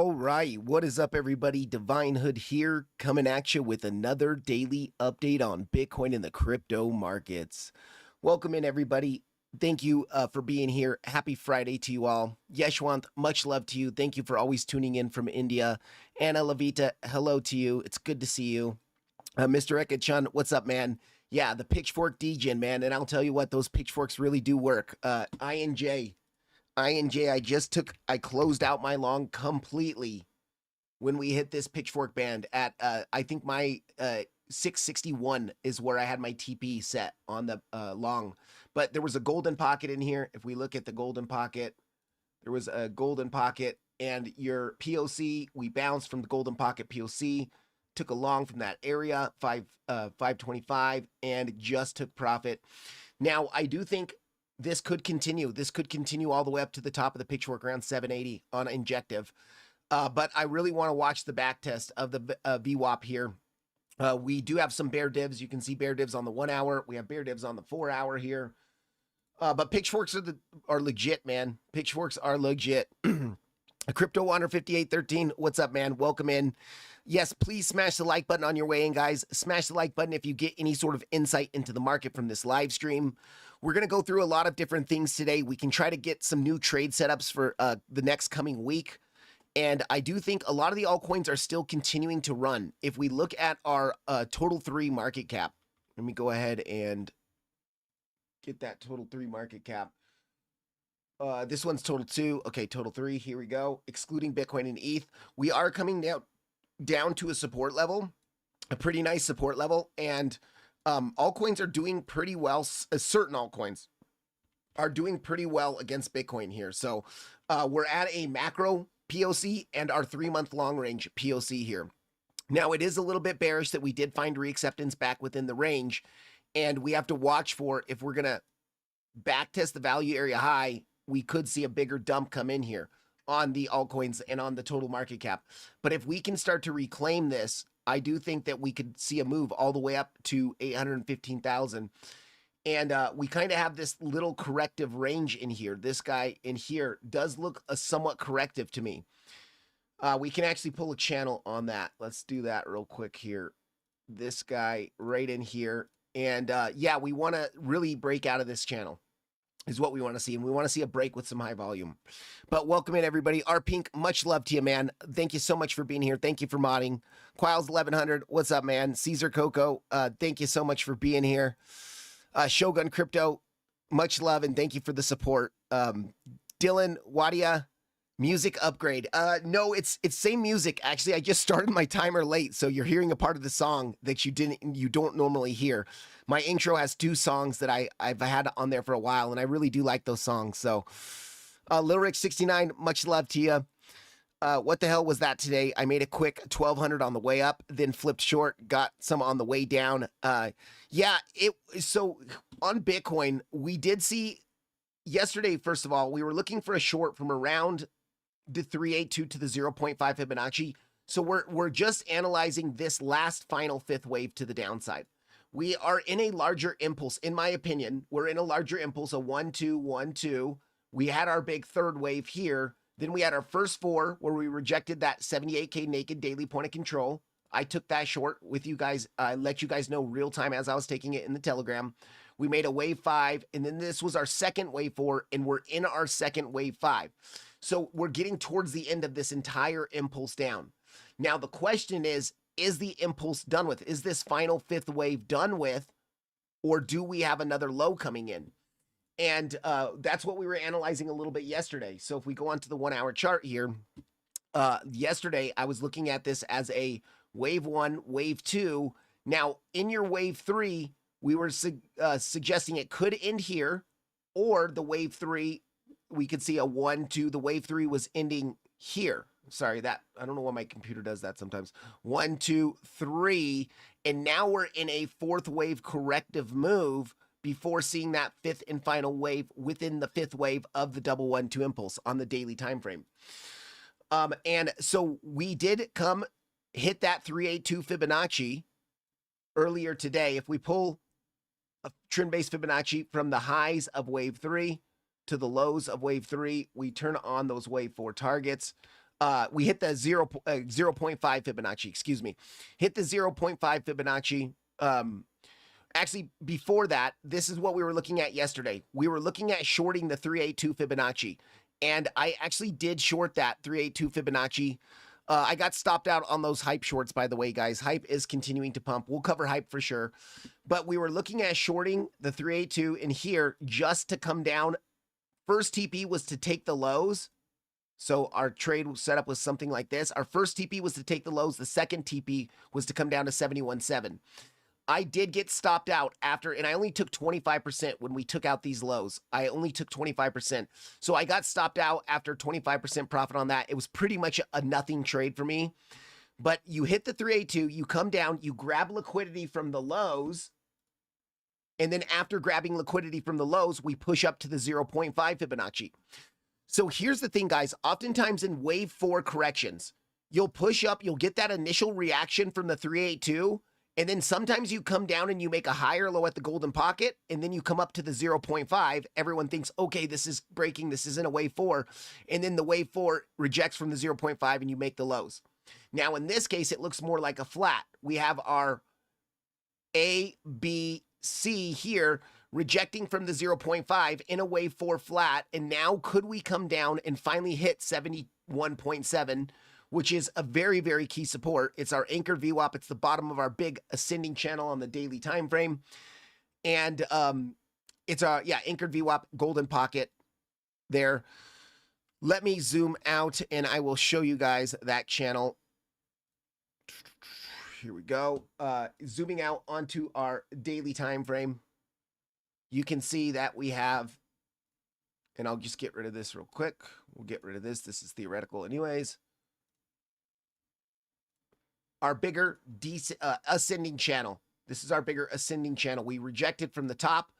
All right, what is up, everybody? Divine Hood here, coming at you with another daily update on Bitcoin and the crypto markets. Welcome in, everybody. Thank you for being here. Happy Friday to you all. Yeshwant, much love to you. Thank you for always tuning in from India. Anna Levita, hello to you. It's good to see you. Mr. Ekachun, what's up, man? Yeah, the pitchfork degen, man. And I'll tell you what, those pitchforks really do work. INJ, I closed out my long completely when we hit this pitchfork band at, I think my 661 is where I had my TP set on the long. But there was a golden pocket in here. If we look at the golden pocket, there was a golden pocket and your POC, we bounced from the golden pocket POC, took a long from that area, 525, and just took profit. Now, I do think this could continue. This could continue all the way up to the top of the pitchfork around 780 on injective. But I really want to watch the back test of the VWAP here. We do have some bear divs. You can see bear divs on the 1 hour. We have bear divs on the 4 hour here. But pitchforks are legit, man. Pitchforks are legit. Crypto Wander 5813, what's up, man? Welcome in. Yes, please smash the like button on your way in, guys. Smash the like button if you get any sort of insight into the market from this live stream. We're going to go through a lot of different things today. We can try to get some new trade setups for the next coming week. And I do think a lot of the altcoins are still continuing to run. If we look at our total 3 market cap, let me go ahead and get that total 3 market cap. This one's total 2. Okay, total 3. Here we go. Excluding Bitcoin and ETH, we are coming down to a support level, a pretty nice support level, and altcoins are doing pretty well. Certain altcoins are doing pretty well against Bitcoin here. So we're at a macro POC and our 3-month long range POC here. Now, it is a little bit bearish that we did find reacceptance back within the range, and we have to watch for, if we're going to backtest the value area high, we could see a bigger dump come in here on the altcoins and on the total market cap. But if we can start to reclaim this, I do think that we could see a move all the way up to 815,000. And we kind of have this little corrective range in here. This guy in here does look somewhat corrective to me. We can actually pull a channel on that. Let's do that real quick here. This guy right in here. And yeah, we want to really break out of this channel is what we want to see. And we want to see a break with some high volume. But welcome in, everybody. R Pink, much love to you, man. Thank you so much for being here. Thank you for modding. Quiles 1100, what's up, man? Caesar Coco, thank you so much for being here. Shogun Crypto, much love and thank you for the support. Dylan Wadia, music upgrade. No, it's same music. Actually, I just started my timer late, so you're hearing a part of the song that you don't normally hear. My intro has 2 songs that I've had on there for a while, and I really do like those songs. So, Lil Rick 69, much love to you. What the hell was that today? I made a quick 1200 on the way up, then flipped short, got some on the way down. Yeah, so on Bitcoin, we did see yesterday, first of all, we were looking for a short from around the 382 to the 0.5 Fibonacci. So we're just analyzing this last final 5th wave to the downside. We are in a larger impulse, in my opinion. We're in a larger impulse, a 1, 2, 1, 2. We had our big 3rd wave here. Then we had our first 4 where we rejected that 78K naked daily point of control. I took that short with you guys. I let you guys know real time as I was taking it in the Telegram. We made a wave 5, and then this was our second wave 4, and we're in our second wave 5. So we're getting towards the end of this entire impulse down. Now the question is the impulse done with? Is this final 5th wave done with, or do we have another low coming in? And that's what we were analyzing a little bit yesterday. So if we go on to the 1 hour chart here, yesterday I was looking at this as a wave 1, wave 2. Now in your wave 3, we were suggesting it could end here, or the wave 3, we could see a 1, 2. The wave 3 was ending here. Sorry, that I don't know why my computer does that sometimes. 1, 2, 3. And now we're in a 4th wave corrective move before seeing that 5th and final wave within the 5th wave of the double 1, 2 impulse on the daily time frame. And so we did hit that 382 Fibonacci earlier today. If we pull a trend-based Fibonacci from the highs of wave 3 to the lows of wave 3, we turn on those wave 4 targets. We hit the 0.5 Fibonacci, excuse me. Hit the 0.5 Fibonacci. Actually, before that, this is what we were looking at yesterday. We were looking at shorting the 382 Fibonacci, and I actually did short that 382 Fibonacci. I got stopped out on those hype shorts, by the way, guys. Hype is continuing to pump. We'll cover hype for sure. But we were looking at shorting the 382 in here just to come down. First TP was to take the lows. So our trade setup was something like this. Our first TP was to take the lows. The second TP was to come down to 71.7. I did get stopped out after, and I only took 25% when we took out these lows. I only took 25%. So I got stopped out after 25% profit on that. It was pretty much a nothing trade for me. But you hit the 382, you come down, you grab liquidity from the lows, and then after grabbing liquidity from the lows, we push up to the 0.5 Fibonacci. So here's the thing, guys. Oftentimes in wave 4 corrections, you'll push up, you'll get that initial reaction from the 382, and then sometimes you come down and you make a higher low at the golden pocket, and then you come up to the 0.5. Everyone thinks, okay, this is breaking, this isn't a wave 4, and then the wave 4 rejects from the 0.5 and you make the lows. Now in this case, it looks more like a flat. We have our A, B, C here, rejecting from the 0.5 in a wave 4 flat, and now could we come down and finally hit 71.7, which is a very, very key support. It's our anchored VWAP. It's the bottom of our big ascending channel on the daily time frame. And it's a, anchored VWAP, golden pocket there. Let me zoom out and I will show you guys that channel. Here we go. Zooming out onto our daily time frame. You can see that we have, and I'll just get rid of this real quick. We'll get rid of this. This is theoretical anyways. Our bigger ascending channel. This is our bigger ascending channel. We rejected from the top.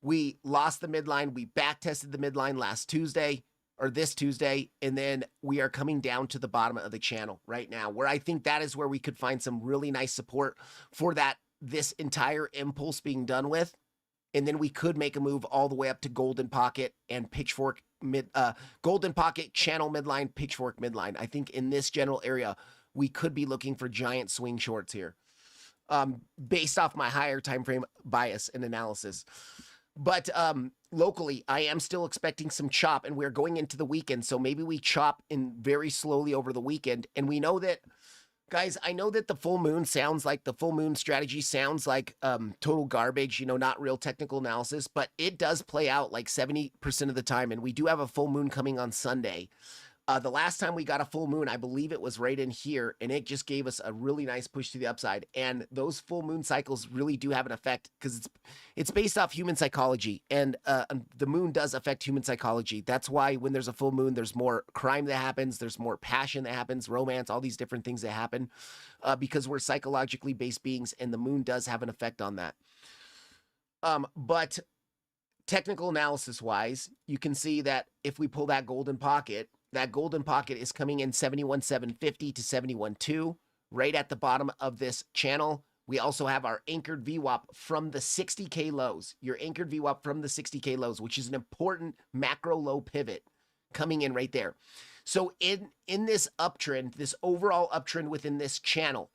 We lost the midline. We back tested the midline last Tuesday, or this Tuesday, and then we are coming down to the bottom of the channel right now, where I think that is where we could find some really nice support for this entire impulse being done with. And then we could make a move all the way up to golden pocket and pitchfork golden pocket, channel midline, pitchfork midline. I think in this general area, we could be looking for giant swing shorts here, based off my higher time frame bias and analysis. But locally, I am still expecting some chop, and we're going into the weekend, so maybe we chop in very slowly over the weekend. And we know that, guys, I know that the full moon strategy sounds like total garbage, not real technical analysis, but it does play out like 70% of the time, and we do have a full moon coming on Sunday. The last time we got a full moon, I believe it was right in here, and it just gave us a really nice push to the upside. And those full moon cycles really do have an effect because it's based off human psychology, and the moon does affect human psychology. That's why when there's a full moon, there's more crime that happens, there's more passion that happens, romance, all these different things that happen, because we're psychologically based beings, and the moon does have an effect on that. But technical analysis wise, you can see that if we pull that golden pocket is coming in 71,750 to 71.2, right at the bottom of this channel. We also have our anchored VWAP from the 60K lows, your anchored VWAP from the 60K lows, which is an important macro low pivot coming in right there. So in this uptrend, this overall uptrend within this channel,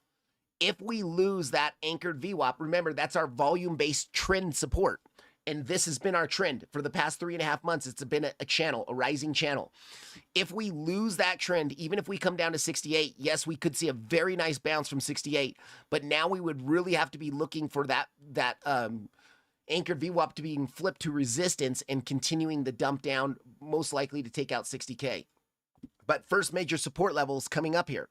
if we lose that anchored VWAP, remember that's our volume-based trend support. And this has been our trend for the past 3.5 months. It's been a channel, a rising channel. If we lose that trend, even if we come down to 68, yes, we could see a very nice bounce from 68. But now we would really have to be looking for that anchored VWAP to being flipped to resistance and continuing the dump down, most likely to take out 60K. But first major support levels coming up here.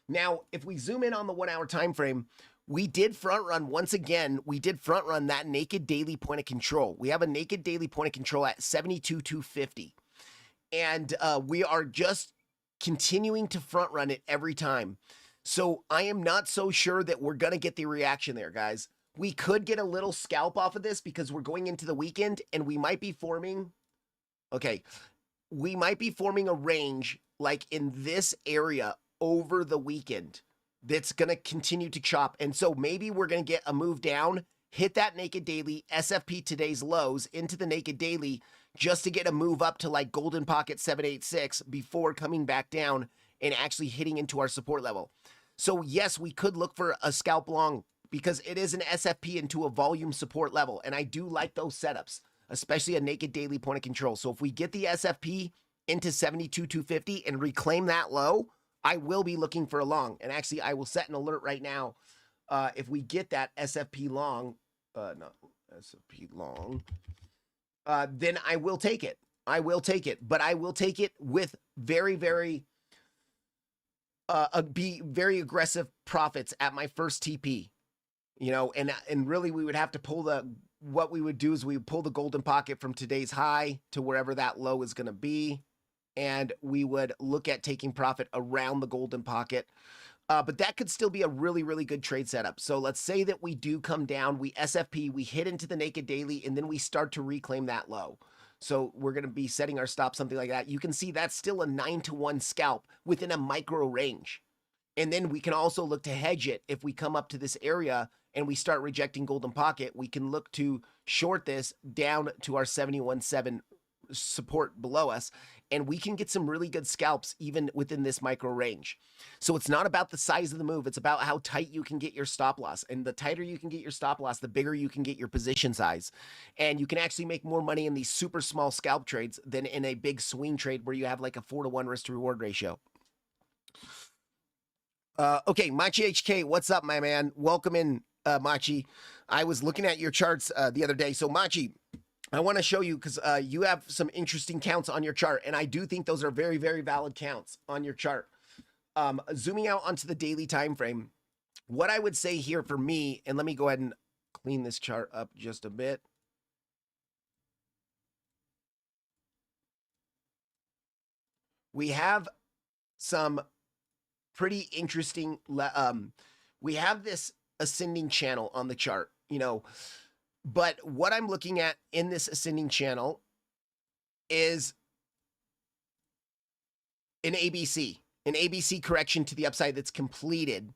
Now, if we zoom in on the 1 hour time frame, we did front run once again. We did front run that naked daily point of control. We have a naked daily point of control at 72,250. And we are just continuing to front run it every time. So I am not so sure that we're going to get the reaction there, guys. We could get a little scalp off of this because we're going into the weekend and we might be forming, we might be forming a range like in this area over the weekend that's going to continue to chop. And so maybe we're going to get a move down, hit that naked daily, SFP today's lows into the naked daily just to get a move up to like golden pocket 786 before coming back down and actually hitting into our support level. So yes, we could look for a scalp long because it is an SFP into a volume support level. And I do like those setups, especially a naked daily point of control. So if we get the SFP into 72,250 and reclaim that low, I will be looking for a long. And actually, I will set an alert right now. If we get that SFP long, not SFP long, then I will take it. I will take it, but I will take it with very, very, be very aggressive profits at my first TP. You know, and really we would have to pull what we would do is we would pull the golden pocket from today's high to wherever that low is going to be. And we would look at taking profit around the golden pocket. But that could still be a really, really good trade setup. So let's say that we do come down, we SFP, we hit into the naked daily, and then we start to reclaim that low. So we're going to be setting our stop, something like that. You can see that's still a 9-to-1 scalp within a micro range. And then we can also look to hedge it. If we come up to this area and we start rejecting golden pocket, we can look to short this down to our 71.7 support below us, and we can get some really good scalps even within this micro range. So it's not about the size of the move, it's about how tight you can get your stop loss. And the tighter you can get your stop loss, the bigger you can get your position size. And you can actually make more money in these super small scalp trades than in a big swing trade where you have like a 4-to-1 risk to reward ratio. Okay, Machi HK, what's up, my man? Welcome in, Machi. I was looking at your charts the other day. So Machi, I want to show you because you have some interesting counts on your chart, and I do think those are very, very valid counts on your chart. Zooming out onto the daily time frame, what I would say here for me, and let me go ahead and clean this chart up just a bit. We have some pretty interesting, we have this ascending channel on the chart, you know. But what I'm looking at in this ascending channel is an ABC correction to the upside that's completed.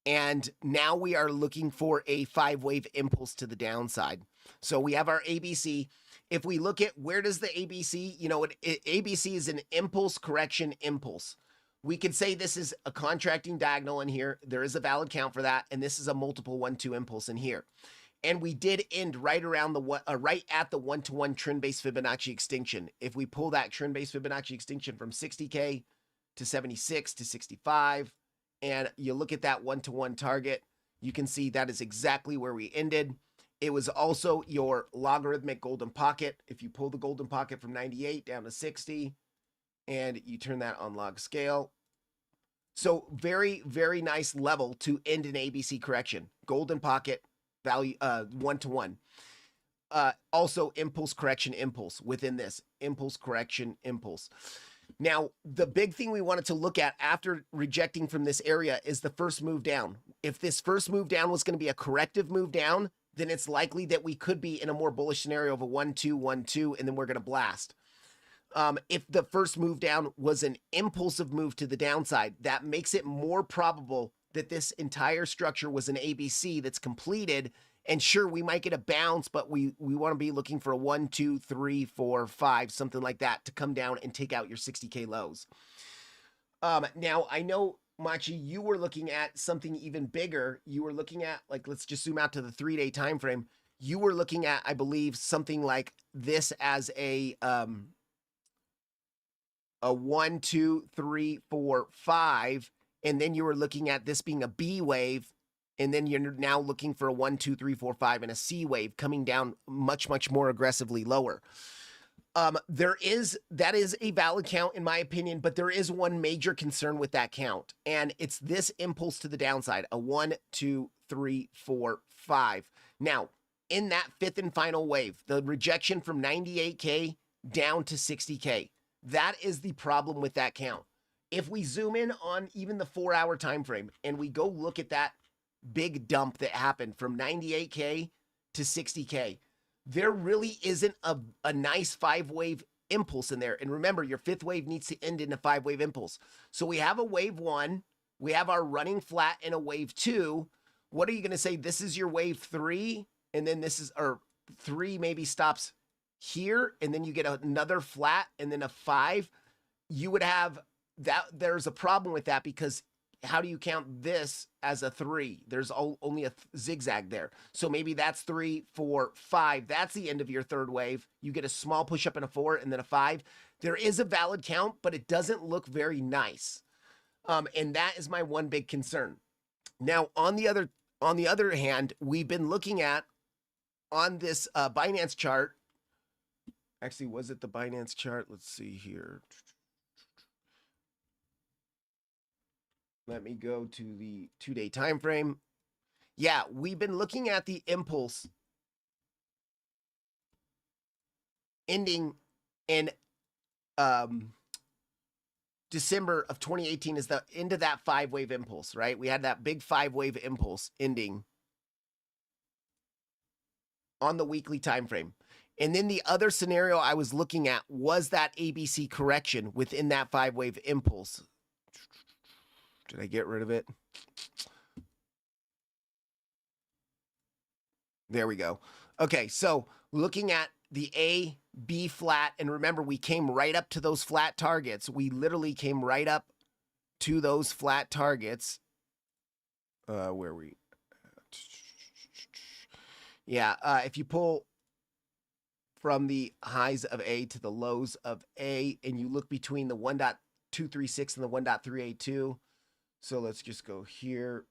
And now we are looking for a 5-wave impulse to the downside. So we have our ABC. If we look at where does the ABC, you know, ABC is an impulse correction impulse. We could say this is a contracting diagonal in here. There is a valid count for that. And this is a multiple 1-2 impulse in here. And we did end right around the right at the 1-to-1 trend-based Fibonacci extinction. If we pull that trend-based Fibonacci extinction from 60K to 76 to 65, and you look at that 1-to-1 target, you can see that is exactly where we ended. It was also your logarithmic golden pocket. If you pull the golden pocket from 98 down to 60, and you turn that on log scale. So very, very nice level to end an ABC correction. Golden pocket, value 1-to-1. Also impulse correction impulse within this impulse correction impulse. Now the big thing we wanted to look at after rejecting from this area is the first move down. If this first move down was going to be a corrective move down, then it's likely that we could be in a more bullish scenario of a 1-2 1-2, and then we're going to blast. If the first move down was an impulsive move to the downside, that makes it more probable that this entire structure was an ABC that's completed. And sure, we might get a bounce, but we want to be looking for a 1, 2, 3, 4, 5, something like that to come down and take out your 60K lows. Now, I know, Machi, you were looking at something even bigger. You were looking at, like, let's just zoom out to the 3-day time frame. You were looking at, I believe, something like this as a 1, 2, 3, 4, 5. And then you were looking at this being a B wave, and then you're now looking for a 1, 2, 3, 4, 5 and a C wave coming down much, much more aggressively lower. That is a valid count in my opinion, but there is one major concern with that count, and it's this impulse to the downside, a 1, 2, 3, 4, 5. Now, in that fifth and final wave, the rejection from 98K down to 60K, that is the problem with that count. If we zoom in on even the 4-hour time frame and we go look at that big dump that happened from 98K to 60K, there really isn't a nice 5-wave impulse in there. And remember, your 5th wave needs to end in a 5-wave impulse. So we have a wave 1, we have our running flat in a wave 2. What are you going to say? This is your wave 3, and then this is, or 3 maybe stops here, and then you get another flat and then a 5. You would have there's a problem with that because how do you count this as a 3? There's only a zigzag there. So maybe that's 3, 4, 5. That's the end of your third wave. You get a small push up and a 4 and then a 5. There is a valid count, but it doesn't look very nice. And that is my one big concern. Now, on the other hand, we've been looking at on this Binance chart. Actually, was it the Binance chart? Let's see here. Let me go to the 2-day time frame. Yeah, we've been looking at the impulse ending in December of 2018 is the end of that 5-wave impulse, right? We had that big 5-wave impulse ending on the weekly time frame. And then the other scenario I was looking at was that ABC correction within that 5-wave impulse. Did I get rid of it? There we go. Okay, so looking at the A, B flat, and remember, we came right up to those flat targets. We literally came right up to those flat targets. Where are we? Yeah, if you pull from the highs of A to the lows of A, and you look between the 1.236 and the 1.382, so let's just go here,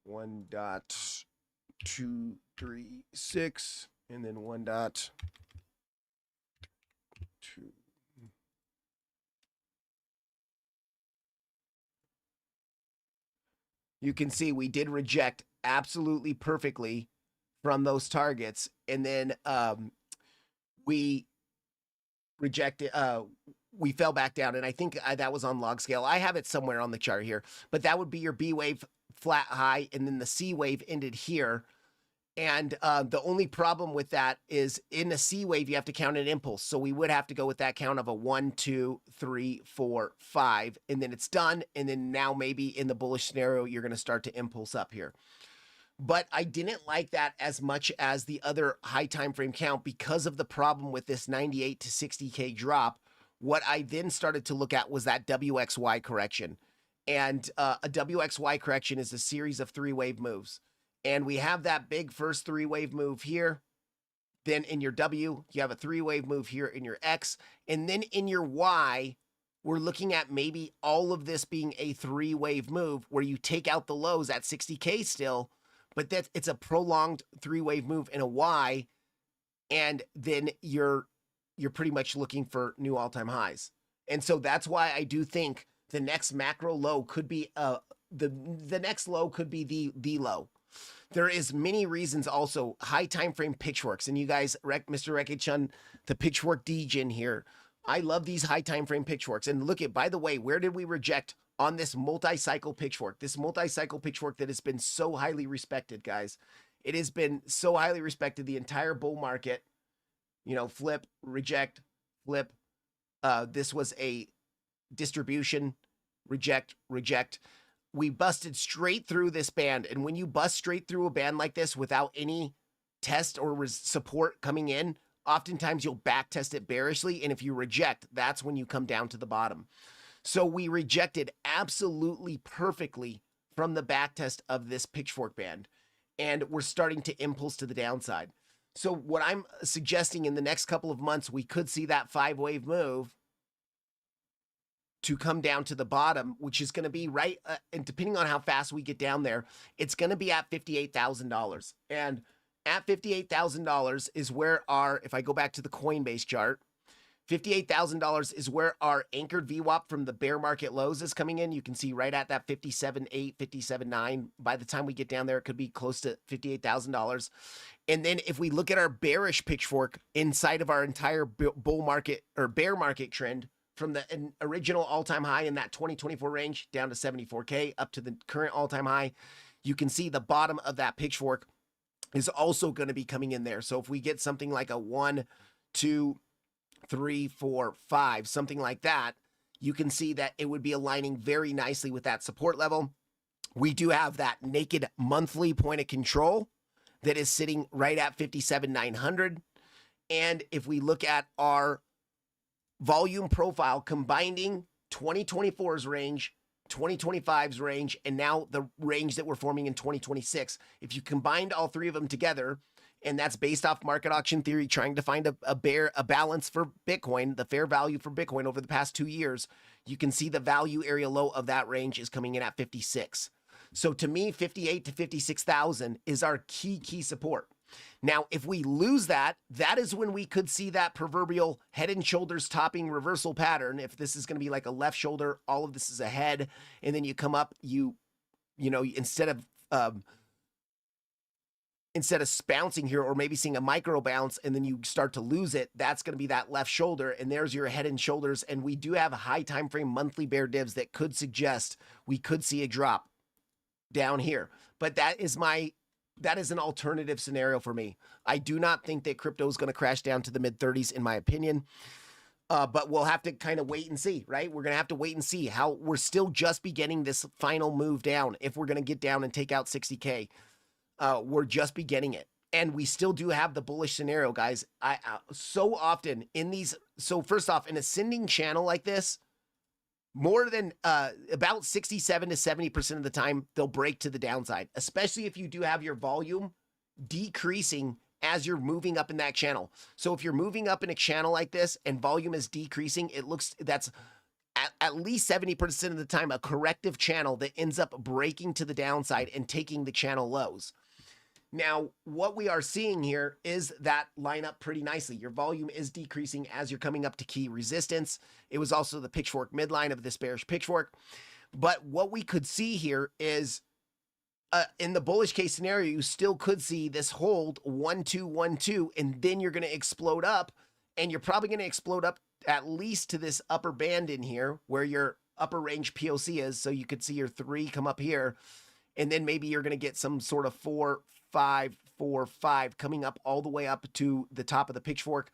1.236, and then 1.2. You can see we did reject absolutely perfectly from those targets, and then we rejected, we fell back down, and I think that was on log scale. I have it somewhere on the chart here, but that would be your B wave flat high, and then the C wave ended here. And the only problem with that is in a C wave, you have to count an impulse. So we would have to go with that count of a 1, 2, 3, 4, 5, and then it's done. And then now maybe in the bullish scenario, you're going to start to impulse up here. But I didn't like that as much as the other high time frame count because of the problem with this 98 to 60K drop. What I then started to look at was that WXY correction. And a WXY correction is a series of 3-wave moves. And we have that big first 3-wave move here. Then in your W, you have a 3-wave move here in your X. And then in your Y, we're looking at maybe all of this being a 3-wave move where you take out the lows at 60K still, but that it's a prolonged 3-wave move in a Y. And then you're pretty much looking for new all-time highs. And so that's why I do think the next macro low could be the next low could be the low. There is many reasons also, high time frame pitchforks, and you guys, Mr. Rekichan, the pitchfork degen here. I love these high time frame pitchforks. And look at, by the way, where did we reject on this multi-cycle pitchfork? This multi-cycle pitchfork that has been so highly respected, guys. It has been so highly respected the entire bull market. You know, flip, reject, flip. This was a distribution, reject, reject. We busted straight through this band. And when you bust straight through a band like this without any test or support coming in, oftentimes you'll back test it bearishly. And if you reject, that's when you come down to the bottom. So we rejected absolutely perfectly from the back test of this pitchfork band. And we're starting to impulse to the downside. So what I'm suggesting in the next couple of months, we could see that 5-wave move to come down to the bottom, which is going to be right, and depending on how fast we get down there, it's going to be at $58,000. And at $58,000 is where our, if I go back to the Coinbase chart, $58,000 is where our anchored VWAP from the bear market lows is coming in. You can see right at that 57.8, 57.9. By the time we get down there, it could be close to $58,000. And then if we look at our bearish pitchfork inside of our entire bull market or bear market trend, from the original all-time high in that 2024 range down to 74K up to the current all-time high, you can see the bottom of that pitchfork is also going to be coming in there. So if we get something like a 1, 2, 3, 4, 5, something like that, you can see that it would be aligning very nicely with that support level. We do have that naked monthly point of control that is sitting right at 57,900. And if we look at our volume profile combining 2024's range, 2025's range, and now the range that we're forming in 2026. If you combined all three of them together, and that's based off market auction theory, trying to find a balance for Bitcoin, the fair value for Bitcoin over the past 2 years, you can see the value area low of that range is coming in at 56. So to me, 58 to 56,000 is our key support. Now, if we lose that, that is when we could see that proverbial head and shoulders topping reversal pattern. If this is going to be like a left shoulder, all of this is a head, and then you come up, you know, instead of bouncing here, or maybe seeing a micro bounce and then you start to lose it, that's going to be that left shoulder, and there's your head and shoulders. And we do have a high time frame monthly bear divs that could suggest we could see a drop down here. But that is an alternative scenario for me. I do not think that crypto is going to crash down to the mid 30s, in my opinion. But we'll have to kind of wait and see, right? We're going to have to wait and see how we're still just beginning this final move down. If we're going to get down and take out 60K, we're just beginning it. And we still do have the bullish scenario, guys. So often in these, so first off, an ascending channel like this, more than about 67 to 70% of the time, they'll break to the downside, especially if you do have your volume decreasing as you're moving up in that channel. So if you're moving up in a channel like this and volume is decreasing, that's at least 70% of the time a corrective channel that ends up breaking to the downside and taking the channel lows. Now, what we are seeing here is that line up pretty nicely. Your volume is decreasing as you're coming up to key resistance. It was also the pitchfork midline of this bearish pitchfork. But what we could see here is in the bullish case scenario, you still could see this hold 1 2 1 2, and then you're going to explode up, and you're probably going to explode up at least to this upper band in here where your upper range POC is. So you could see your 3 come up here, and then maybe you're going to get some sort of 4 5 4 5 coming up all the way up to the top of the pitchfork,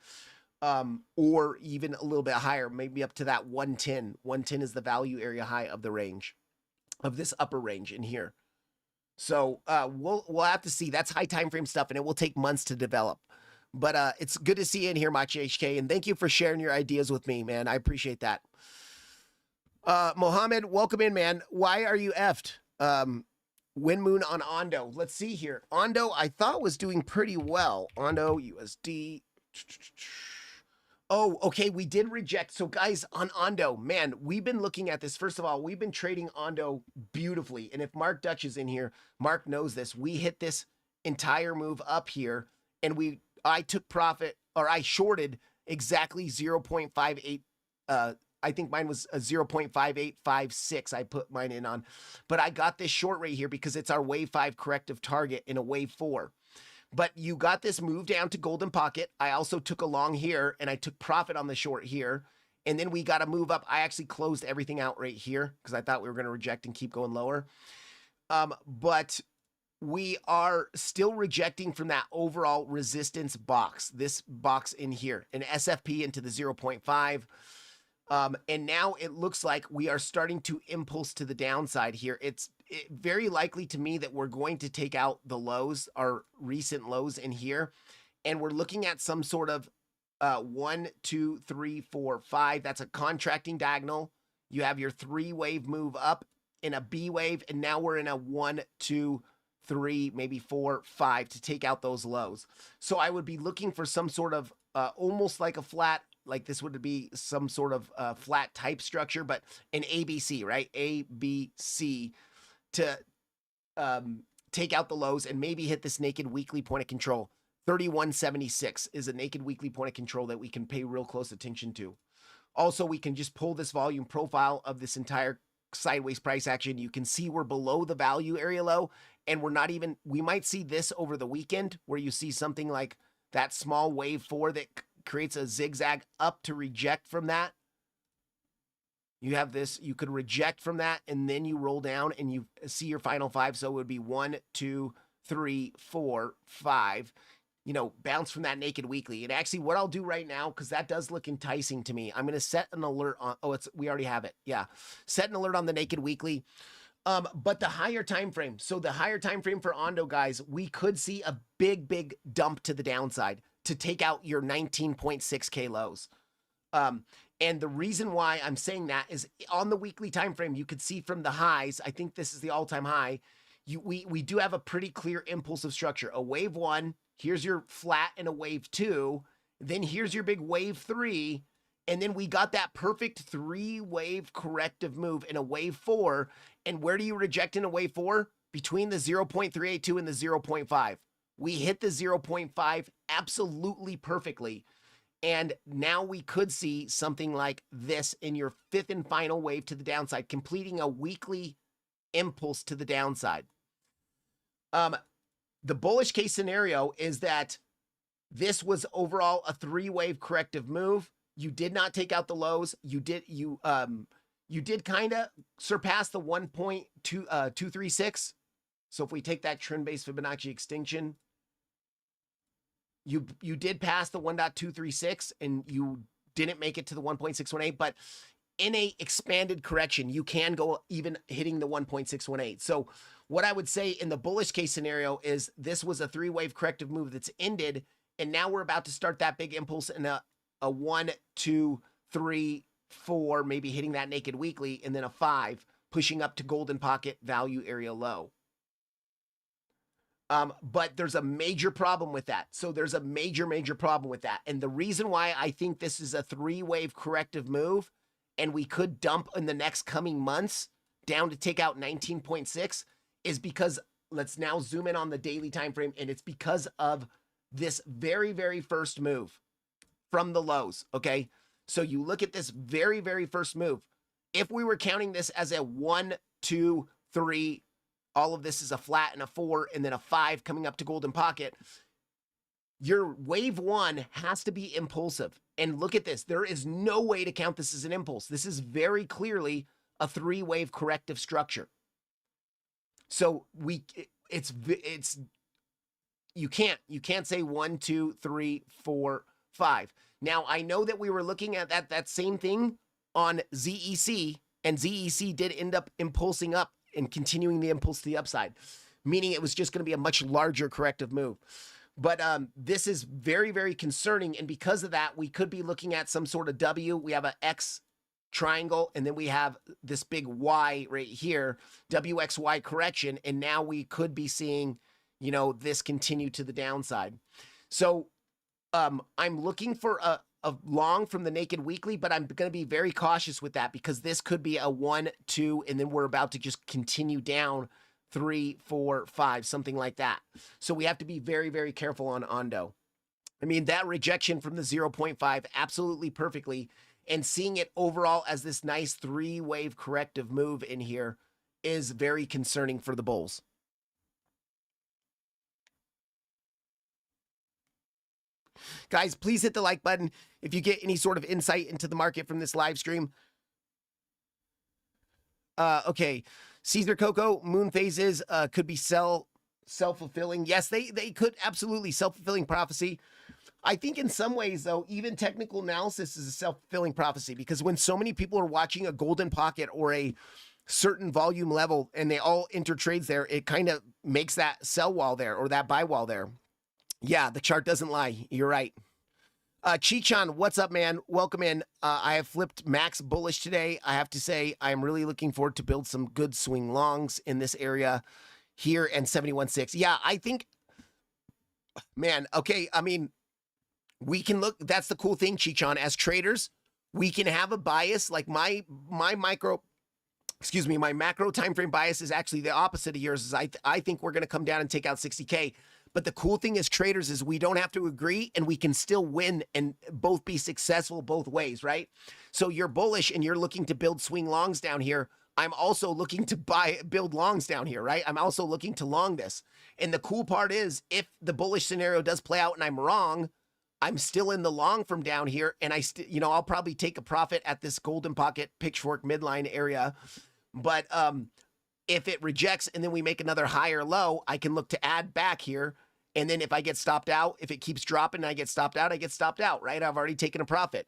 or even a little bit higher, maybe up to that 110. 110 is the value area high of the range, of this upper range in here. So we'll have to see. That's high time frame stuff, and it will take months to develop. But it's good to see you in here, Mach HK, and thank you for sharing your ideas with me, man. I appreciate that. Mohammed, welcome in, man. Why are you effed? Wind Moon on Ondo. Let's see here. Ondo, I thought was doing pretty well. Ondo, USD. Oh, okay. We did reject. So guys, on Ondo, man, we've been looking at this. First of all, we've been trading Ondo beautifully. And if Mark Dutch is in here, Mark knows this. We hit this entire move up here, and I took profit, or I shorted exactly 0.58, I think mine was a 0.5856 I put mine in on. But I got this short right here because it's our wave 5 corrective target in a wave 4. But you got this move down to golden pocket. I also took a long here, and I took profit on the short here. And then we got to move up. I actually closed everything out right here because I thought we were going to reject and keep going lower. But we are still rejecting from that overall resistance box, this box in here, an SFP into the 0.5. And now it looks like we are starting to impulse to the downside here. It's very likely to me that we're going to take out the lows, our recent lows in here. And we're looking at some sort of 1, 2, 3, 4, 5. That's a contracting diagonal. You have your 3 wave move up in a B wave. And now we're in a 1, 2, 3, maybe 4, 5 to take out those lows. So I would be looking for some sort of almost like a flat, like this would be some sort of flat type structure, but an ABC, right? ABC to take out the lows and maybe hit this naked weekly point of control. 3176 is a naked weekly point of control that we can pay real close attention to. Also, we can just pull this volume profile of this entire sideways price action. You can see we're below the value area low, and we're not even, we might see this over the weekend where you see something like that small wave 4 that creates a zigzag up to reject from that. You have this, you could reject from that, and then you roll down and you see your final 5. So it would be 1, 2, 3, 4, 5, you know, bounce from that naked weekly. And actually what I'll do right now, because that does look enticing to me, I'm going to set an alert on, we already have it. Yeah. Set an alert on the naked weekly. But the higher time frame. So the higher time frame for Ondo, guys, we could see a big dump to the downside to take out your 19.6K lows. And the reason why I'm saying that is on the weekly time frame, you could see from the highs, I think this is the all-time high, we do have a pretty clear impulsive structure. A wave one, here's your flat, and a wave two, then here's your big wave three, and then we got that perfect three-wave corrective move in a wave four. And where do you reject in a wave four? Between the 0.382 and the 0.5. We hit the 0.5 absolutely perfectly. And now we could see something like this in your fifth and final wave to the downside, completing a weekly impulse to the downside. The bullish case scenario is that this was overall a three-wave corrective move. You did not take out the lows. You did kind of surpass the 1.236. So if we take that trend-based Fibonacci extinction, you did pass the 1.236 and you didn't make it to the 1.618, but in a expanded correction, you can go even hitting the 1.618. So what I would say in the bullish case scenario is this was a three-wave corrective move that's ended, and now we're about to start that big impulse in a 1, 2, 3, 4, maybe hitting that naked weekly, and then a 5, pushing up to golden pocket value area low. But there's a major problem with that. So there's a major problem with that. And the reason why I think this is a three-wave corrective move, and we could dump in the next coming months down to take out 19.6, is because, let's now zoom in on the daily time frame, and it's because of this very first move from the lows, okay? So you look at this very first move. If we were counting this as a 1, 2, 3, all of this is a flat and a 4, and then a 5 coming up to golden pocket, your wave one has to be impulsive. And look at this. There is no way to count this as an impulse. This is very clearly a three-wave corrective structure. So you can't say 1, 2, 3, 4, 5. Now, I know that we were looking at that same thing on ZEC, and ZEC did end up impulsing up and continuing the impulse to the upside, meaning it was just going to be a much larger corrective move. But this is very concerning, and because of that, we could be looking at some sort of W. We have an X triangle, and then we have this big Y right here, WXY correction, and now we could be seeing, you know, this continue to the downside. So I'm looking for a long from the naked weekly, but I'm going to be very cautious with that because this could be a 1, 2, and then we're about to just continue down 3, 4, 5, something like that. So we have to be very careful on Ondo. I mean, that rejection from the 0.5 absolutely perfectly, and seeing it overall as this nice three-wave corrective move in here is very concerning for the bulls. Guys, please hit the like button if you get any sort of insight into the market from this live stream. Okay, Caesar Coco, moon phases could be self-fulfilling. Yes, they could, absolutely, self-fulfilling prophecy. I think in some ways, though, even technical analysis is a self-fulfilling prophecy, because when so many people are watching a golden pocket or a certain volume level and they all enter trades there, it kind of makes that sell wall there or that buy wall there. Yeah, the chart doesn't lie. You're right. Chichan, what's up, man? Welcome in. I have flipped max bullish today. I have to say, I'm really looking forward to build some good swing longs in this area here and 71.6. Yeah, I think, man, okay, I mean, we can look, that's the cool thing, Chichan, as traders, we can have a bias. Like my macro time frame bias is actually the opposite of yours. Is I think we're going to come down and take out 60K. But the cool thing as traders is we don't have to agree, and we can still win and both be successful both ways, right? So you're bullish and you're looking to build swing longs down here. I'm also looking to build longs down here, right? I'm also looking to long this. And the cool part is, if the bullish scenario does play out and I'm wrong, I'm still in the long from down here, and I'll probably take a profit at this golden pocket pitchfork midline area. But if it rejects and then we make another higher low, I can look to add back here. And then if I get stopped out, if it keeps dropping and I get stopped out, right? I've already taken a profit.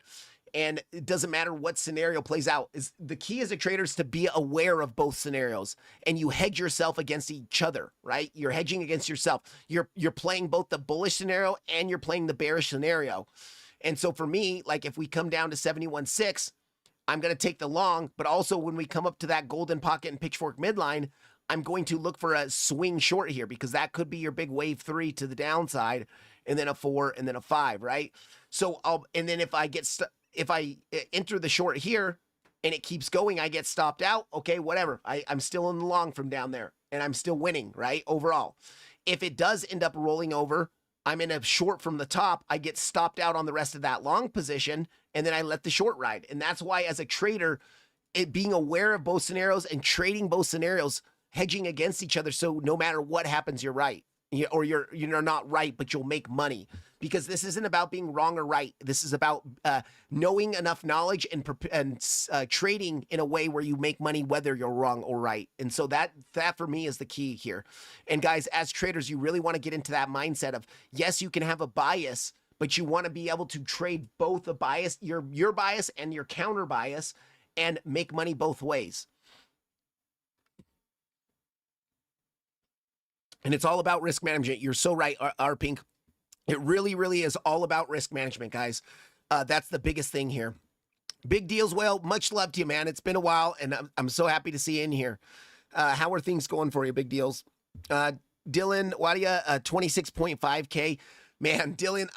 And it doesn't matter what scenario plays out. The key as a trader is to be aware of both scenarios, and you hedge yourself against each other, right? You're hedging against yourself. You're playing both the bullish scenario and you're playing the bearish scenario. And so for me, like if we come down to 71.6, I'm going to take the long, but also when we come up to that golden pocket and pitchfork midline, I'm going to look for a swing short here because that could be your big wave 3 to the downside, and then a 4 and then a 5, right? So and then if I enter the short here and it keeps going, I get stopped out. Okay, whatever. I'm still in the long from down there and I'm still winning, right? Overall. If it does end up rolling over, I'm in a short from the top, I get stopped out on the rest of that long position, and then I let the short ride. And that's why as a trader, being aware of both scenarios and trading both scenarios, hedging against each other, so no matter what happens, you're right. Or you're not right, but you'll make money. Because this isn't about being wrong or right. This is about knowing enough knowledge and trading in a way where you make money whether you're wrong or right. And so that for me is the key here. And guys, as traders, you really want to get into that mindset of, yes, you can have a bias, but you want to be able to trade both a bias, your bias and your counter bias, and make money both ways. And it's all about risk management. You're so right, R-Pink. It really, really is all about risk management, guys. That's the biggest thing here. Big deals, Whale. Much love to you, man. It's been a while, and I'm so happy to see you in here. How are things going for you, Big Deals? Dylan Wadia, 26.5K. Man, Dylan,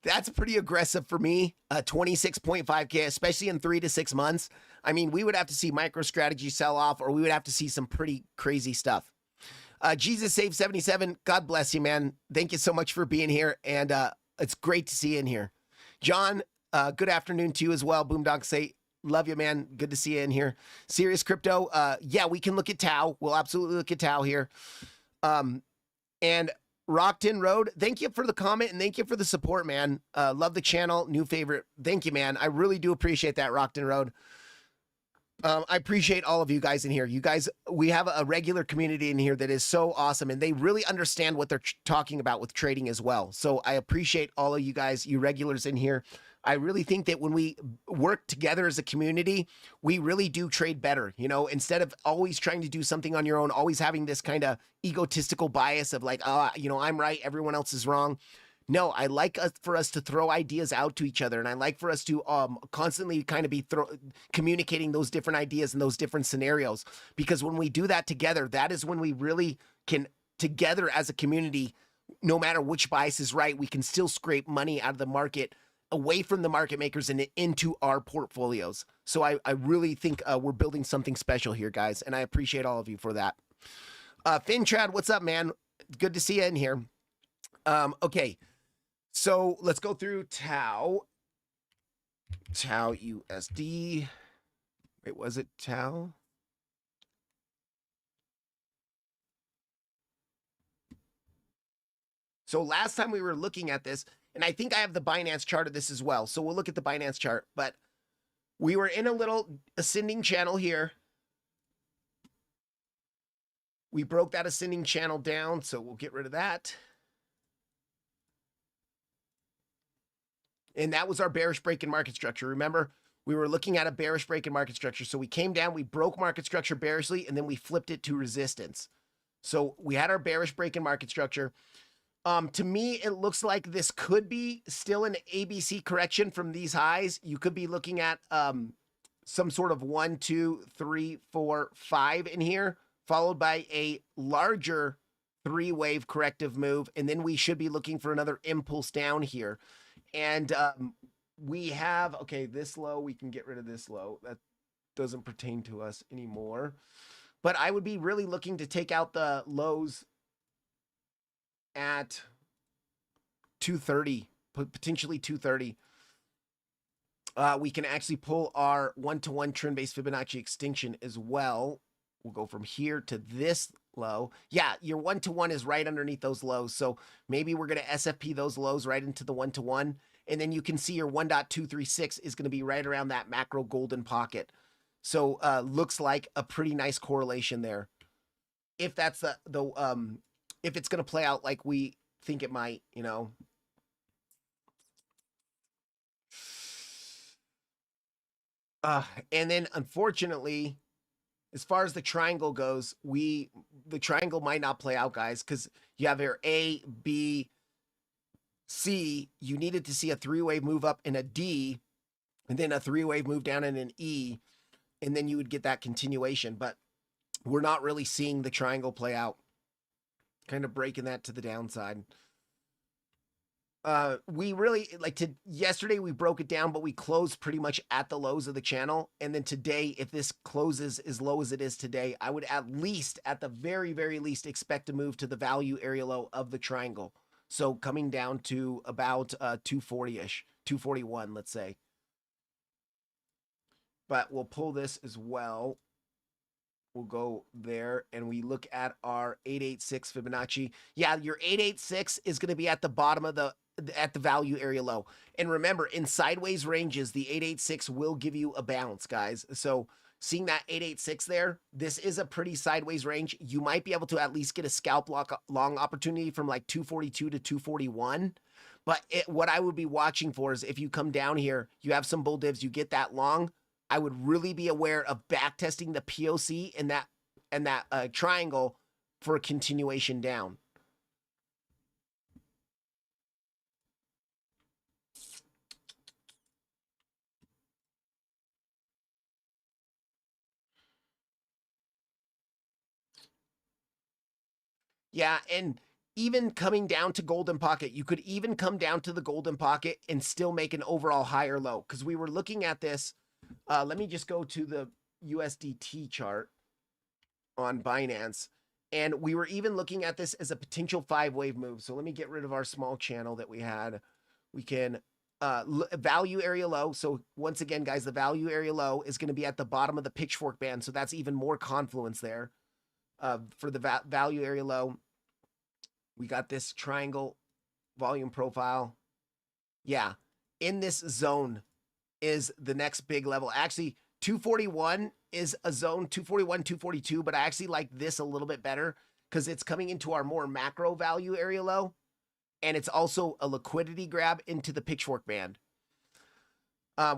that's pretty aggressive for me. 26.5K, especially in 3 to 6 months. I mean, we would have to see MicroStrategy sell off, or we would have to see some pretty crazy stuff. Jesus Save 77, God bless you, man. Thank you so much for being here, and it's great to see you in here. John, good afternoon to you as well. Boomdog say, love you, man. Good to see you in here. Serious Crypto, yeah, we can look at Tau. We'll absolutely look at Tau here. And Rockton Road, thank you for the comment, and thank you for the support, man. Love the channel, new favorite. Thank you, man. I really do appreciate that, Rockton Road. I appreciate all of you guys in here. You guys, we have a regular community in here that is so awesome, and they really understand what they're talking about with trading as well. So I appreciate all of you guys, you regulars in here. I really think that when we work together as a community, we really do trade better. You know, instead of always trying to do something on your own, always having this kind of egotistical bias of like, you know, I'm right, everyone else is wrong. No, I like for us to throw ideas out to each other, and I like for us to constantly kind of be communicating those different ideas and those different scenarios, because when we do that together, that is when we really can, together as a community, no matter which bias is right, we can still scrape money out of the market, away from the market makers and into our portfolios. So I really think we're building something special here, guys, and I appreciate all of you for that. Fintrad, what's up, man? Good to see you in here. Okay. So let's go through Tau USD. Wait, was it Tau? So last time we were looking at this, and I think I have the Binance chart of this as well. So we'll look at the Binance chart, but we were in a little ascending channel here. We broke that ascending channel down, so we'll get rid of that. And that was our bearish break in market structure. Remember, we were looking at a bearish break in market structure. So we came down, we broke market structure bearishly, and then we flipped it to resistance. So we had our bearish break in market structure. To me, it looks like this could be still an ABC correction from these highs. You could be looking at some sort of 1, 2, 3, 4, 5 in here, followed by a larger 3-wave corrective move. And then we should be looking for another impulse down here. And we have, okay, this low, we can get rid of this low. That doesn't pertain to us anymore. But I would be really looking to take out the lows at 230, potentially 230. We can actually pull our 1-to-1 trend-based Fibonacci extinction as well. We'll go from here to this low. Yeah, your 1-to-1 is right underneath those lows. So maybe we're going to SFP those lows right into the 1-to-1. And then you can see your 1.236 is going to be right around that macro golden pocket. So looks like a pretty nice correlation there. If that's if it's going to play out like we think it might, you know. And then unfortunately, as far as the triangle goes, the triangle might not play out, guys, because you have your A, B, C, you needed to see a 3-wave move up in a D, and then a 3-wave move down in an E, and then you would get that continuation. But we're not really seeing the triangle play out. Kind of breaking that to the downside. We really yesterday we broke it down, but we closed pretty much at the lows of the channel. And then today, if this closes as low as it is today, I would at the very, very least, expect to move to the value area low of the triangle. So coming down to about 240-ish, 241, let's say. But we'll pull this as well. We'll go there and we look at our 886 Fibonacci. Yeah, your 886 is going to be at the bottom of the value area low. And remember, in sideways ranges, the 886 will give you a bounce, guys. So seeing that 886 there, this is a pretty sideways range. You might be able to at least get a scalp long opportunity from like 242 to 241. But what I would be watching for is if you come down here, you have some bull divs, you get that long, I would really be aware of back testing the POC and that triangle for a continuation down. Yeah, and even coming down to golden pocket, you could even come down to the golden pocket and still make an overall higher low. Because we were looking at this. Let me just go to the USDT chart on Binance. And we were even looking at this as a potential 5-wave move. So let me get rid of our small channel that we had. We can value area low. So once again, guys, the value area low is going to be at the bottom of the pitchfork band. So that's even more confluence there. For the value area low, we got this triangle volume profile. Yeah, in this zone is the next big level. Actually, 241 is a zone, 241, 242, but I actually like this a little bit better because it's coming into our more macro value area low, and it's also a liquidity grab into the pitchfork band.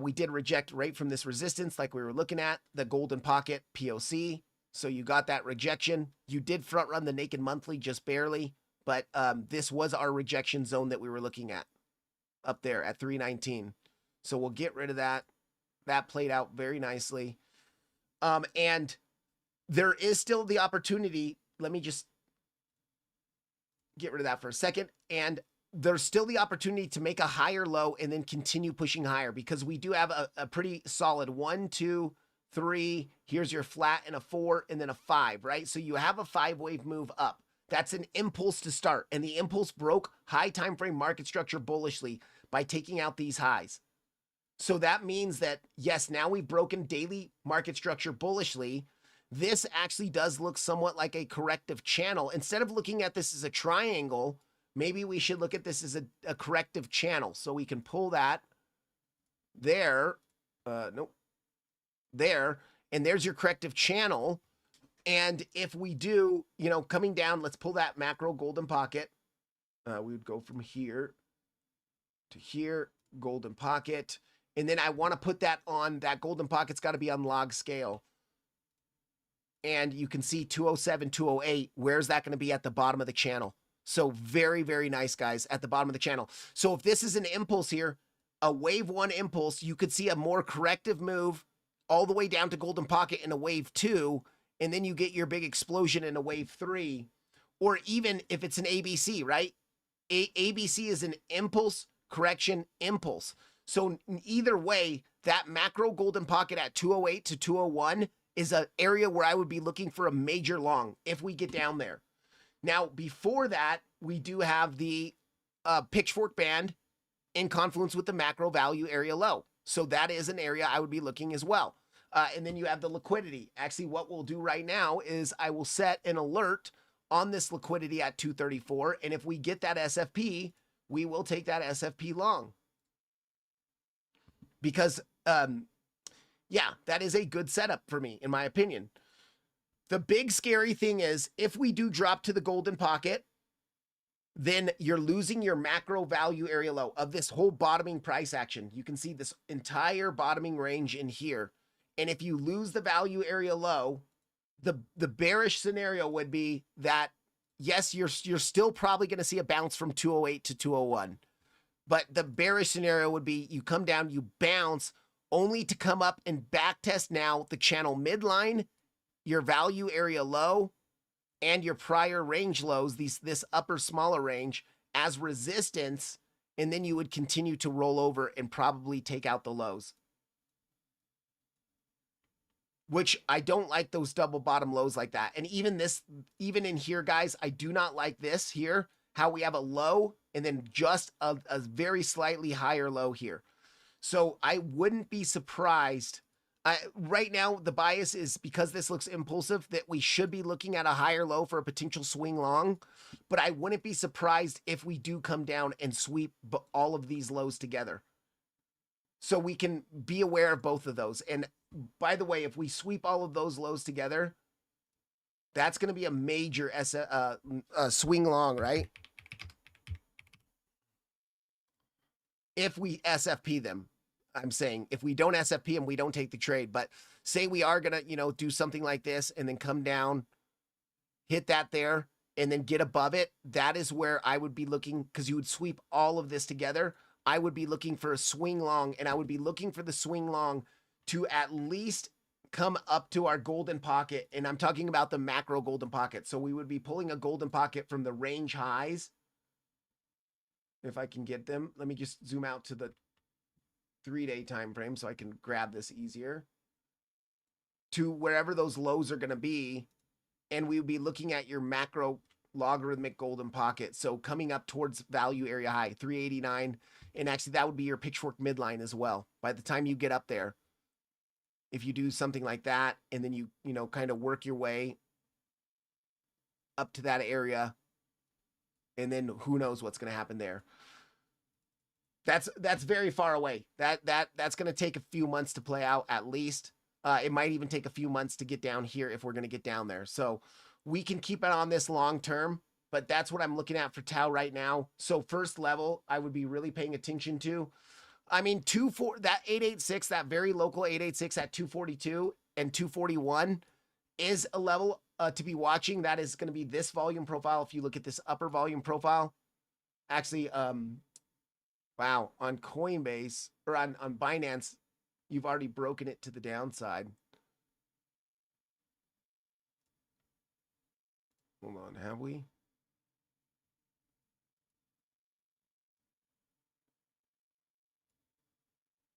We did reject right from this resistance like we were looking at, the golden pocket POC. So you got that rejection. You did front run the naked monthly just barely, but this was our rejection zone that we were looking at up there at 319. So we'll get rid of that. That played out very nicely. And there is still the opportunity. Let me just get rid of that for a second. And there's still the opportunity to make a higher low and then continue pushing higher because we do have a pretty solid 1, 2, 3. Here's your flat and a 4 and then a 5, right? So you have a 5-wave move up. That's an impulse to start. And the impulse broke high time frame market structure bullishly by taking out these highs. So that means that, yes, now we've broken daily market structure bullishly. This actually does look somewhat like a corrective channel. Instead of looking at this as a triangle, maybe we should look at this as a corrective channel. So we can pull that there. Nope. There. And there's your corrective channel. And if we do, coming down, let's pull that macro golden pocket. We would go from here to here, golden pocket. And then I want to put that on, that golden pocket's got to be on log scale. And you can see 207, 208. Where's that going to be? At the bottom of the channel. So very, very nice, guys, at the bottom of the channel. So if this is an impulse here, a wave 1 impulse, you could see a more corrective move all the way down to golden pocket in a wave 2. And then you get your big explosion in a wave 3. Or even if it's an ABC, right? ABC is an impulse, correction, impulse. So either way, that macro golden pocket at 208 to 201 is an area where I would be looking for a major long if we get down there. Now, before that, we do have the pitchfork band in confluence with the macro value area low. So that is an area I would be looking as well. And then you have the liquidity. Actually, what we'll do right now is I will set an alert on this liquidity at 234. And if we get that SFP, we will take that SFP long. Because, yeah, that is a good setup for me, in my opinion. The big scary thing is if we do drop to the golden pocket, then you're losing your macro value area low of this whole bottoming price action. You can see this entire bottoming range in here. And if you lose the value area low, the bearish scenario would be that, yes, you're still probably going to see a bounce from 208 to 201. But the bearish scenario would be you come down, you bounce, only to come up and backtest now the channel midline, your value area low, and your prior range lows, this upper smaller range as resistance, and then you would continue to roll over and probably take out the lows. Which I don't like those double bottom lows like that. And even in here, guys, I do not like this here, how we have a low and then just a very slightly higher low here. So I wouldn't be surprised. Right now, the bias is because this looks impulsive that we should be looking at a higher low for a potential swing long. But I wouldn't be surprised if we do come down and sweep all of these lows together. So we can be aware of both of those. And by the way, if we sweep all of those lows together, that's going to be a major swing long, right? If we SFP them, I'm saying if we don't SFP them, we don't take the trade. But say we are going to, do something like this and then come down, hit that there, and then get above it. That is where I would be looking, because you would sweep all of this together. I would be looking for a swing long, and I would be looking for the swing long to at least come up to our golden pocket. And I'm talking about the macro golden pocket. So we would be pulling a golden pocket from the range highs. If I can get them, let me just zoom out to the 3-day time frame so I can grab this easier. To wherever those lows are going to be. And we would be looking at your macro logarithmic golden pocket. So coming up towards value area high, 389. And actually that would be your pitchfork midline as well. By the time you get up there, if you do something like that, and then you kind of work your way up to that area, and then who knows what's going to happen there. That's very far away. That's going to take a few months to play out at least. It might even take a few months to get down here if we're going to get down there. So we can keep it on this long term, but that's what I'm looking at for Tau right now. So first level, I would be really paying attention to. I mean, that 886, that very local 886 at 242 and 241 is a level to be watching. That is going to be this volume profile. If you look at this upper volume profile, actually, wow, on Coinbase or on Binance, you've already broken it to the downside. Hold on, have we?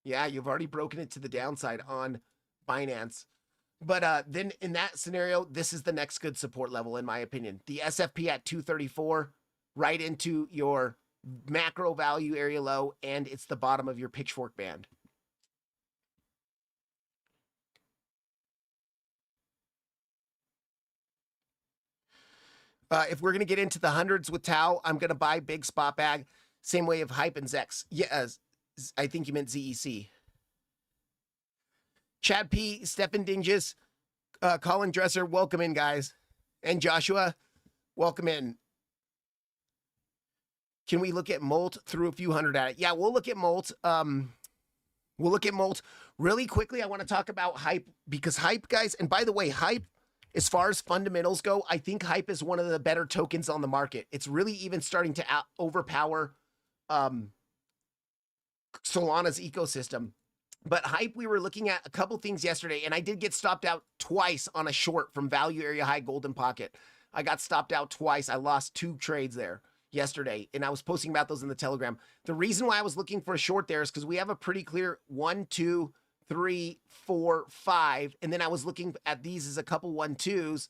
Yeah, you've already broken it to the downside on Binance. But then in that scenario, this is the next good support level, in my opinion. The SFP at 234, right into your macro value area low, and it's the bottom of your pitchfork band. If we're going to get into the hundreds with Tau, I'm going to buy big spot bag. Same way of Hype and Zex. Yeah, I think you meant ZEC. Chad P, Stephen Dinges, Colin Dresser, welcome in, guys. And Joshua, welcome in. Can we look at Molt through a few hundred at it? Yeah, we'll look at Molt. We'll look at Molt really quickly. I want to talk about Hype, because Hype, guys, and by the way, Hype, as far as fundamentals go, I think Hype is one of the better tokens on the market. It's really even starting to overpower Solana's ecosystem. But Hype, we were looking at a couple things yesterday, and I did get stopped out twice on a short from value area high golden pocket. I got stopped out twice. I lost 2 trades there yesterday, and I was posting about those in the Telegram. The reason why I was looking for a short there is because we have a pretty clear 1, 2, 3, 4, 5, and then I was looking at these as a couple 1-2s,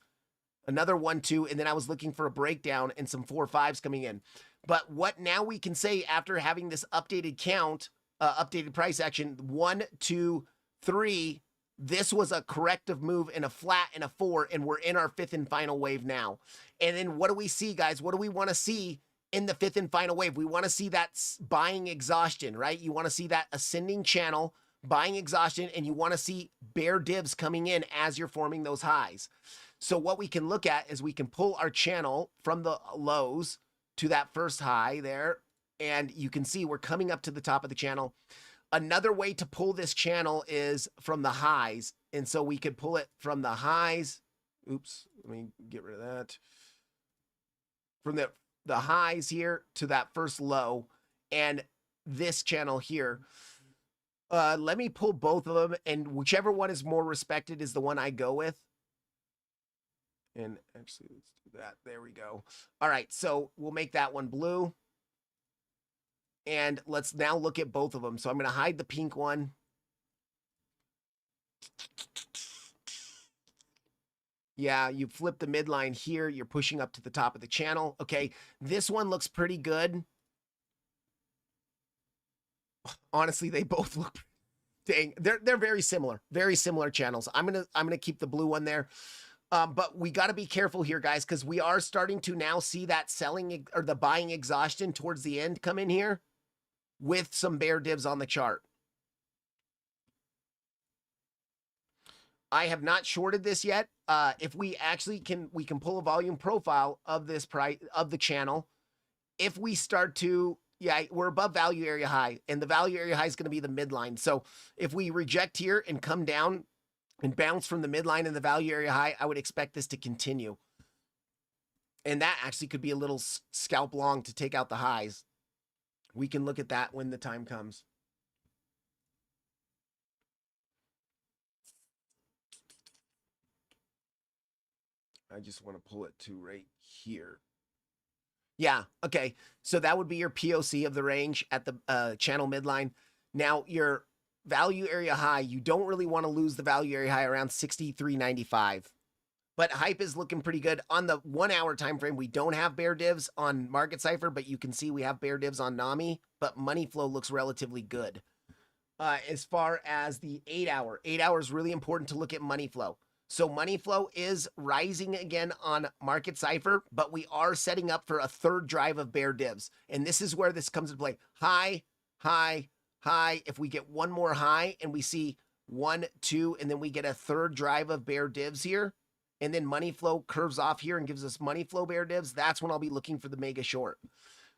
another 1-2, and then I was looking for a breakdown and some 4-5s coming in. But what now we can say after having this updated count, updated price action, 1, 2, 3, this was a corrective move in a flat and a 4, and we're in our 5th and final wave now. And then what do we see, guys? What do we want to see in the 5th and final wave? We want to see that buying exhaustion, right? You want to see that ascending channel, buying exhaustion, and you want to see bear divs coming in as you're forming those highs. So what we can look at is we can pull our channel from the lows to that first high there, and you can see we're coming up to the top of the channel. Another way to pull this channel is from the highs, and so we could pull it from the highs. Oops, let me get rid of that. From the highs here to that first low, and this channel here. Let me pull both of them, and whichever one is more respected is the one I go with. And actually, let's do that. There we go. All right, so we'll make that one blue. And let's now look at both of them. So I'm going to hide the pink one. Yeah, you flip the midline here. You're pushing up to the top of the channel. Okay, this one looks pretty good. Honestly, they both look dang. They're very similar channels. I'm gonna keep the blue one there. But we got to be careful here, guys, because we are starting to now see that selling or the buying exhaustion towards the end come in here with some bear divs on the chart. I have not shorted this yet. If we actually we can pull a volume profile of this price of the channel. If we start to, yeah, we're above value area high, and the value area high is going to be the midline. So if we reject here and come down and bounce from the midline and the value area high, I would expect this to continue. And that actually could be a little scalp long to take out the highs. We can look at that when the time comes. I just want to pull it to right here. Yeah, okay. So that would be your POC of the range at the channel midline. Now, your value area high, you don't really want to lose the value area high around 63.95. But hype is looking pretty good. On the 1 hour time frame, we don't have bear divs on Market Cipher, but you can see we have bear divs on NAMI, but money flow looks relatively good. As far as the 8 hour is really important to look at money flow. So money flow is rising again on Market Cipher, but we are setting up for a third drive of bear divs. And this is where this comes into play. High, high, high. If we get one more high and we see 1, 2, and then we get a third drive of bear divs here, and then money flow curves off here and gives us money flow bear divs, that's when I'll be looking for the mega short.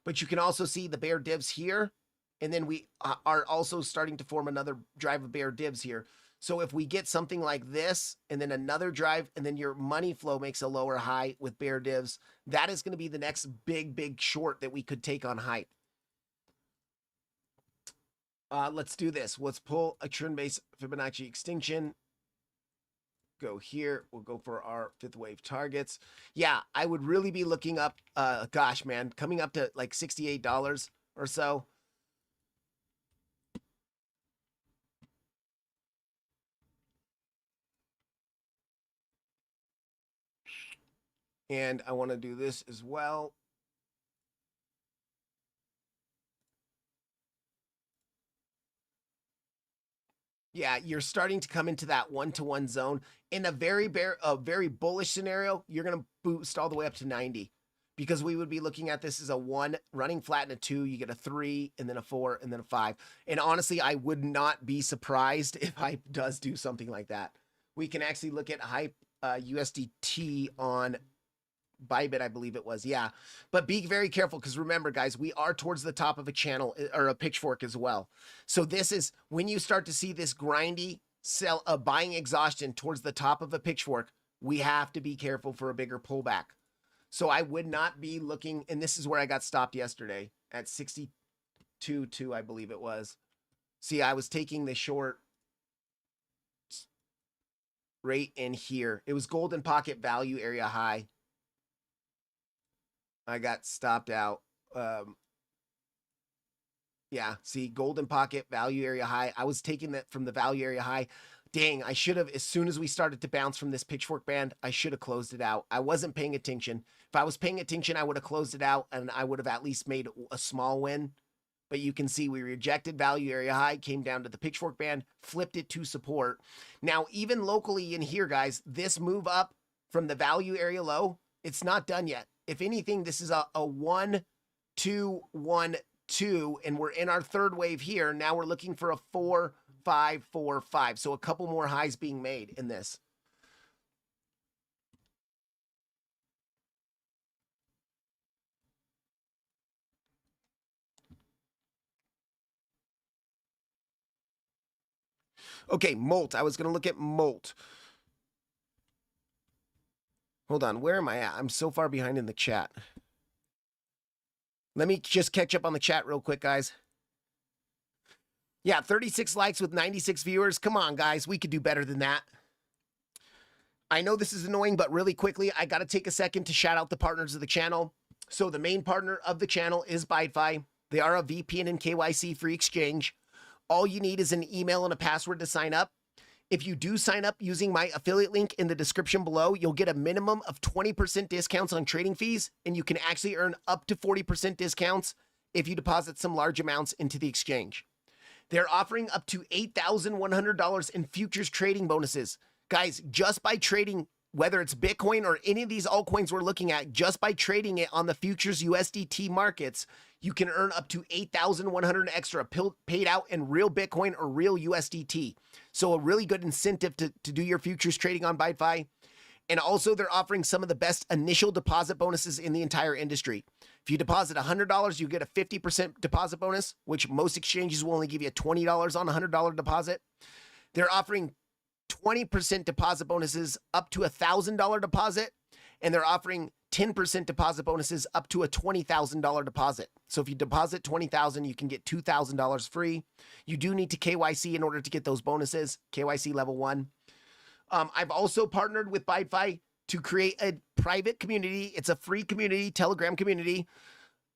But you can also see the bear divs here, and then we are also starting to form another drive of bear divs here. So if we get something like this, and then another drive, and then your money flow makes a lower high with bear divs, that is going to be the next big short that we could take on hype. Let's do this. Let's pull a trend-based Fibonacci extinction. Go here. We'll go for our fifth wave targets. Yeah, I would really be looking up, gosh, man, coming up to like $68 or so. And I want to do this as well. Yeah, you're starting to come into that one-to-one zone. In a very bullish scenario, you're going to boost all the way up to 90 because we would be looking at this as a 1 running flat and a 2. You get a 3 and then a 4 and then a 5. And honestly, I would not be surprised if hype does do something like that. We can actually look at hype USDT on Bybit, I believe it was. Yeah. But be very careful because remember, guys, we are towards the top of a channel or a pitchfork as well. So this is when you start to see this grindy sell buying exhaustion towards the top of a pitchfork, we have to be careful for a bigger pullback. So I would not be looking, and this is where I got stopped yesterday at 62.2, I believe it was. See, I was taking the short right in here. It was golden pocket value area high. I got stopped out. Yeah, see, golden pocket value area high. I was taking that from the value area high. Dang, I should have, as soon as we started to bounce from this pitchfork band, I should have closed it out. I wasn't paying attention. If I was paying attention, I would have closed it out and I would have at least made a small win. But you can see we rejected value area high, came down to the pitchfork band, flipped it to support. Now, even locally in here, guys, this move up from the value area low, it's not done yet. If anything, this is a 1, 2, 1, 2, and we're in our third wave here. Now we're looking for a 4, 5, 4, 5. So a couple more highs being made in this. Okay, Molt. I was going to look at Molt. Hold on, where am I at? I'm so far behind in the chat. Let me just catch up on the chat real quick, guys. Yeah, 36 likes with 96 viewers. Come on, guys. We could do better than that. I know this is annoying, but really quickly, I got to take a second to shout out the partners of the channel. So the main partner of the channel is BYDFI. They are a VPN and KYC free exchange. All you need is an email and a password to sign up. If you do sign up using my affiliate link in the description below, you'll get a minimum of 20% discounts on trading fees, and you can actually earn up to 40% discounts if you deposit some large amounts into the exchange. They're offering up to $8,100 in futures trading bonuses. Guys, just by trading, whether it's Bitcoin or any of these altcoins we're looking at, just by trading it on the futures USDT markets, you can earn up to $8,100 extra paid out in real Bitcoin or real USDT. So a really good incentive to do your futures trading on BYDFI. And also they're offering some of the best initial deposit bonuses in the entire industry. If you deposit $100, you get a 50% deposit bonus, which most exchanges will only give you $20 on a $100 deposit. They're offering 20% deposit bonuses up to a $1,000 deposit, and they're offering 10% deposit bonuses up to a $20,000 deposit. So if you deposit $20,000, you can get $2,000 free. You do need to KYC in order to get those bonuses, KYC level 1. I've also partnered with BYDFI to create a private community. It's a free community, Telegram community,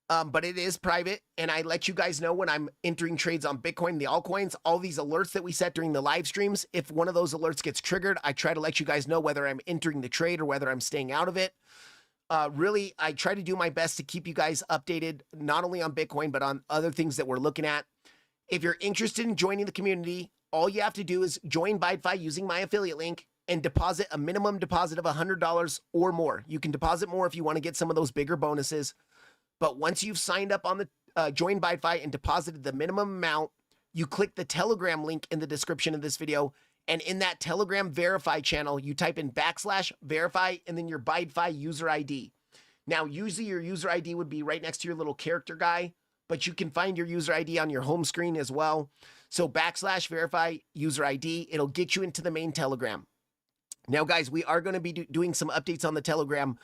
but it is private. And I let you guys know when I'm entering trades on Bitcoin, the altcoins, all these alerts that we set during the live streams. If one of those alerts gets triggered, I try to let you guys know whether I'm entering the trade or whether I'm staying out of it. Really, I try to do my best to keep you guys updated, not only on Bitcoin, but on other things that we're looking at. If you're interested in joining the community, all you have to do is join BYDFI using my affiliate link and deposit a minimum deposit of $100 or more. You can deposit more if you want to get some of those bigger bonuses. But once you've signed up on the join BYDFI and deposited the minimum amount, you click the Telegram link in the description of this video. And in that Telegram verify channel, you type in /verify and then your BYDFI user ID. Now, usually your user ID would be right next to your little character guy, but you can find your user ID on your home screen as well. So /verify user ID, it'll get you into the main Telegram. Now, guys, we are going to be doing some updates on the Telegram.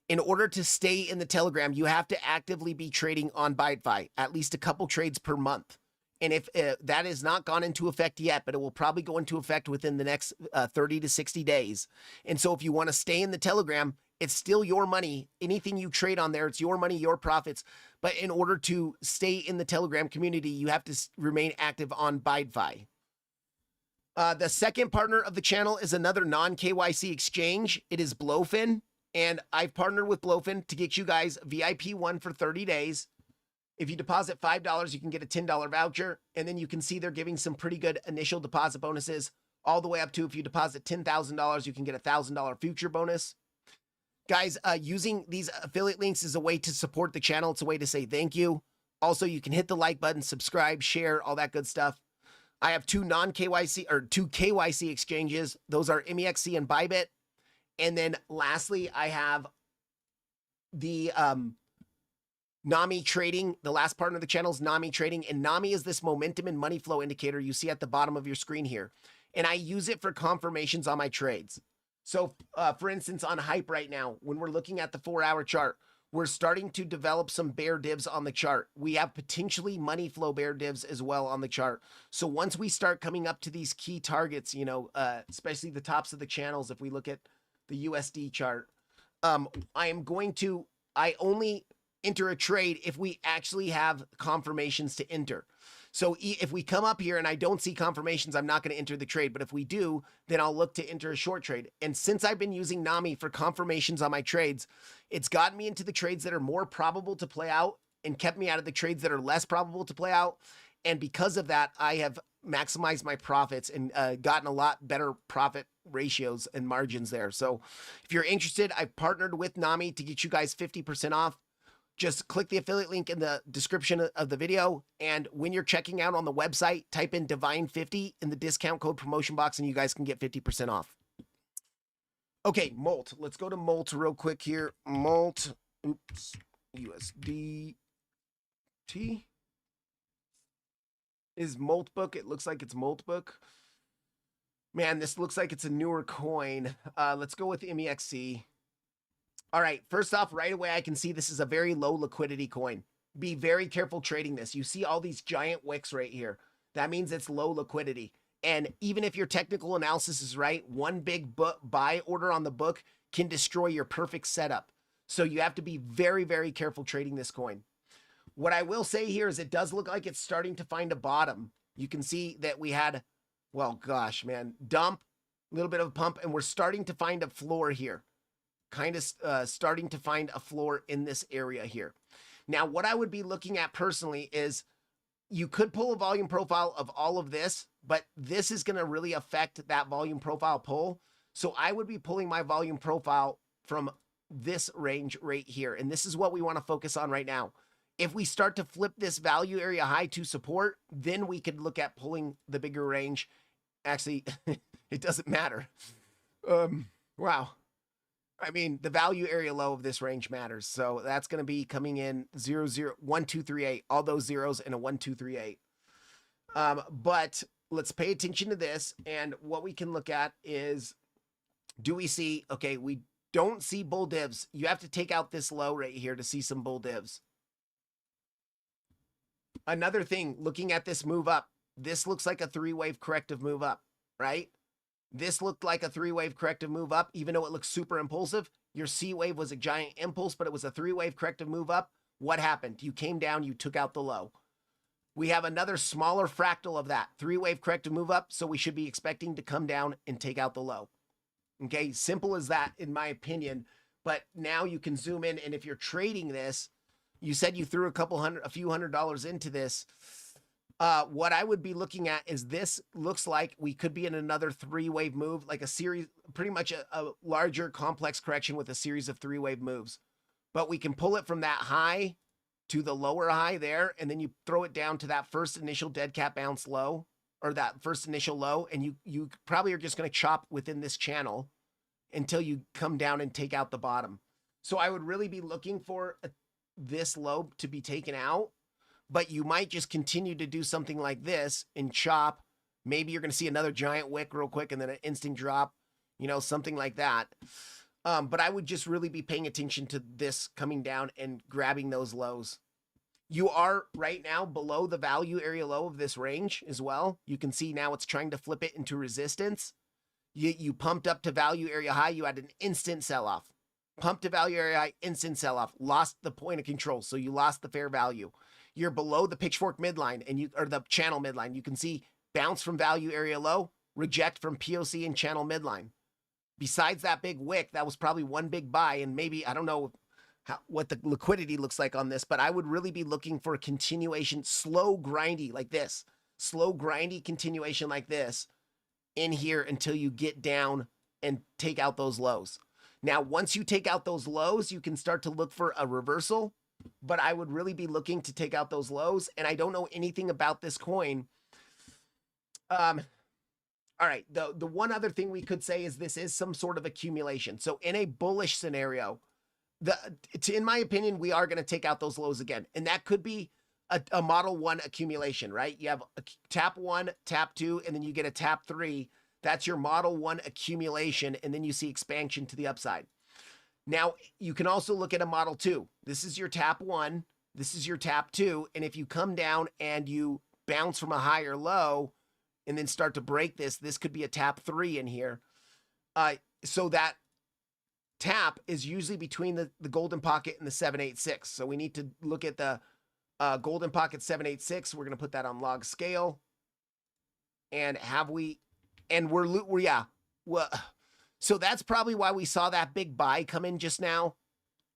In order to stay in the Telegram, you have to actively be trading on BYDFI, at least a couple trades per month. And if that has not gone into effect yet, but it will probably go into effect within the next 30 to 60 days. And so if you want to stay in the Telegram, it's still your money. Anything you trade on there, it's your money, your profits. But in order to stay in the Telegram community, you have to remain active on BYDFI. The second partner of the channel is another non-KYC exchange. It is Blowfin. And I've partnered with Blowfin to get you guys VIP 1 for 30 days. If you deposit $5, you can get a $10 voucher. And then you can see they're giving some pretty good initial deposit bonuses all the way up to if you deposit $10,000, you can get a $1,000 future bonus. Guys, using these affiliate links is a way to support the channel. It's a way to say thank you. Also, you can hit the like button, subscribe, share, all that good stuff. I have two KYC exchanges. Those are MEXC and Bybit. And then lastly, I have the NAMI trading. The last partner of the channel is NAMI trading. And NAMI is this momentum and money flow indicator you see at the bottom of your screen here. And I use it for confirmations on my trades. So for instance, on Hype right now, when we're looking at the 4-hour chart, we're starting to develop some bear divs on the chart. We have potentially money flow bear divs as well on the chart. So once we start coming up to these key targets, you know, especially the tops of the channels, if we look at the USD chart, I only enter a trade if we actually have confirmations to enter. So if we come up here and I don't see confirmations, I'm not going to enter the trade. But if we do, then I'll look to enter a short trade. And since I've been using NAMI for confirmations on my trades, it's gotten me into the trades that are more probable to play out and kept me out of the trades that are less probable to play out. And because of that, I have maximized my profits and gotten a lot better profit ratios and margins there. So if you're interested, I've partnered with NAMI to get you guys 50% off. Just click the affiliate link in the description of the video. And when you're checking out on the website, type in Divine50 in the discount code promotion box and you guys can get 50% off. Okay, Molt. Let's go to Molt real quick here. Molt. Oops. USDT. Is Molt Book. It looks like it's Molt Book. Man, this looks like it's a newer coin. Let's go with MEXC. All right, first off, right away, I can see this is a very low liquidity coin. Be very careful trading this. You see all these giant wicks right here. That means it's low liquidity. And even if your technical analysis is right, one big buy order on the book can destroy your perfect setup. So you have to be very, very careful trading this coin. What I will say here is it does look like it's starting to find a bottom. You can see that we had, well, gosh, man, dump, a little bit of a pump, and we're starting to find a floor here. Kind of starting to find a floor in this area here. Now, what I would be looking at personally is you could pull a volume profile of all of this, but this is going to really affect that volume profile pull. So I would be pulling my volume profile from this range right here. And this is what we want to focus on right now. If we start to flip this value area high to support, then we could look at pulling the bigger range. Actually, it doesn't matter. Wow. I mean, the value area low of this range matters. So that's going to be coming in 0, 0, 1, 2, 3, 8, all those zeros in a 1, 2, 3, 8. But let's pay attention to this. And what we can look at is, do we see, okay, we don't see bull divs. You have to take out this low right here to see some bull divs. Another thing, looking at this move up, this looks like a three-wave corrective move up, right? This looked like a three-wave corrective move up, even though it looks super impulsive. Your C wave was a giant impulse, but it was a three-wave corrective move up. What happened? You came down, you took out the low. We have another smaller fractal of that, three-wave corrective move up, so we should be expecting to come down and take out the low. Okay, simple as that, in my opinion. But now you can zoom in, and if you're trading this, you said you threw a few $100s into this. What I would be looking at is this looks like we could be in another three-wave move, like a series, pretty much a larger complex correction with a series of three-wave moves. But we can pull it from that high to the lower high there, and then you throw it down to that first initial dead cat bounce low, or that first initial low, and you probably are just going to chop within this channel until you come down and take out the bottom. So I would really be looking for this low to be taken out, but you might just continue to do something like this and chop. Maybe you're going to see another giant wick real quick and then an instant drop, you know, something like that. But I would just really be paying attention to this coming down and grabbing those lows. You are right now below the value area low of this range as well. You can see now it's trying to flip it into resistance. You pumped up to value area high. You had an instant sell-off. Pumped to value area high, instant sell-off. Lost the point of control, so you lost the fair value. You're below the pitchfork midline or the channel midline. You can see bounce from value area low, reject from POC and channel midline. Besides that big wick, that was probably one big buy, and maybe, I don't know what the liquidity looks like on this, but I would really be looking for a continuation, slow grindy like this, slow grindy continuation like this in here until you get down and take out those lows. Now, once you take out those lows, you can start to look for a reversal, but I would really be looking to take out those lows, and I don't know anything about this coin. All right, the one other thing we could say is this is some sort of accumulation. So in a bullish scenario, in my opinion, we are going to take out those lows again. And that could be a model 1 accumulation, right? You have a tap 1, tap 2, and then you get a tap 3. That's your model 1 accumulation. And then you see expansion to the upside. Now, you can also look at a model 2. This is your tap 1. This is your tap 2. And if you come down and you bounce from a higher low and then start to break this could be a tap 3 in here. So that tap is usually between the golden pocket and the 786. So we need to look at the golden pocket 786. We're going to put that on log scale. And so that's probably why we saw that big buy come in just now,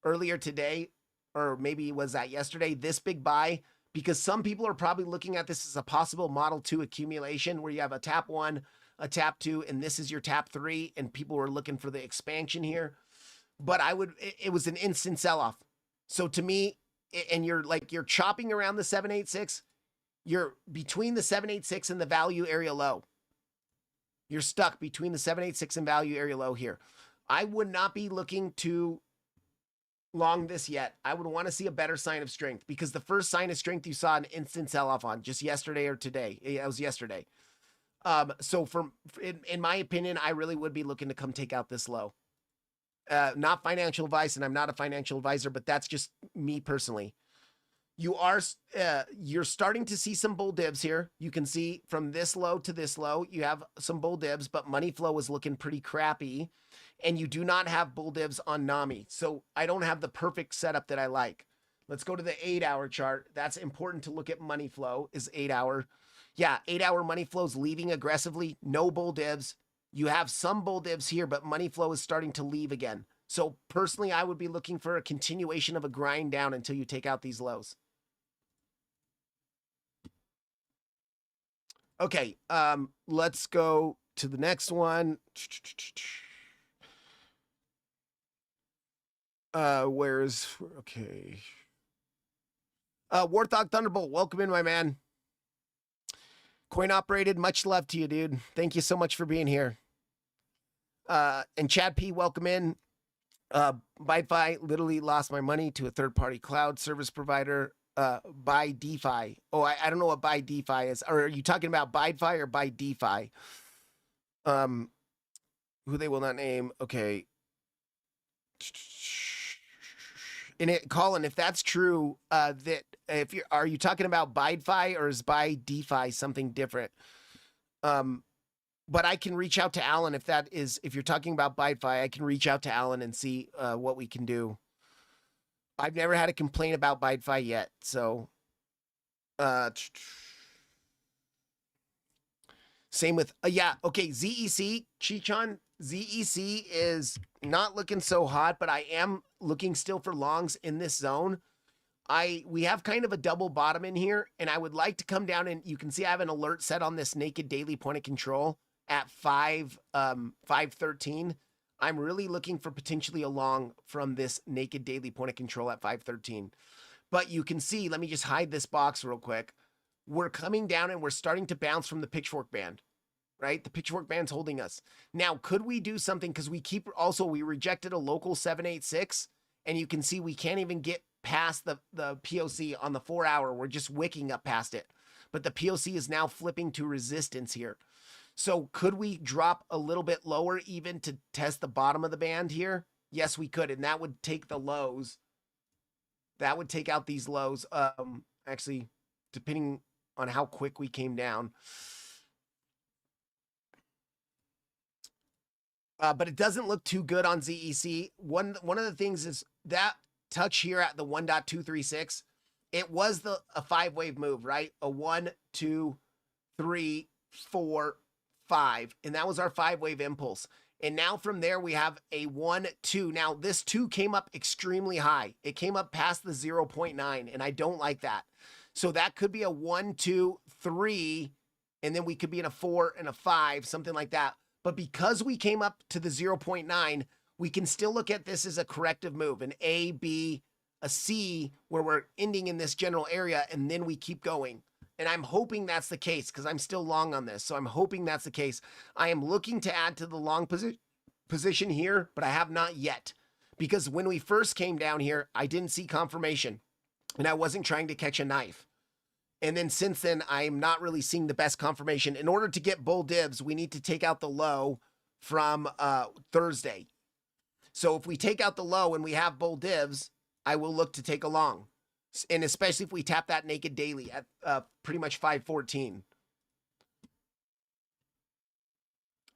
earlier today, or maybe was that yesterday, this big buy, because some people are probably looking at this as a possible model 2 accumulation where you have a tap 1, a tap 2, and this is your tap 3, and people were looking for the expansion here. But it was an instant sell-off. So to me, and you're chopping around the 786, you're between the 786 and the value area low. You're stuck between the 786 and value area low here. I would not be looking to long this yet. I would want to see a better sign of strength, because the first sign of strength you saw an instant sell-off on just yesterday or today. It was yesterday. So in my opinion, I really would be looking to come take out this low. Not financial advice, and I'm not a financial advisor, but that's just me personally. you're starting to see some bull dibs here. You can see from this low to this low, you have some bull dibs, but money flow is looking pretty crappy. And you do not have bull dibs on NAMI. So I don't have the perfect setup that I like. Let's go to the 8-hour chart. That's important to look at money flow is 8-hour. Yeah, 8-hour money flows leaving aggressively. No bull dibs. You have some bull dibs here, but money flow is starting to leave again. So personally, I would be looking for a continuation of a grind down until you take out these lows. Okay, let's go to the next one. Where's okay? Warthog Thunderbolt, welcome in, my man. Coin operated, much love to you, dude. Thank you so much for being here. And Chad P, welcome in. BYDFI literally lost my money to a third-party cloud service provider. BYDFI. Oh, I don't know what BYDFI is. Or are you talking about BYDFI or BYDFI? Who they will not name. Okay. And Colin, if that's true, that if you are you talking about BYDFI or is BYDFI something different? But I can reach out to Alan if you're talking about BYDFI, I can reach out to Alan and see what we can do. I've never had a complaint about BYDFI yet, so same with yeah, okay, ZEC, Chichon, ZEC is not looking so hot, but I am looking still for longs in this zone. We have kind of a double bottom in here, and I would like to come down and you can see I have an alert set on this naked daily point of control at 513. I'm really looking for potentially a long from this naked daily point of control at 513. But you can see, let me just hide this box real quick. We're coming down and we're starting to bounce from the pitchfork band, right? The pitchfork band's holding us. Now, could we do something? Because we rejected a local 786, and you can see we can't even get past the POC on the 4-hour. We're just wicking up past it. But the POC is now flipping to resistance here. So could we drop a little bit lower even to test the bottom of the band here? Yes, we could. And that would take the lows. That would take out these lows. Actually, depending on how quick we came down. But it doesn't look too good on ZEC. One of the things is that touch here at the 1.236, it was a 5-wave move, right? A 1, 2, 3, 4, 5, and that was our 5-wave impulse. And now from there we have a 1, 2. Now this 2 came up extremely high. It came up past the 0.9, and I don't like that. So that could be a 1, 2, 3, and then we could be in a 4 and a 5, something like that. But because we came up to the 0.9, we can still look at this as a corrective move, an A, B, a C, where we're ending in this general area, and then we keep going. And I'm hoping that's the case because I'm still long on this. So I'm hoping that's the case. I am looking to add to the long position here, but I have not yet. Because when we first came down here, I didn't see confirmation. And I wasn't trying to catch a knife. And then since then, I'm not really seeing the best confirmation. In order to get bull dibs, we need to take out the low from Thursday. So if we take out the low and we have bull dibs, I will look to take a long. And especially if we tap that naked daily at pretty much 514.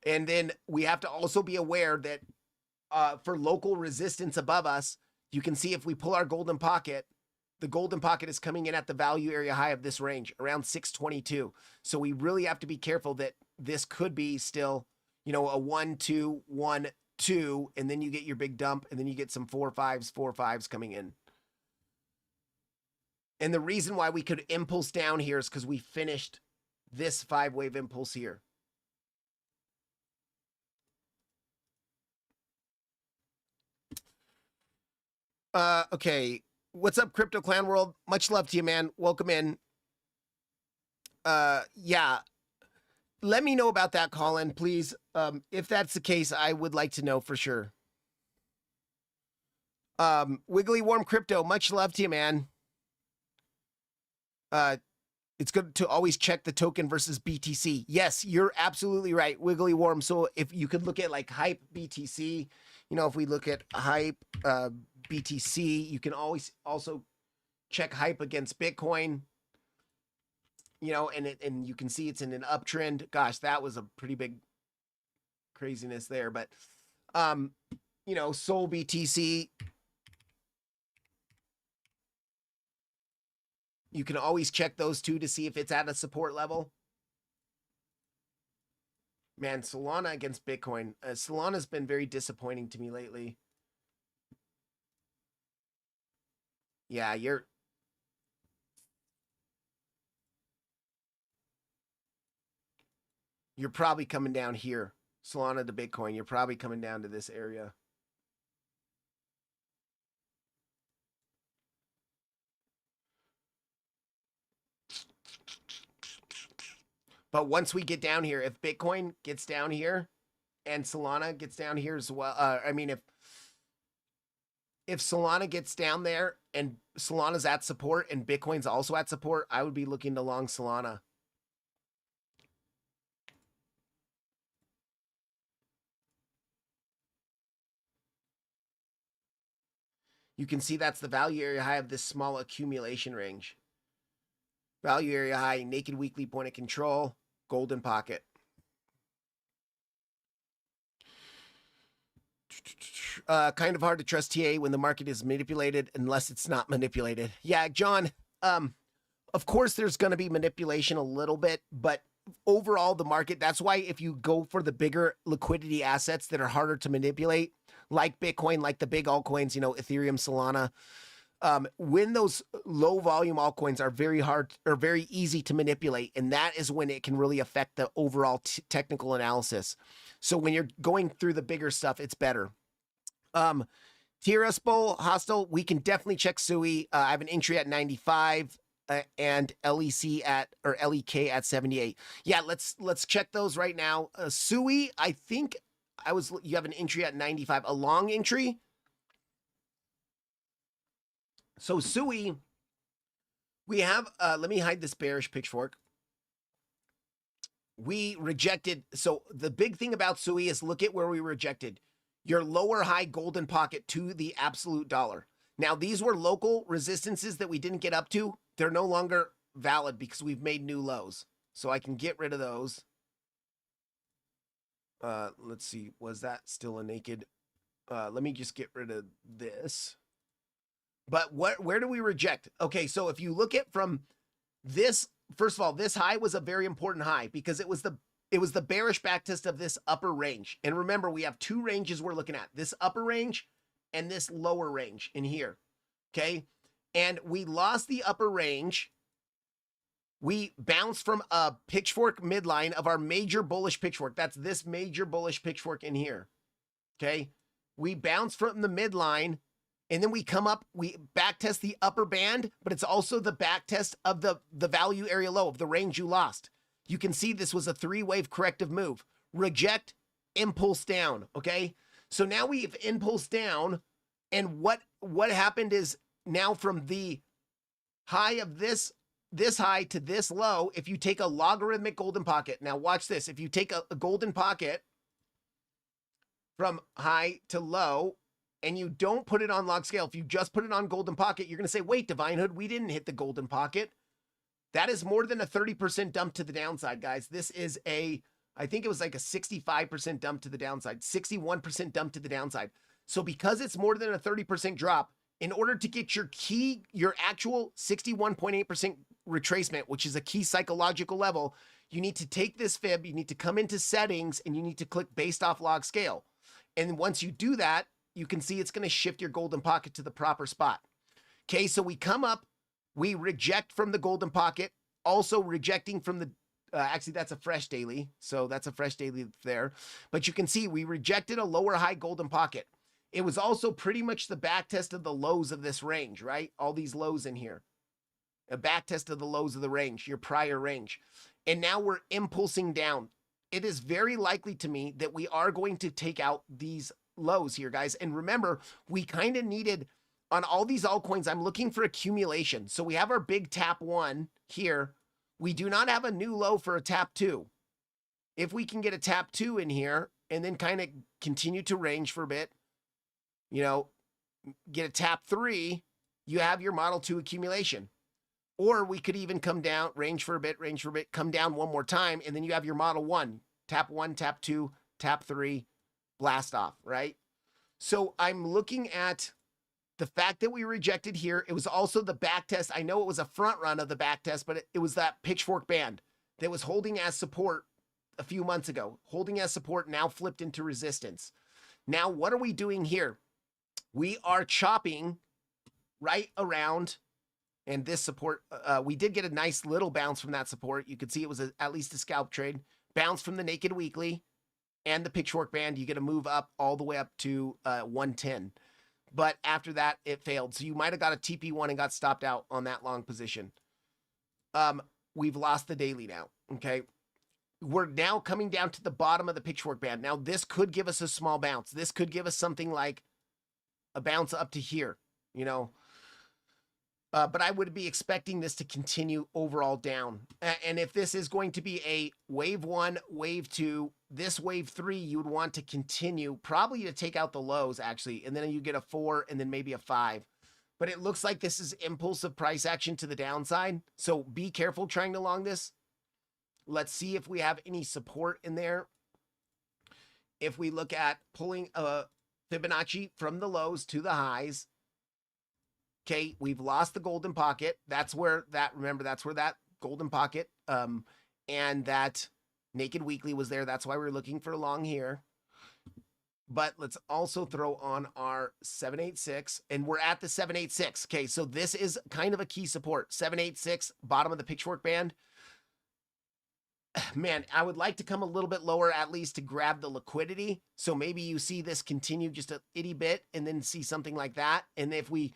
And then we have to also be aware that for local resistance above us, you can see if we pull our golden pocket, the golden pocket is coming in at the value area high of this range, around 622. So we really have to be careful that this could be still, you know, a 1, 2, 1, 2, and then you get your big dump, and then you get some 4 5s coming in. And the reason why we could impulse down here is because we finished this 5-wave impulse here. Okay. What's up, Crypto Clan World? Much love to you, man. Welcome in. Yeah. Let me know about that, Colin, please. If that's the case, I would like to know for sure. Wiggly Warm Crypto, much love to you, man. It's good to always check the token versus BTC. Yes, you're absolutely right, Wiggly Warm. So if you could look at like Hype BTC, you know, if we look at Hype BTC, you can always also check hype against Bitcoin, you know, and you can see it's in an uptrend. Gosh, that was a pretty big craziness there. But, you know, Sol BTC, you can always check those two to see if it's at a support level. Man, Solana against Bitcoin. Solana's been very disappointing to me lately. Yeah, you're probably coming down here. Solana to Bitcoin, you're probably coming down to this area. But once we get down here, if Bitcoin gets down here and Solana gets down here as well, I mean, if Solana gets down there and Solana's at support and Bitcoin's also at support, I would be looking to long Solana. You can see that's the value area high of this small accumulation range. Value area high, naked weekly point of control, golden pocket. Kind of hard to trust TA when the market is manipulated unless it's not manipulated. Yeah, John, of course there's going to be manipulation a little bit, but overall the market, that's why if you go for the bigger liquidity assets that are harder to manipulate, like Bitcoin, like the big altcoins, you know, Ethereum, Solana, when those low volume altcoins are very hard or very easy to manipulate, and that is when it can really affect the overall technical analysis. So when you're going through the bigger stuff, it's better. Tiraspol, Hostile, we can definitely check SUI. I have an entry at 95 and LEC at, or LEK at 78. Yeah, let's check those right now. SUI, I think you have an entry at 95, a long entry. So SUI, we have, let me hide this bearish pitchfork. We rejected, so the big thing about SUI is look at where we rejected. Your lower high golden pocket to the absolute dollar. Now, these were local resistances that we didn't get up to. They're no longer valid because we've made new lows. So I can get rid of those. Let's see, was that still a naked? Let me just get rid of this. But where do we reject? Okay, so if you look at from this, first of all, this high was a very important high because it was the bearish backtest of this upper range. And remember, we have two ranges we're looking at, this upper range and this lower range in here. Okay. And we lost the upper range. We bounced from a pitchfork midline of our major bullish pitchfork. That's this major bullish pitchfork in here. Okay. We bounced from the midline and then we come up, we back test the upper band, but it's also the back test of the value area low of the range you lost. You can see this was a 3-wave corrective move. Reject, impulse down, okay? So now we've impulsed down, and what happened is now from the high of this high to this low, if you take a logarithmic golden pocket, now watch this, if you take a golden pocket from high to low, and you don't put it on log scale, if you just put it on golden pocket, you're going to say, wait, Divine Hood, we didn't hit the golden pocket. That is more than a 30% dump to the downside, guys. This is I think it was like a 65% dump to the downside, 61% dump to the downside. So because it's more than a 30% drop, in order to get your actual 61.8% retracement, which is a key psychological level, you need to take this fib, you need to come into settings, and you need to click based off log scale. And once you do that, you can see it's going to shift your golden pocket to the proper spot. Okay, so we come up, we reject from the golden pocket, also rejecting from the, actually that's a fresh daily. So that's a fresh daily there. But you can see we rejected a lower high golden pocket. It was also pretty much the back test of the lows of this range, right? All these lows in here. A back test of the lows of the range, your prior range. And now we're impulsing down. It is very likely to me that we are going to take out these lows here, guys. And remember, we kind of needed, on all these altcoins, I'm looking for accumulation. So we have our big tap 1 here. We do not have a new low for a tap 2. If we can get a tap 2 in here and then kind of continue to range for a bit, you know, get a tap 3, you have your model 2 accumulation. Or we could even come down, range for a bit, come down one more time, and then you have your model 1. Tap 1, tap 2, tap 3, blast off, right? So I'm looking at the fact that we rejected here. It was also the back test. I know it was a front run of the back test, but it was that pitchfork band that was holding as support a few months ago. Holding as support, now flipped into resistance. Now, what are we doing here? We are chopping right around, and this support, we did get a nice little bounce from that support. You could see it was at least a scalp trade. Bounce from the naked weekly and the pitchfork band. You get a move up all the way up to 110. But after that, it failed. So you might have got a TP1 and got stopped out on that long position. We've lost the daily now, okay? We're now coming down to the bottom of the pitchfork band. Now, this could give us a small bounce. This could give us something like a bounce up to here, you know? But I would be expecting this to continue overall down. And if this is going to be a wave 1, wave 2, this wave 3, you would want to continue, probably to take out the lows, actually. And then you get a 4 and then maybe a 5. But it looks like this is impulsive price action to the downside. So be careful trying to long this. Let's see if we have any support in there. If we look at pulling a Fibonacci from the lows to the highs, okay, we've lost the golden pocket. That's where that, remember, that's where that golden pocket and that naked weekly was there. That's why we're looking for long here. But let's also throw on our 786, and we're at the 786. Okay, so this is kind of a key support. 786, bottom of the pitchfork band. Man, I would like to come a little bit lower at least to grab the liquidity. So maybe you see this continue just a itty bit and then see something like that. And if we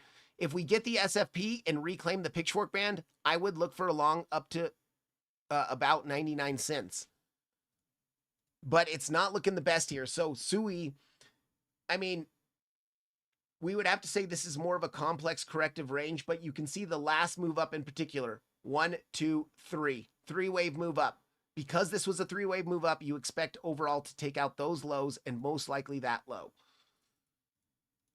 get the SFP and reclaim the pitchfork band, I would look for a long up to about 99 cents. But it's not looking the best here. So SUI, I mean, we would have to say this is more of a complex corrective range, but you can see the last move up in particular. 1, 2, 3. 3-wave move up. Because this was a 3-wave move up, you expect overall to take out those lows and most likely that low.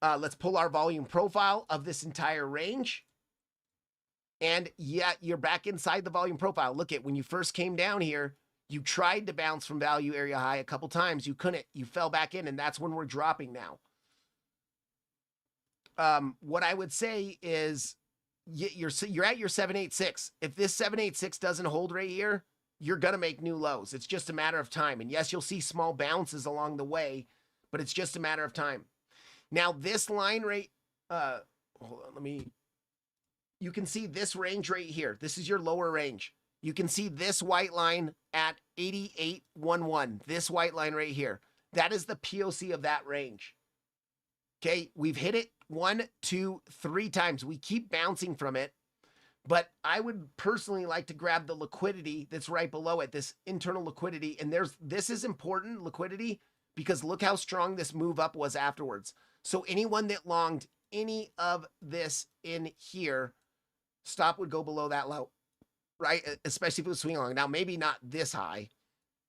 Let's pull our volume profile of this entire range. And yeah, you're back inside the volume profile. Look at when you first came down here, you tried to bounce from value area high a couple times. You couldn't. You fell back in, and that's when we're dropping now. What I would say is you're at your 786. If this 786 doesn't hold right here, you're going to make new lows. It's just a matter of time. And yes, you'll see small bounces along the way, but it's just a matter of time. Now, this line rate, hold on, you can see this range right here. This is your lower range. You can see this white line at 88.11, this white line right here. That is the POC of that range. Okay, we've hit it 1, 2, 3 times. We keep bouncing from it, but I would personally like to grab the liquidity that's right below it, this internal liquidity. And this is important, liquidity, because look how strong this move up was afterwards. So anyone that longed any of this in here, stop would go below that low, right? Especially if it was swing long. Now, maybe not this high,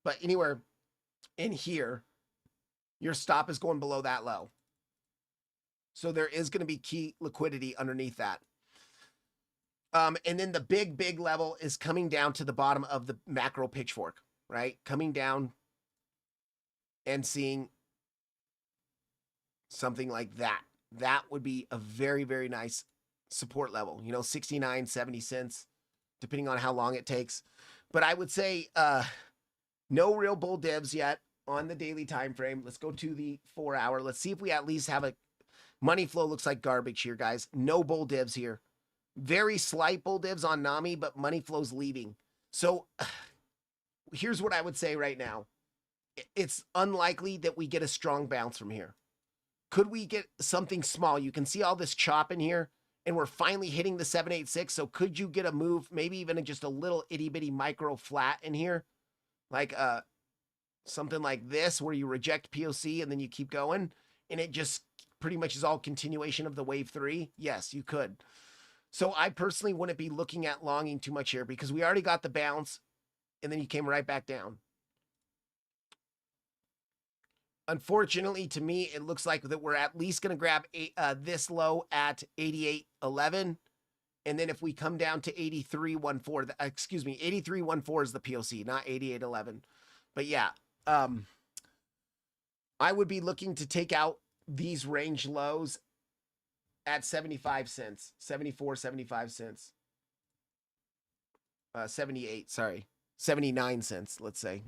but anywhere in here, your stop is going below that low. So there is going to be key liquidity underneath that. And then the big level is coming down to the bottom of the macro pitchfork, right? Coming down and seeing something like that. That would be a very, very nice support level, 69, 70 cents, depending on how long it takes. But I would say no real bull divs yet on the daily time frame. Let's go to the 4-hour. Let's see if we at least have a money flow. Looks like garbage here, guys. No bull divs here. Very slight bull divs on NAMI, but money flow's leaving. So here's what I would say right now. It's unlikely that we get a strong bounce from here. Could we get something small? You can see all this chop in here, and we're finally hitting the 786. So could you get a move, maybe even just a little itty bitty micro flat in here? Like something like this, where you reject POC and then you keep going, and it just pretty much is all continuation of the wave 3? Yes, you could. So I personally wouldn't be looking at longing too much here because we already got the bounce and then you came right back down. Unfortunately, to me, it looks like that we're at least going to grab this low at 88.11. And then if we come down to 83.14, excuse me, 83.14 is the POC, not 88.11. But yeah, I would be looking to take out these range lows at 75 cents, 74, 75 cents. 78, sorry, 79 cents, let's say.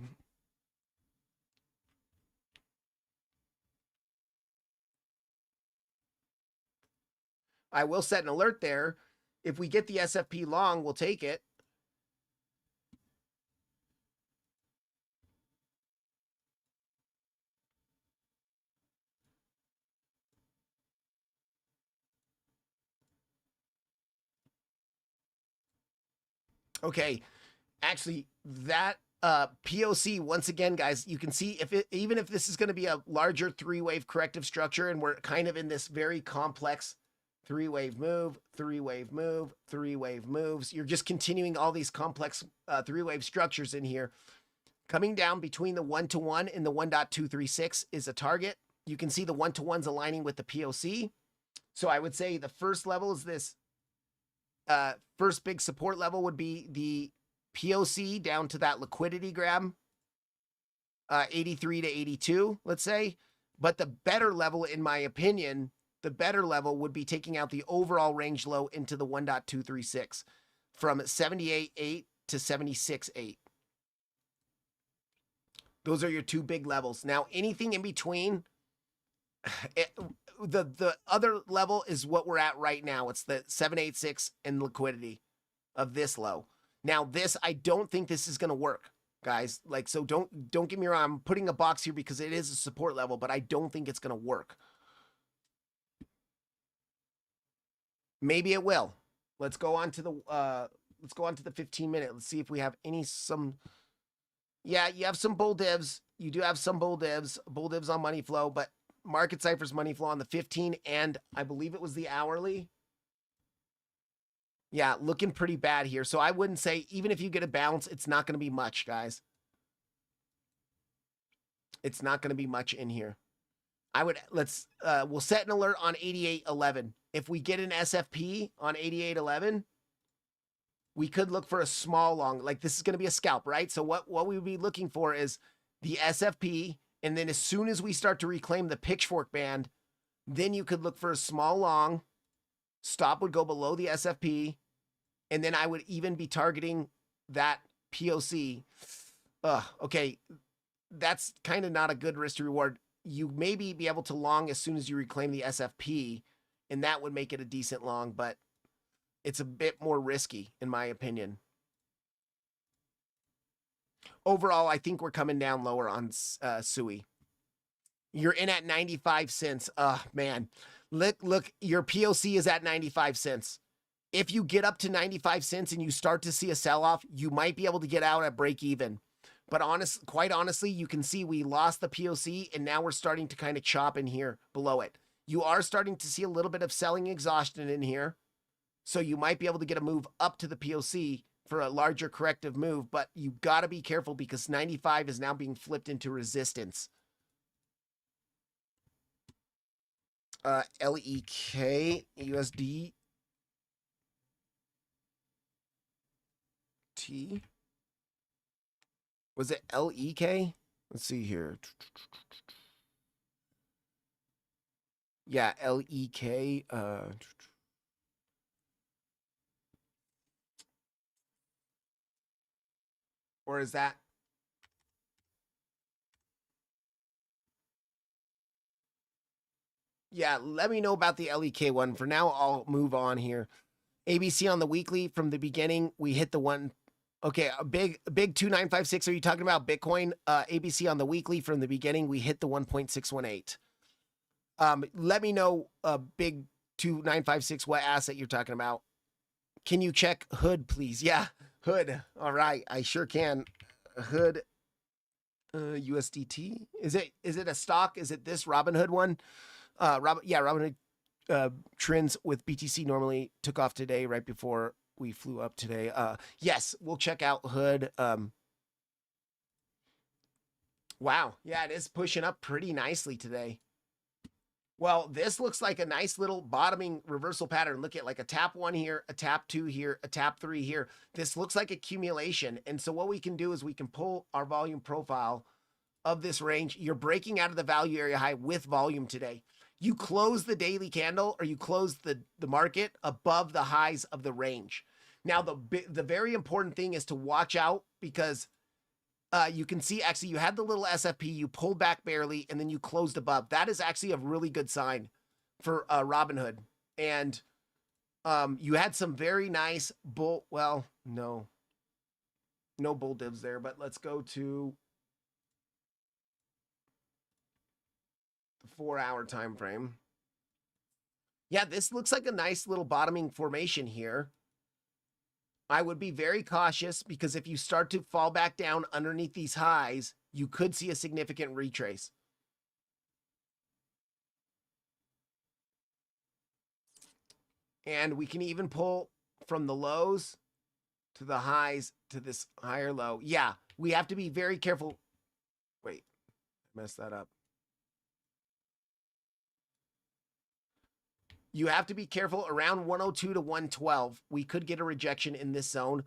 I will set an alert there. If we get the SFP long, we'll take it. Okay, actually, that POC, once again, guys, you can see even if this is going to be a larger three-wave corrective structure, and we're kind of in this very complex three-wave move, three-wave move, three-wave moves. You're just continuing all these complex three-wave structures in here. Coming down between the 1-to-1 and the 1.236 is a target. You can see the 1-to-1's aligning with the POC. So I would say the first level is this. First big support level would be the POC down to that liquidity grab, 83 to 82, let's say. But the better level, in my opinion, the better level would be taking out the overall range low into the 1.236 from 78.8 to 76.8. Those are your two big levels. Now, anything in between, the other level is what we're at right now. It's the 786 in liquidity of this low. Now, this, I don't think this is going to work, guys. Like, so don't get me wrong. I'm putting a box here because it is a support level, but I don't think it's going to work. Maybe it will. Let's go on to the 15-minute. Let's see if we have some. Yeah, you have some bull divs. You do have some bull divs on money flow, but Market Cypher's money flow on the 15 and I believe it was the hourly. Yeah, looking pretty bad here. So I wouldn't say, even if you get a bounce, it's not going to be much, guys. It's not going to be much in here. We'll set an alert on 88.11. If we get an SFP on 88.11, we could look for a small long. Like, this is going to be a scalp, right? So what we would be looking for is the SFP, and then as soon as we start to reclaim the pitchfork band, then you could look for a small long. Stop would go below the SFP, and then I would even be targeting that POC. Okay, that's kind of not a good risk to reward. You maybe be able to long as soon as you reclaim the SFP, and that would make it a decent long, but it's a bit more risky, in my opinion. Overall, I think we're coming down lower on SUI. You're in at 95 cents. Man. Look, your POC is at 95 cents. If you get up to 95 cents and you start to see a sell-off, you might be able to get out at break even. But quite honestly, you can see we lost the POC, and now we're starting to kind of chop in here below it. You are starting to see a little bit of selling exhaustion in here. So you might be able to get a move up to the POC for a larger corrective move, but you got to be careful because 95 is now being flipped into resistance. LEK USD T. Was it LEK? Let's see here. Yeah, LEK. Or is that? Yeah, let me know about the LEK one. For now, I'll move on here. ABC on the weekly from the beginning, we hit the one. Okay, a big 2956. Are you talking about Bitcoin? ABC on the weekly from the beginning, we hit the 1.618. Let me know, big 2956, what asset you're talking about. Can you check Hood, please? Yeah, Hood. All right, I sure can. Hood, USDT. Is it a stock? Is it this Robinhood one? Robinhood trends with BTC normally took off today right before we flew up today. Yes, we'll check out Hood. Wow. Yeah, it is pushing up pretty nicely today. Well, this looks like a nice little bottoming reversal pattern. Look at like a tap 1 here, a tap 2 here, a tap 3 here. This looks like accumulation. And so what we can do is we can pull our volume profile of this range. You're breaking out of the value area high with volume today. You close the daily candle or you close the market above the highs of the range. Now, the very important thing is to watch out because you can see actually you had the little SFP, you pulled back barely, and then you closed above. That is actually a really good sign for Robinhood. And you had some very nice bull, well, no bull divs there, but let's go to the 4-hour time frame. Yeah, this looks like a nice little bottoming formation here. I would be very cautious because if you start to fall back down underneath these highs, you could see a significant retrace. And we can even pull from the lows to the highs to this higher low. Yeah, we have to be very careful. Wait, I messed that up. You have to be careful around 102 to 112. We could get a rejection in this zone.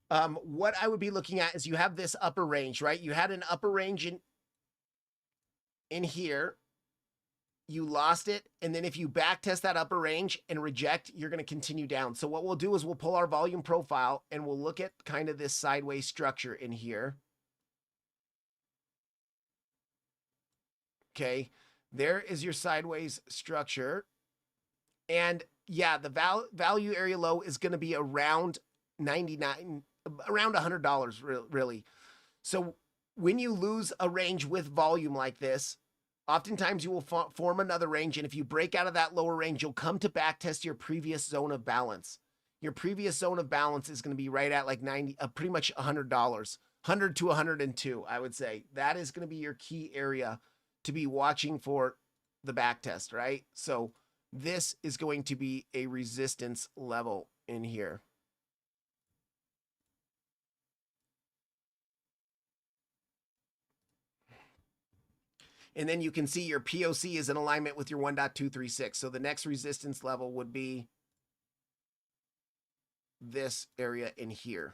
What I would be looking at is you have this upper range, right? You had an upper range in here. You lost it. And then if you back test that upper range and reject, you're going to continue down. So what we'll do is we'll pull our volume profile and we'll look at kind of this sideways structure in here. Okay. There is your sideways structure. And yeah, the value area low is going to be around 99, around $100 really. So when you lose a range with volume like this, oftentimes you will form another range. And if you break out of that lower range, you'll come to back test your previous zone of balance. Your previous zone of balance is going to be right at like 90, pretty much $100, 100 to 102, I would say. That is going to be your key area to be watching for the back test, right? So this is going to be a resistance level in here. And then you can see your POC is in alignment with your 1.236. So the next resistance level would be this area in here.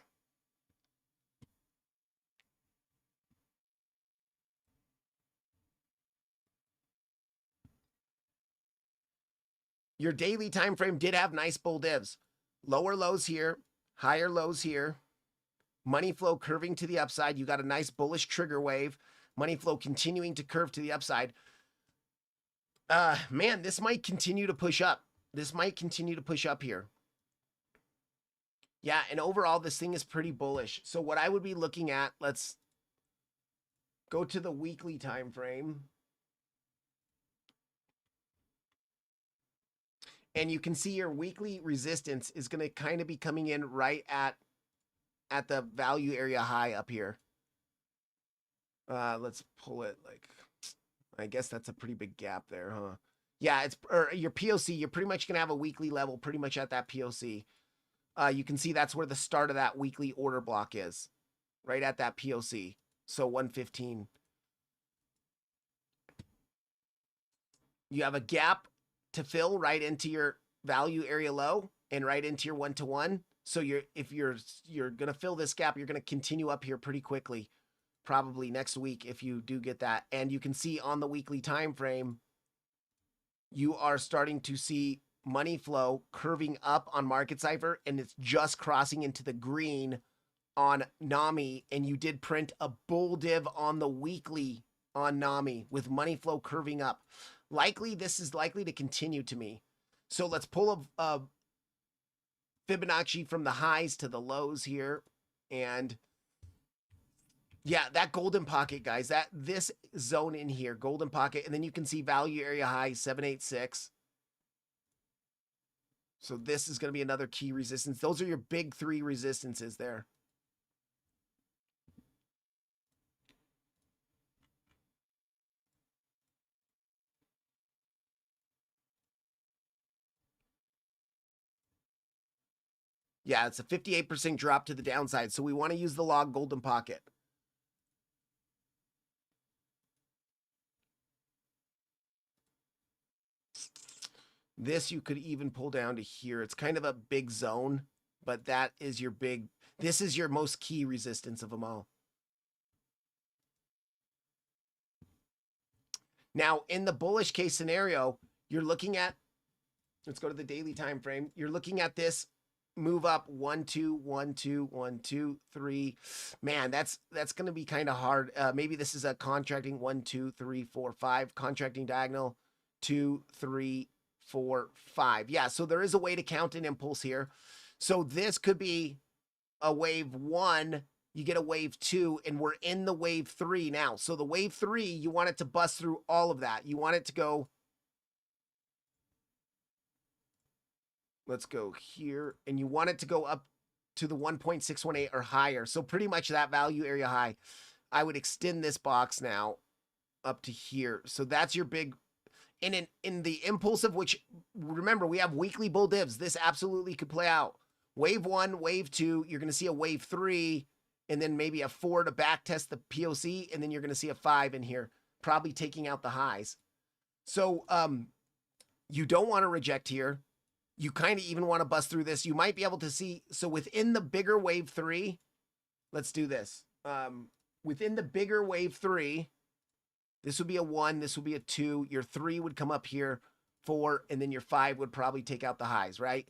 Your daily time frame did have nice bull divs. Lower lows here, higher lows here. Money flow curving to the upside. You got a nice bullish trigger wave. Money flow continuing to curve to the upside. Man, this might continue to push up. This might continue to push up here. Yeah, and overall, this thing is pretty bullish. So what I would be looking at, let's go to the weekly time frame. And you can see your weekly resistance is going to kind of be coming in right at the value area high up here. Let's pull it like, I guess that's a pretty big gap there, huh? Yeah, it's your POC. You're pretty much going to have a weekly level pretty much at that POC. You can see that's where the start of that weekly order block is, right at that POC. So 115. You have a gap to fill right into your value area low and right into your 1-to-1. So if you're going to fill this gap, you're going to continue up here pretty quickly, probably next week if you do get that. And you can see on the weekly time frame, you are starting to see money flow curving up on Market Cipher, and it's just crossing into the green on NAMI. And you did print a bull div on the weekly on NAMI with money flow curving up. Likely, this is likely to continue to me. So let's pull a Fibonacci from the highs to the lows here. And yeah, that golden pocket, guys, this zone in here, golden pocket. And then you can see value area high 786. So this is going to be another key resistance. Those are your big three resistances there. Yeah, it's a 58% drop to the downside. So we want to use the log golden pocket. This you could even pull down to here. It's kind of a big zone, but that is your this is your most key resistance of them all. Now, in the bullish case scenario, you're looking at, let's go to the daily time frame. You're looking at this move up 1 2 1 2 1 2 3. Man, that's going to be kind of hard. Maybe this is a contracting 1 2 3 4 5 contracting diagonal 2 3 4 5. Yeah, so there is a way to count an impulse here. So this could be a wave 1, you get a wave 2, and we're in the wave 3 now. So the wave 3, you want it to bust through all of that. You want it to go, let's go here, and you want it to go up to the 1.618 or higher. So pretty much that value area high. I would extend this box now up to here. So that's your big, and in the impulse of which, remember, we have weekly bull divs. This absolutely could play out. Wave 1, wave 2, you're going to see a wave 3, and then maybe a 4 to back test the POC, and then you're going to see a 5 in here, probably taking out the highs. So you don't want to reject here. You kind of even want to bust through this. You might be able to see, so within the bigger wave 3, let's do this. Within the bigger wave 3, this would be a 1, this would be a 2, your 3 would come up here, 4, and then your 5 would probably take out the highs, right?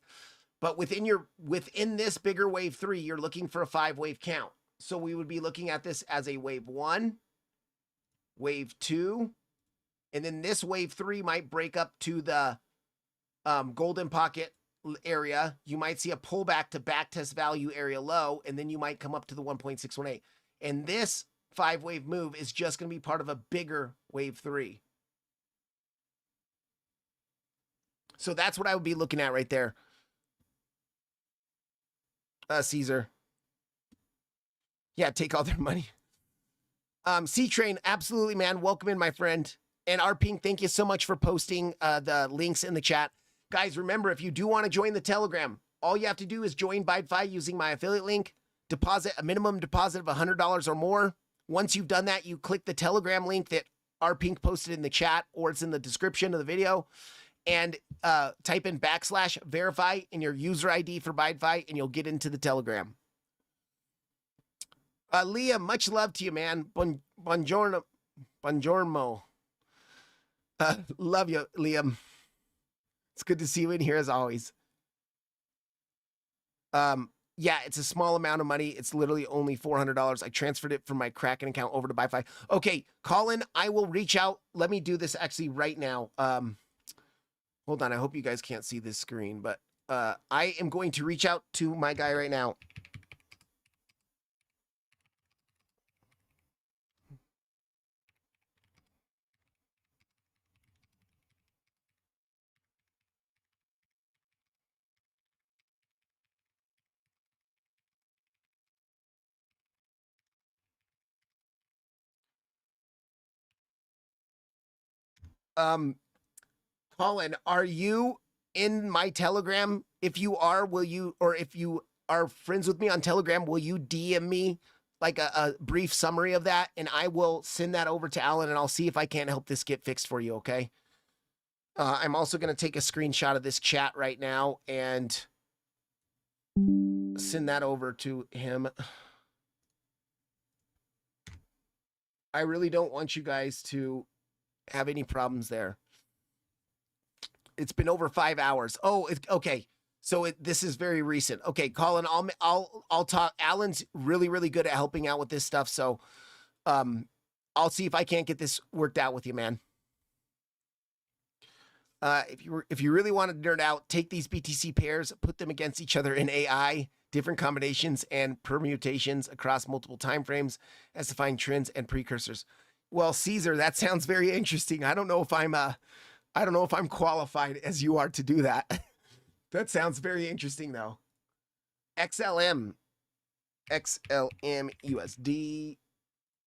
But within this bigger wave 3, you're looking for a 5-wave count. So we would be looking at this as a wave 1, wave 2, and then this wave 3 might break up to the golden pocket area. You might see a pullback to backtest value area low, and then you might come up to the 1.618. And this 5-wave move is just going to be part of a bigger wave 3. So that's what I would be looking at right there. Caesar. Yeah, take all their money. C-Train, absolutely, man. Welcome in, my friend. And R-Pink, thank you so much for posting the links in the chat. Guys, remember, if you do want to join the Telegram, all you have to do is join BYDFI using my affiliate link, deposit a minimum deposit of $100 or more. Once you've done that, you click the Telegram link that R-Pink posted in the chat, or it's in the description of the video, and type in /verify in your user ID for BYDFI, and you'll get into the Telegram. Liam, much love to you, man. Buongiorno. Buongiorno. Love you, Liam. It's good to see you in here as always. Yeah, it's a small amount of money. It's literally only $400. I transferred it from my Kraken account over to BYDFI. Okay, Colin, I will reach out. Let me do this actually right now. Hold on. I hope you guys can't see this screen, but I am going to reach out to my guy right now. Colin, are you in my Telegram? If you are, will you, or if you are friends with me on Telegram, will you DM me like a brief summary of that? And I will send that over to Alan, and I'll see if I can't help this get fixed for you, okay? I'm also going to take a screenshot of this chat right now and send that over to him. I really don't want you guys to have any problems there. It's been over 5 hours. Oh, okay. So this is very recent. Okay, Colin, I'll talk. Alan's really good at helping out with this stuff. So, I'll see if I can't get this worked out with you, man. If you really want to nerd out, take these BTC pairs, put them against each other in AI, different combinations and permutations across multiple time frames as to find trends and precursors. Well, Caesar, that sounds very interesting. I don't know if I'm qualified as you are to do that. That sounds very interesting, though. XLM USD.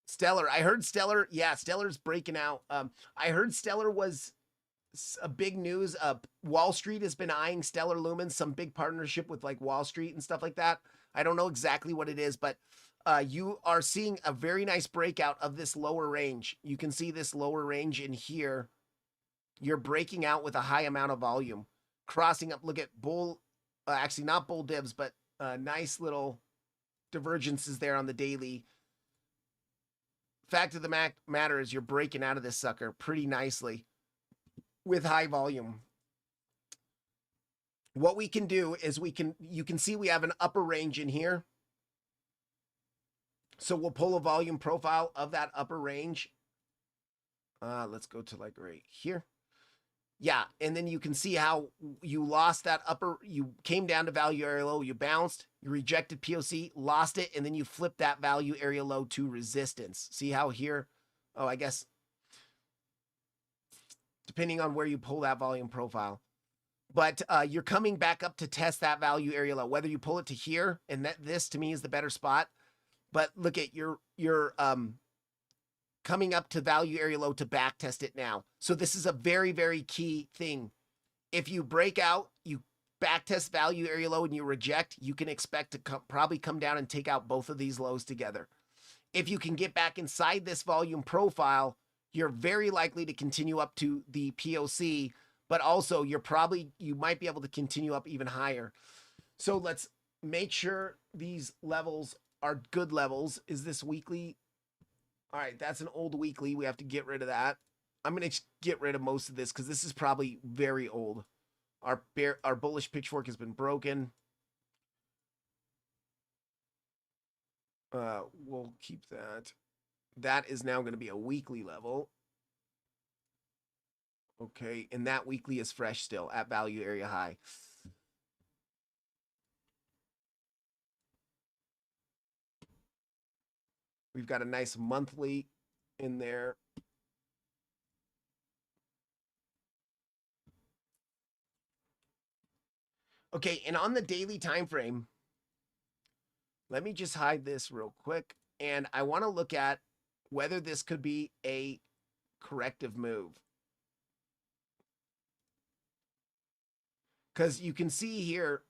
Stellar. I heard Stellar. Yeah, Stellar's breaking out. I heard Stellar was a big news. Wall Street has been eyeing Stellar Lumens, some big partnership with like Wall Street and stuff like that. I don't know exactly what it is, but you are seeing a very nice breakout of this lower range. You can see this lower range in here. You're breaking out with a high amount of volume. crossing up. Look at bull, actually not bull divs, but nice little divergences there on the daily. Fact of the matter is you're breaking out of this sucker pretty nicely with high volume. What we can do is you can see we have an upper range in here. So we'll pull a volume profile of that upper range. Let's go to like right here. Yeah, and then you can see how you lost that upper, you came down to value area low, you bounced, you rejected POC, lost it, and then you flipped that value area low to resistance. See how here, oh, I guess, depending on where you pull that volume profile. But you're coming back up to test that value area low, whether you pull it to here, and this to me is the better spot. But look at your coming up to value area low to back test it now. So this is a very, very key thing. If you break out, you back test value area low and you reject, you can expect to probably come down and take out both of these lows together. If you can get back inside this volume profile, you're very likely to continue up to the POC, but also you might be able to continue up even higher. So let's make sure these levels are good levels. Is this weekly? All right, that's an old weekly. We have to get rid of that. I'm going to get rid of most of this because this is probably very old. Our bullish pitchfork has been broken. We'll keep that. That is now going to be a weekly level. Okay, and that weekly is fresh still at value area high. We've got a nice monthly in there. Okay, and on the daily time frame, let me just hide this real quick. And I want to look at whether this could be a corrective move. Because you can see here,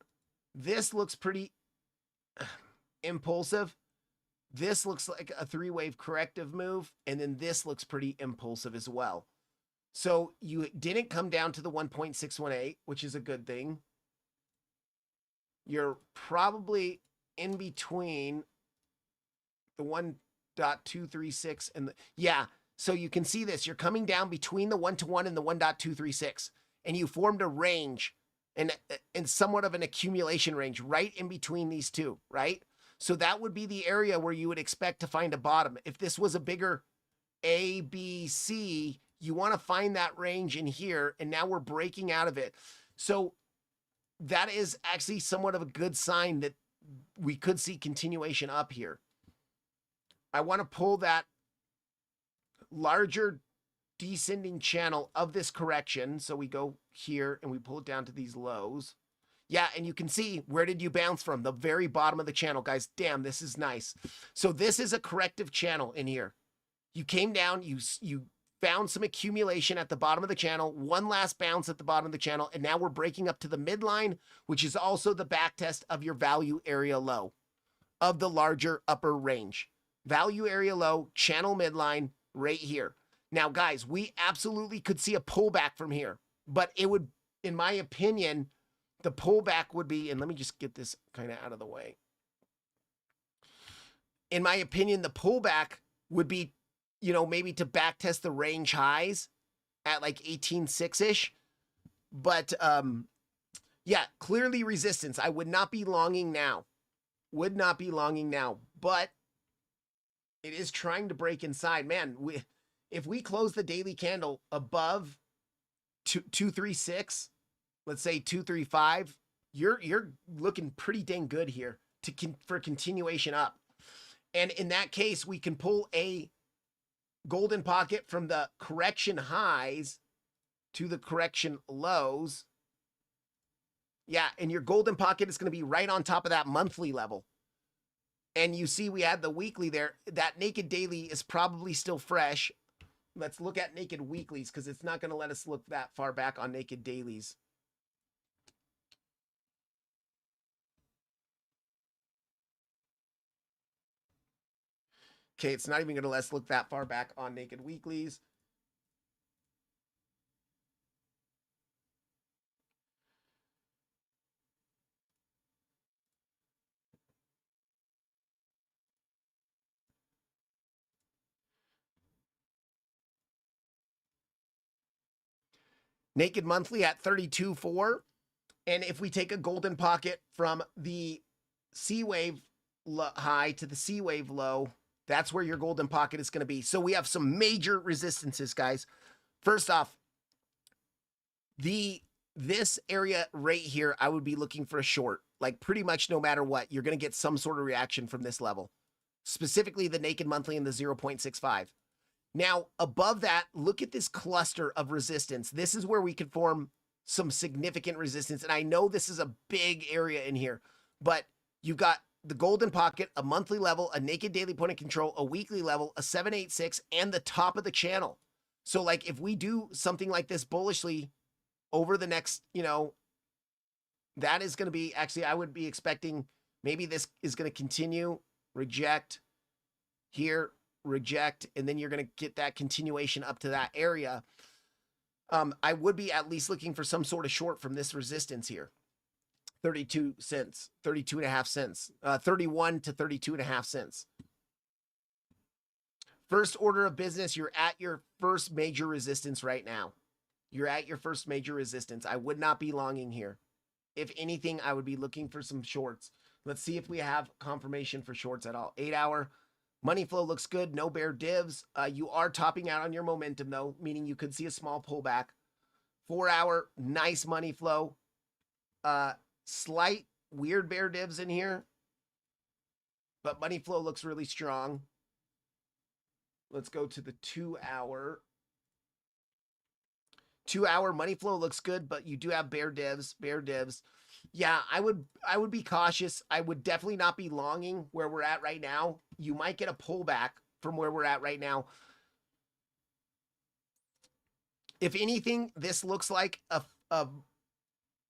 this looks pretty impulsive. This looks like a three-wave corrective move, and then this looks pretty impulsive as well. So you didn't come down to the 1.618, which is a good thing. You're probably in between the 1.236 and the, yeah. So you can see this. You're coming down between the 1-to-1 and the 1.236, and you formed a range and somewhat of an accumulation range right in between these two, right? So that would be the area where you would expect to find a bottom. If this was a bigger A, B, C, you want to find that range in here, and now we're breaking out of it. So that is actually somewhat of a good sign that we could see continuation up here. I want to pull that larger descending channel of this correction. So we go here and we pull it down to these lows. Yeah, and you can see, where did you bounce from? The very bottom of the channel, guys. Damn, this is nice. So this is a corrective channel in here. You came down, you found some accumulation at the bottom of the channel, one last bounce at the bottom of the channel, and now we're breaking up to the midline, which is also the back test of your value area low of the larger upper range. Value area low, channel midline, right here. Now, guys, we absolutely could see a pullback from here, but it would, in my opinion, the pullback would be, and let me just get this kind of out of the way. In my opinion, the pullback would be, you know, maybe to back test the range highs at like 18.6-ish. But yeah, clearly resistance. I would not be longing now. Would not be longing now. But it is trying to break inside. Man, if we close the daily candle above 236, let's say 235, you're looking pretty dang good here for continuation up. And in that case, we can pull a golden pocket from the correction highs to the correction lows. Yeah, and your golden pocket is going to be right on top of that monthly level. And you see we had the weekly there. That naked daily is probably still fresh. Let's look at naked weeklies because it's not going to let us look that far back on naked dailies. Okay, it's not even going to let us look that far back on naked weeklies. Naked monthly at 32.4. And if we take a golden pocket from the C wave high to the C wave low, that's where your golden pocket is going to be. So we have some major resistances, guys. First off, this area right here, I would be looking for a short. Like pretty much no matter what, you're going to get some sort of reaction from this level. Specifically the naked monthly and the 0.65. Now, above that, look at this cluster of resistance. This is where we could form some significant resistance. And I know this is a big area in here, but you've got the golden pocket, a monthly level, a naked daily point of control, a weekly level, a 786, and the top of the channel. So like if we do something like this bullishly over the next, you know, that is going to be, actually, I would be expecting maybe this is going to continue, reject, here, reject, and then you're going to get that continuation up to that area. I would be at least looking for some sort of short from this resistance here. 32 cents, 32.5 cents, 31 to 32.5 cents. First order of business, you're at your first major resistance right now. You're at your first major resistance. I would not be longing here. If anything, I would be looking for some shorts. Let's see if we have confirmation for shorts at all. 8 hour money flow looks good. No bear divs. You are topping out on your momentum though, meaning you could see a small pullback. 4 hour, nice money flow. Slight weird bear divs in here, but money flow looks really strong. Let's go to the 2 hour. 2 hour money flow looks good, but you do have bear divs. Yeah, I would be cautious. I would definitely not be longing where we're at right now. You might get a pullback from where we're at right now. If anything, this looks like a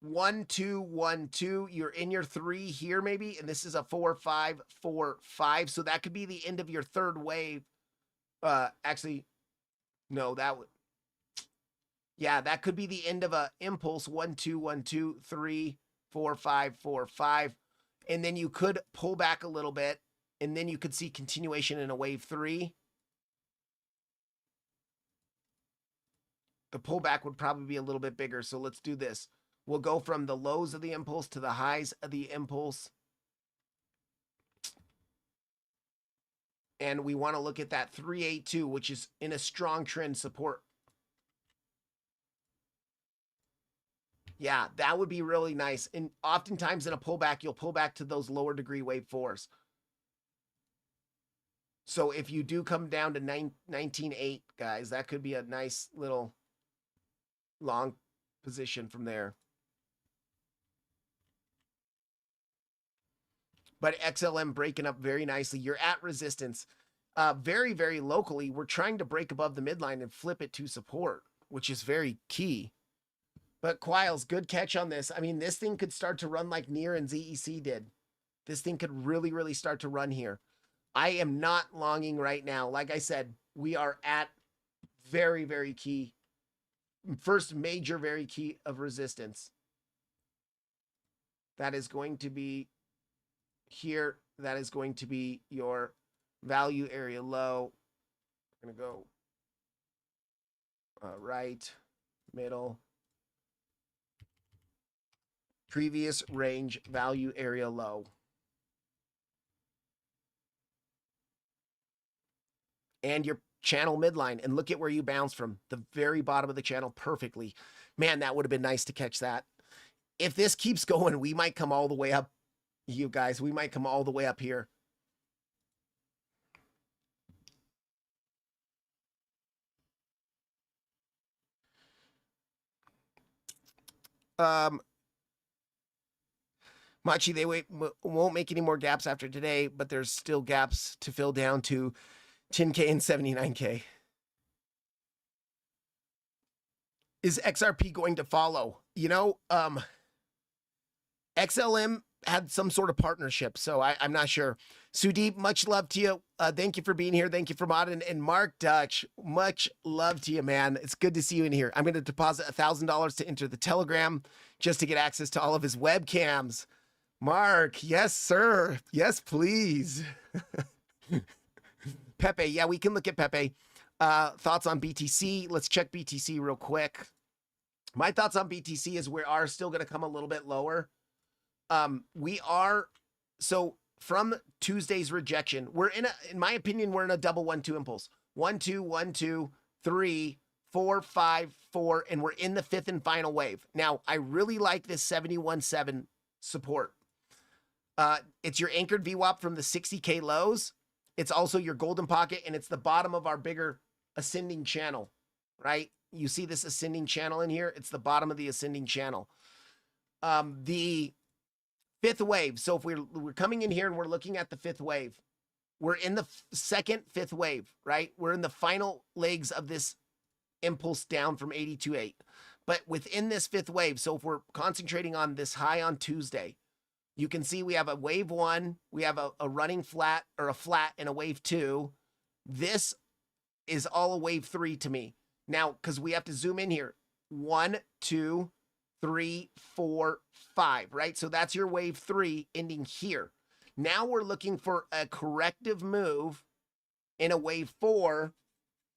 1 2 1 2. You're in your 3 here maybe, and this is a 4 5 4 5. So that could be the end of your third wave. Actually, no, that would. Yeah, that could be the end of a impulse. 1 2 1 2 3 4 5 4 5, and then you could pull back a little bit, and then you could see continuation in a wave 3. The pullback would probably be a little bit bigger. So let's do this. We'll go from the lows of the impulse to the highs of the impulse. And we want to look at that 382, which is in a strong trend support. Yeah, that would be really nice. And oftentimes in a pullback, you'll pull back to those lower degree wave 4s. So if you do come down to 19.8, guys, that could be a nice little long position from there. But XLM breaking up very nicely. You're at resistance. Very, very locally, we're trying to break above the midline and flip it to support, which is very key. But Quiles, good catch on this. I mean, this thing could start to run like NIR and ZEC did. This thing could really, really start to run here. I am not longing right now. Like I said, we are at very, very key. First major, very key of resistance. That is going to be here. That is going to be your value area low. I'm going to go right, middle. Previous range value area low. And your channel midline, and look at where you bounced from the very bottom of the channel perfectly. Man, that would have been nice to catch that. If this keeps going, we might come all the way up. You guys, we might come all the way up here. Machi, they won't make any more gaps after today, but there's still gaps to fill down to 10K and 79K. Is XRP going to follow? You know, XLM had some sort of partnership, so I'm not sure. Sudeep, much love to you. Thank you for being here. Thank you for modding. And Mark Dutch, much love to you, man. It's good to see you in here. I'm going to deposit $1,000 to enter the Telegram just to get access to all of his webcams. Mark, yes, sir. Yes, please. Pepe, yeah, we can look at Pepe. Thoughts on BTC? Let's check BTC real quick. My thoughts on BTC is we are still going to come a little bit lower. So from Tuesday's rejection, we're in my opinion, we're in a double 1-2 impulse. 1-2, 1-2, 3, 4, 5, 4, and we're in the fifth and final wave. Now, I really like this 71.7 support. It's your anchored VWAP from the 60K lows. It's also your golden pocket, and it's the bottom of our bigger ascending channel, right? You see this ascending channel in here? It's the bottom of the ascending channel. The fifth wave. So if we're coming in here and we're looking at the fifth wave, we're in the second fifth wave, right? We're in the final legs of this impulse down from 82.8. But within this fifth wave, so if we're concentrating on this high on Tuesday, you can see we have a wave 1, we have a running flat or a flat and a wave 2. This is all a wave 3 to me. Now, because we have to zoom in here. 1, 2, 3, 4, 5, right? So that's your wave 3 ending here. Now we're looking for a corrective move in a wave 4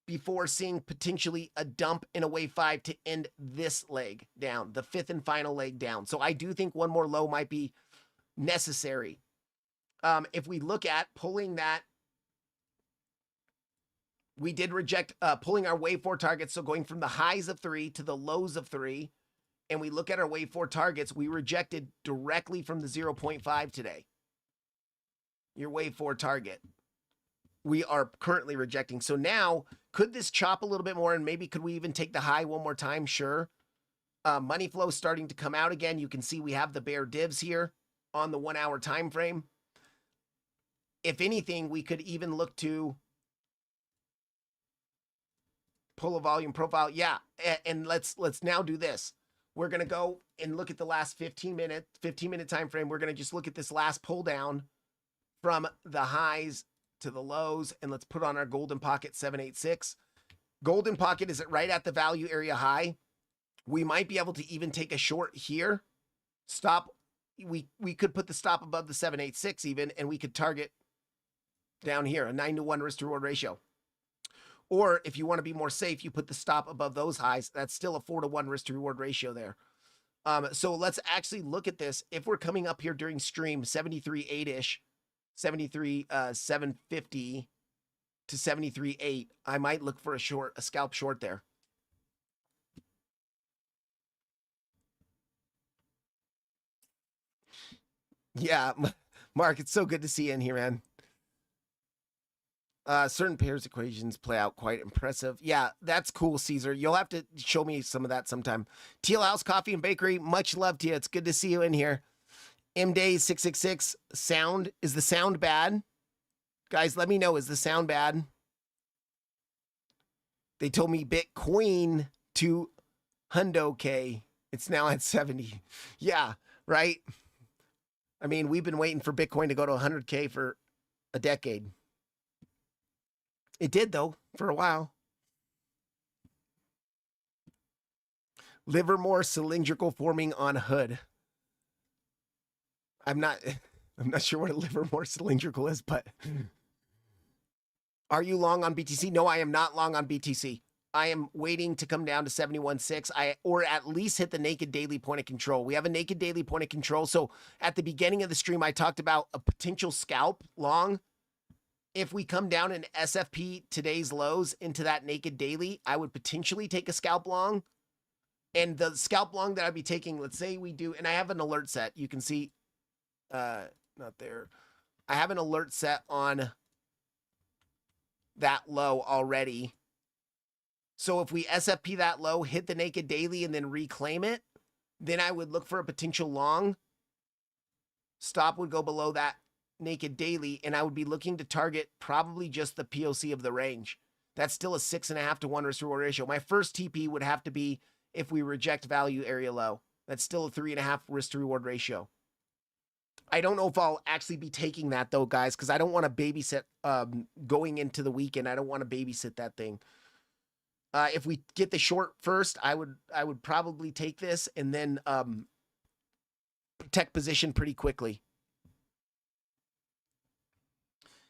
before seeing potentially a dump in a wave 5 to end this leg down, the fifth and final leg down. So I do think one more low might be necessary. If we look at pulling that, we did reject pulling our wave 4 targets. So going from the highs of 3 to the lows of 3, and we look at our wave 4 targets, we rejected directly from the 0.5 today. Your wave 4 target. We are currently rejecting. So now, could this chop a little bit more, and maybe could we even take the high one more time? Sure. Money flow starting to come out again. You can see we have the bear divs here on the 1 hour time frame. If anything, we could even look to pull a volume profile. Yeah, and let's now do this. We're going to go and look at the last 15 minute time frame. We're going to just look at this last pull down from the highs to the lows, and let's put on our golden pocket 786. Golden pocket is right at the value area high. We might be able to even take a short here. Stop. We could put the stop above the 786 even, and we could target down here, a 9-to-1 risk to reward ratio. Or if you want to be more safe, you put the stop above those highs. That's still a 4-to-1 risk to reward ratio there. So let's actually look at this. If we're coming up here during stream 73.8-ish, 73.750 to 73.8, I might look for a scalp short there. Yeah, Mark, it's so good to see you in here, man. Certain pairs equations play out quite impressive. Yeah, that's cool, Caesar. You'll have to show me some of that sometime. Teal House Coffee and Bakery, much love to you. It's good to see you in here. MDay666, sound. Is the sound bad? Guys, let me know. Is the sound bad? They told me Bitcoin to Hundo K. It's now at 70. Yeah, right? I mean, we've been waiting for Bitcoin to go to 100K for a decade. It did, though, for a while. Livermore cylindrical forming on hood. I'm not sure what a Livermore cylindrical is, but are you long on BTC? No, I am not long on BTC. I am waiting to come down to 71.6, or at least hit the naked daily point of control. We have a naked daily point of control. So at the beginning of the stream, I talked about a potential scalp long. If we come down in SFP today's lows into that naked daily, I would potentially take a scalp long. And the scalp long that I'd be taking, let's say we do, and I have an alert set. You can see, not there. I have an alert set on that low already. So if we SFP that low, hit the naked daily, and then reclaim it, then I would look for a potential long. Stop would go below that naked daily, and I would be looking to target probably just the POC of the range. That's still a 6.5-to-1 risk reward ratio. My first TP would have to be if we reject value area low. That's still a 3.5 risk to reward ratio. I don't know if I'll actually be taking that though, guys, because I don't want to babysit going into the weekend. I don't want to babysit that thing. If we get the short first, I would probably take this and then protect position pretty quickly.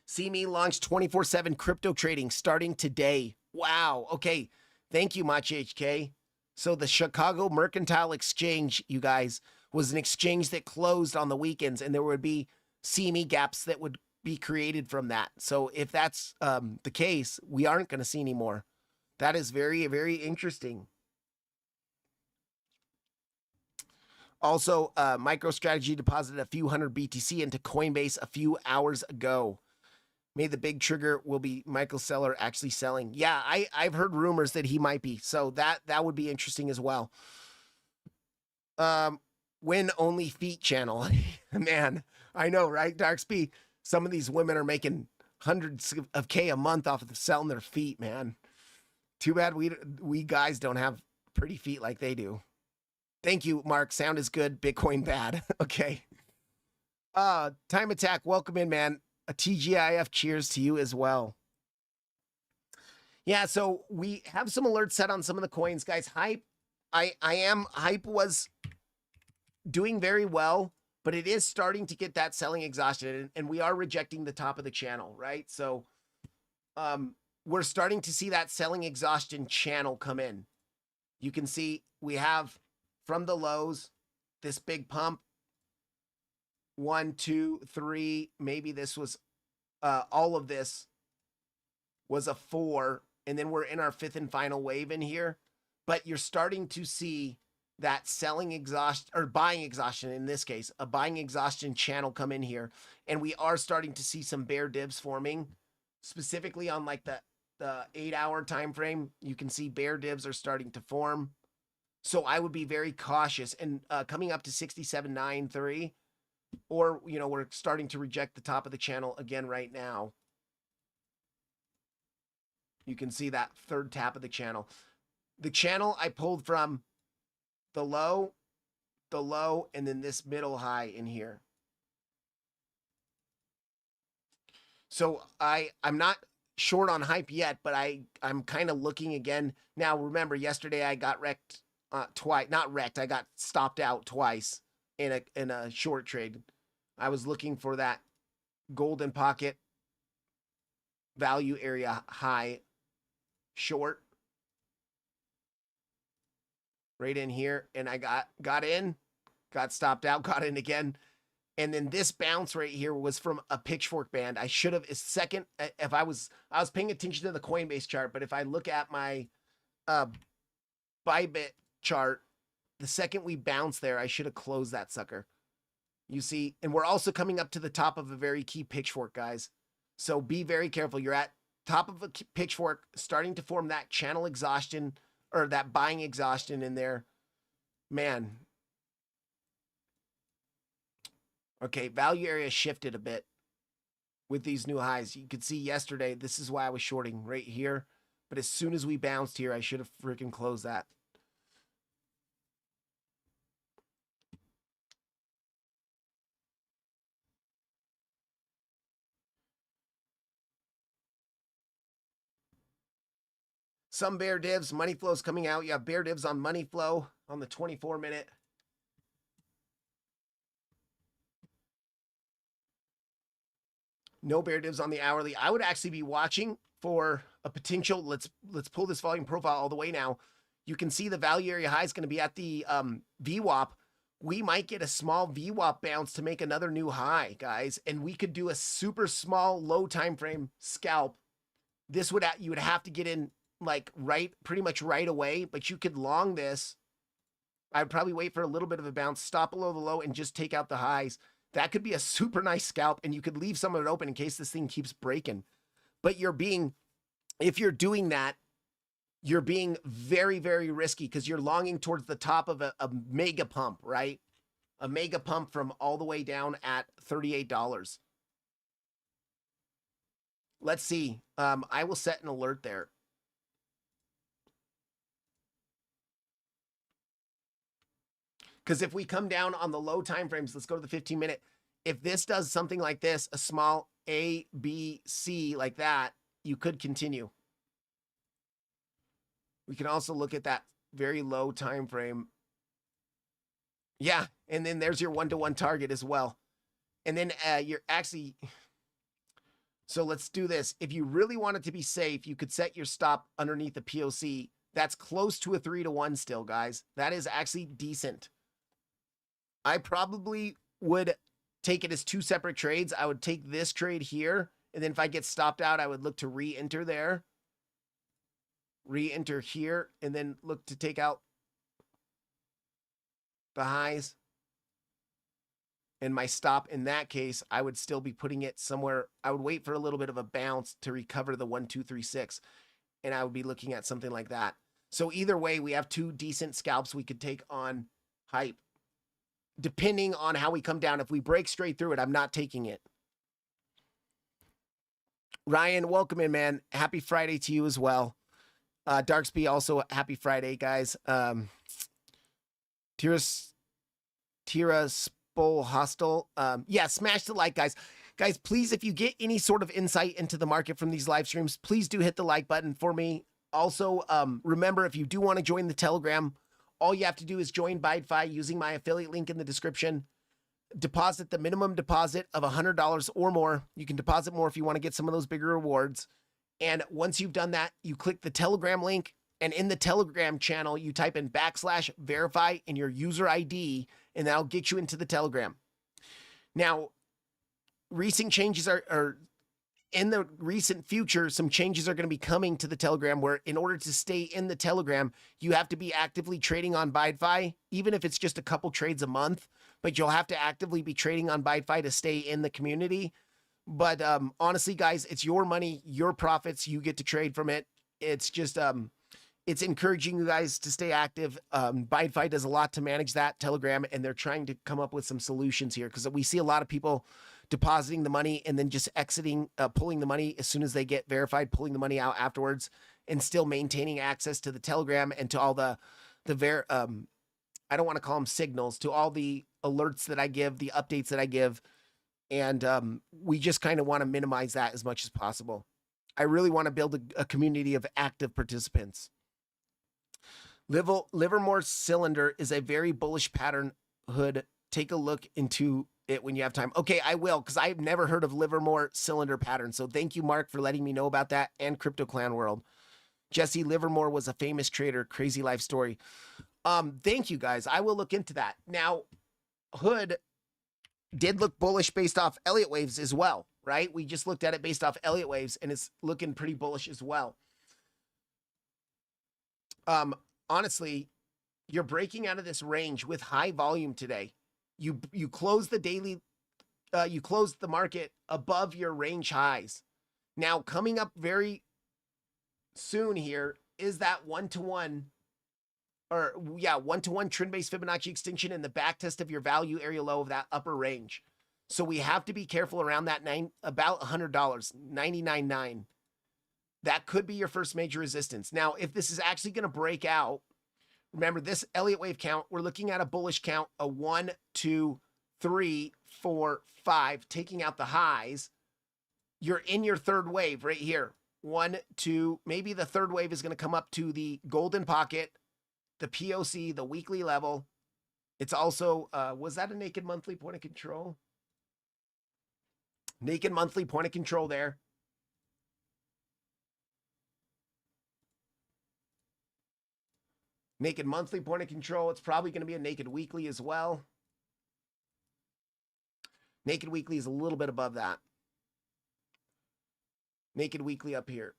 See Me launched 24/7 crypto trading starting today. Wow. Okay. Thank you, Mach HK. So the Chicago Mercantile Exchange, you guys, was an exchange that closed on the weekends, and there would be CME gaps that would be created from that. So if that's the case, we aren't going to see any more. That is very, very interesting. Also, MicroStrategy deposited a few hundred BTC into Coinbase a few hours ago. Maybe the big trigger will be Michael Saylor actually selling. Yeah, I've heard rumors that he might be. So that would be interesting as well. Win only feet channel. Man, I know, right? Darksby, some of these women are making hundreds of K a month off of selling their feet, man. Too bad we guys don't have pretty feet like they do. Thank you, Mark. Sound is good. Bitcoin bad. Okay. Time Attack, welcome in, man. A TGIF cheers to you as well. Yeah, so we have some alerts set on some of the coins, guys. Hype, Hype was doing very well, but it is starting to get that selling exhaustion, and we are rejecting the top of the channel, right? So we're starting to see that selling exhaustion channel come in. You can see we have from the lows this big pump. 1, 2, 3, maybe this was all of this was a 4, and then we're in our 5th and final wave in here. But you're starting to see that selling exhaustion, or buying exhaustion in this case, a buying exhaustion channel come in here, and we are starting to see some bear divs forming, specifically on like the 8-hour time frame. You can see bear divs are starting to form, so I would be very cautious. And coming up to 67.93, or we're starting to reject the top of the channel again right now. You can see that third tap of the channel. The channel I pulled from the low, and then this middle high in here. So I'm not short on Hype yet, but I'm kind of looking again. Now, remember, yesterday I got wrecked twice. Not wrecked, I got stopped out twice in a short trade. I was looking for that golden pocket value area high short right in here, and I got in, got stopped out, got in again. And then this bounce right here was from a pitchfork band. I should have second, if I was paying attention to the Coinbase chart, but if I look at my Bybit chart, the second we bounce there, I should have closed that sucker. You see, and we're also coming up to the top of a very key pitchfork, guys. So be very careful. You're at top of a pitchfork, starting to form that channel exhaustion, or that buying exhaustion in there. Man. Okay, value area shifted a bit with these new highs. You could see yesterday, this is why I was shorting right here. But as soon as we bounced here, I should have freaking closed that. Some bear divs, money flows coming out. You have bear divs on money flow on the 24-minute. No bear divs on the hourly. I would actually be watching for a potential. Let's pull this volume profile all the way now. You can see the value area high is going to be at the VWAP. We might get a small VWAP bounce to make another new high, guys, and we could do a super small low time frame scalp. This would you would have to get in like pretty much right away, but you could long this. I'd probably wait for a little bit of a bounce, stop below the low, and just take out the highs. That could be a super nice scalp, and you could leave some of it open in case this thing keeps breaking. But if you're doing that, you're being very, very risky, because you're longing towards the top of a mega pump, right? A mega pump from all the way down at $38. Let's see. I will set an alert there. Because if we come down on the low time frames, let's go to the 15-minute. If this does something like this, a small A, B, C like that, you could continue. We can also look at that very low time frame. Yeah, and then there's your 1-to-1 target as well. And then you're actually... So let's do this. If you really want it to be safe, you could set your stop underneath the POC That's close to a 3-to-1 still, guys. That is actually decent. I probably would take it as 2 separate trades. I would take this trade here, and then if I get stopped out, I would look to re-enter there. Re-enter here, and then look to take out the highs. And my stop in that case, I would still be putting it somewhere. I would wait for a little bit of a bounce to recover the 1, 2, 3, 6. And I would be looking at something like that. So either way, we have 2 decent scalps we could take on hype. Depending on how we come down. If we break straight through it, I'm not taking it. Ryan, welcome in, man. Happy Friday to you as well. Darksby, also happy Friday, guys. Tira Spol Hostel. Yeah, smash the like, guys. Guys, please, if you get any sort of insight into the market from these live streams, please do hit the like button for me. Also, remember, if you do want to join the Telegram, all you have to do is join BYDFI using my affiliate link in the description. Deposit the minimum deposit of $100 or more. You can deposit more if you want to get some of those bigger rewards. And once you've done that, you click the Telegram link. And in the Telegram channel, you type in /verify in your user ID, and that'll get you into the Telegram. Now, recent changes are in the recent future, some changes are going to be coming to the Telegram where in order to stay in the Telegram, you have to be actively trading on BYDFI, even if it's just a couple trades a month, but you'll have to actively be trading on BYDFI to stay in the community. But honestly, guys, it's your money, your profits, you get to trade from it. It's just, it's encouraging you guys to stay active. BYDFI does a lot to manage that Telegram, and they're trying to come up with some solutions here because we see a lot of people depositing the money and then just exiting, pulling the money as soon as they get verified, pulling the money out afterwards, and still maintaining access to the Telegram and to all I don't want to call them signals, to all the alerts that I give, the updates that I give. And we just kind of want to minimize that as much as possible. I really want to build a community of active participants. Livermore cylinder is a very bullish pattern. Hood, take a look into it when you have time. Okay, I will, because I've never heard of Livermore cylinder pattern. So thank you, Mark, for letting me know about that, and Crypto Clan World. Jesse, Livermore was a famous trader. Crazy life story. Thank you, guys. I will look into that. Now, Hood did look bullish based off Elliott waves as well, right? We just looked at it based off Elliott waves, and it's looking pretty bullish as well. Honestly, you're breaking out of this range with high volume today. You close the daily, you closed the market above your range highs. Now, coming up very soon here is that 1-to-1, or yeah, 1-to-1 trend-based Fibonacci extension in the back test of your value area low of that upper range. So we have to be careful around that about $100, $99.9. That could be your first major resistance. Now, if this is actually going to break out, remember this Elliott wave count, we're looking at a bullish count, a 1, 2, 3, 4, 5, taking out the highs. You're in your third wave right here. 1, 2, maybe the third wave is going to come up to the golden pocket, the POC, the weekly level. It's also, was that a naked monthly point of control? Naked monthly point of control there. Naked monthly point of control. It's probably going to be a naked weekly as well. Naked weekly is a little bit above that. Naked weekly up here.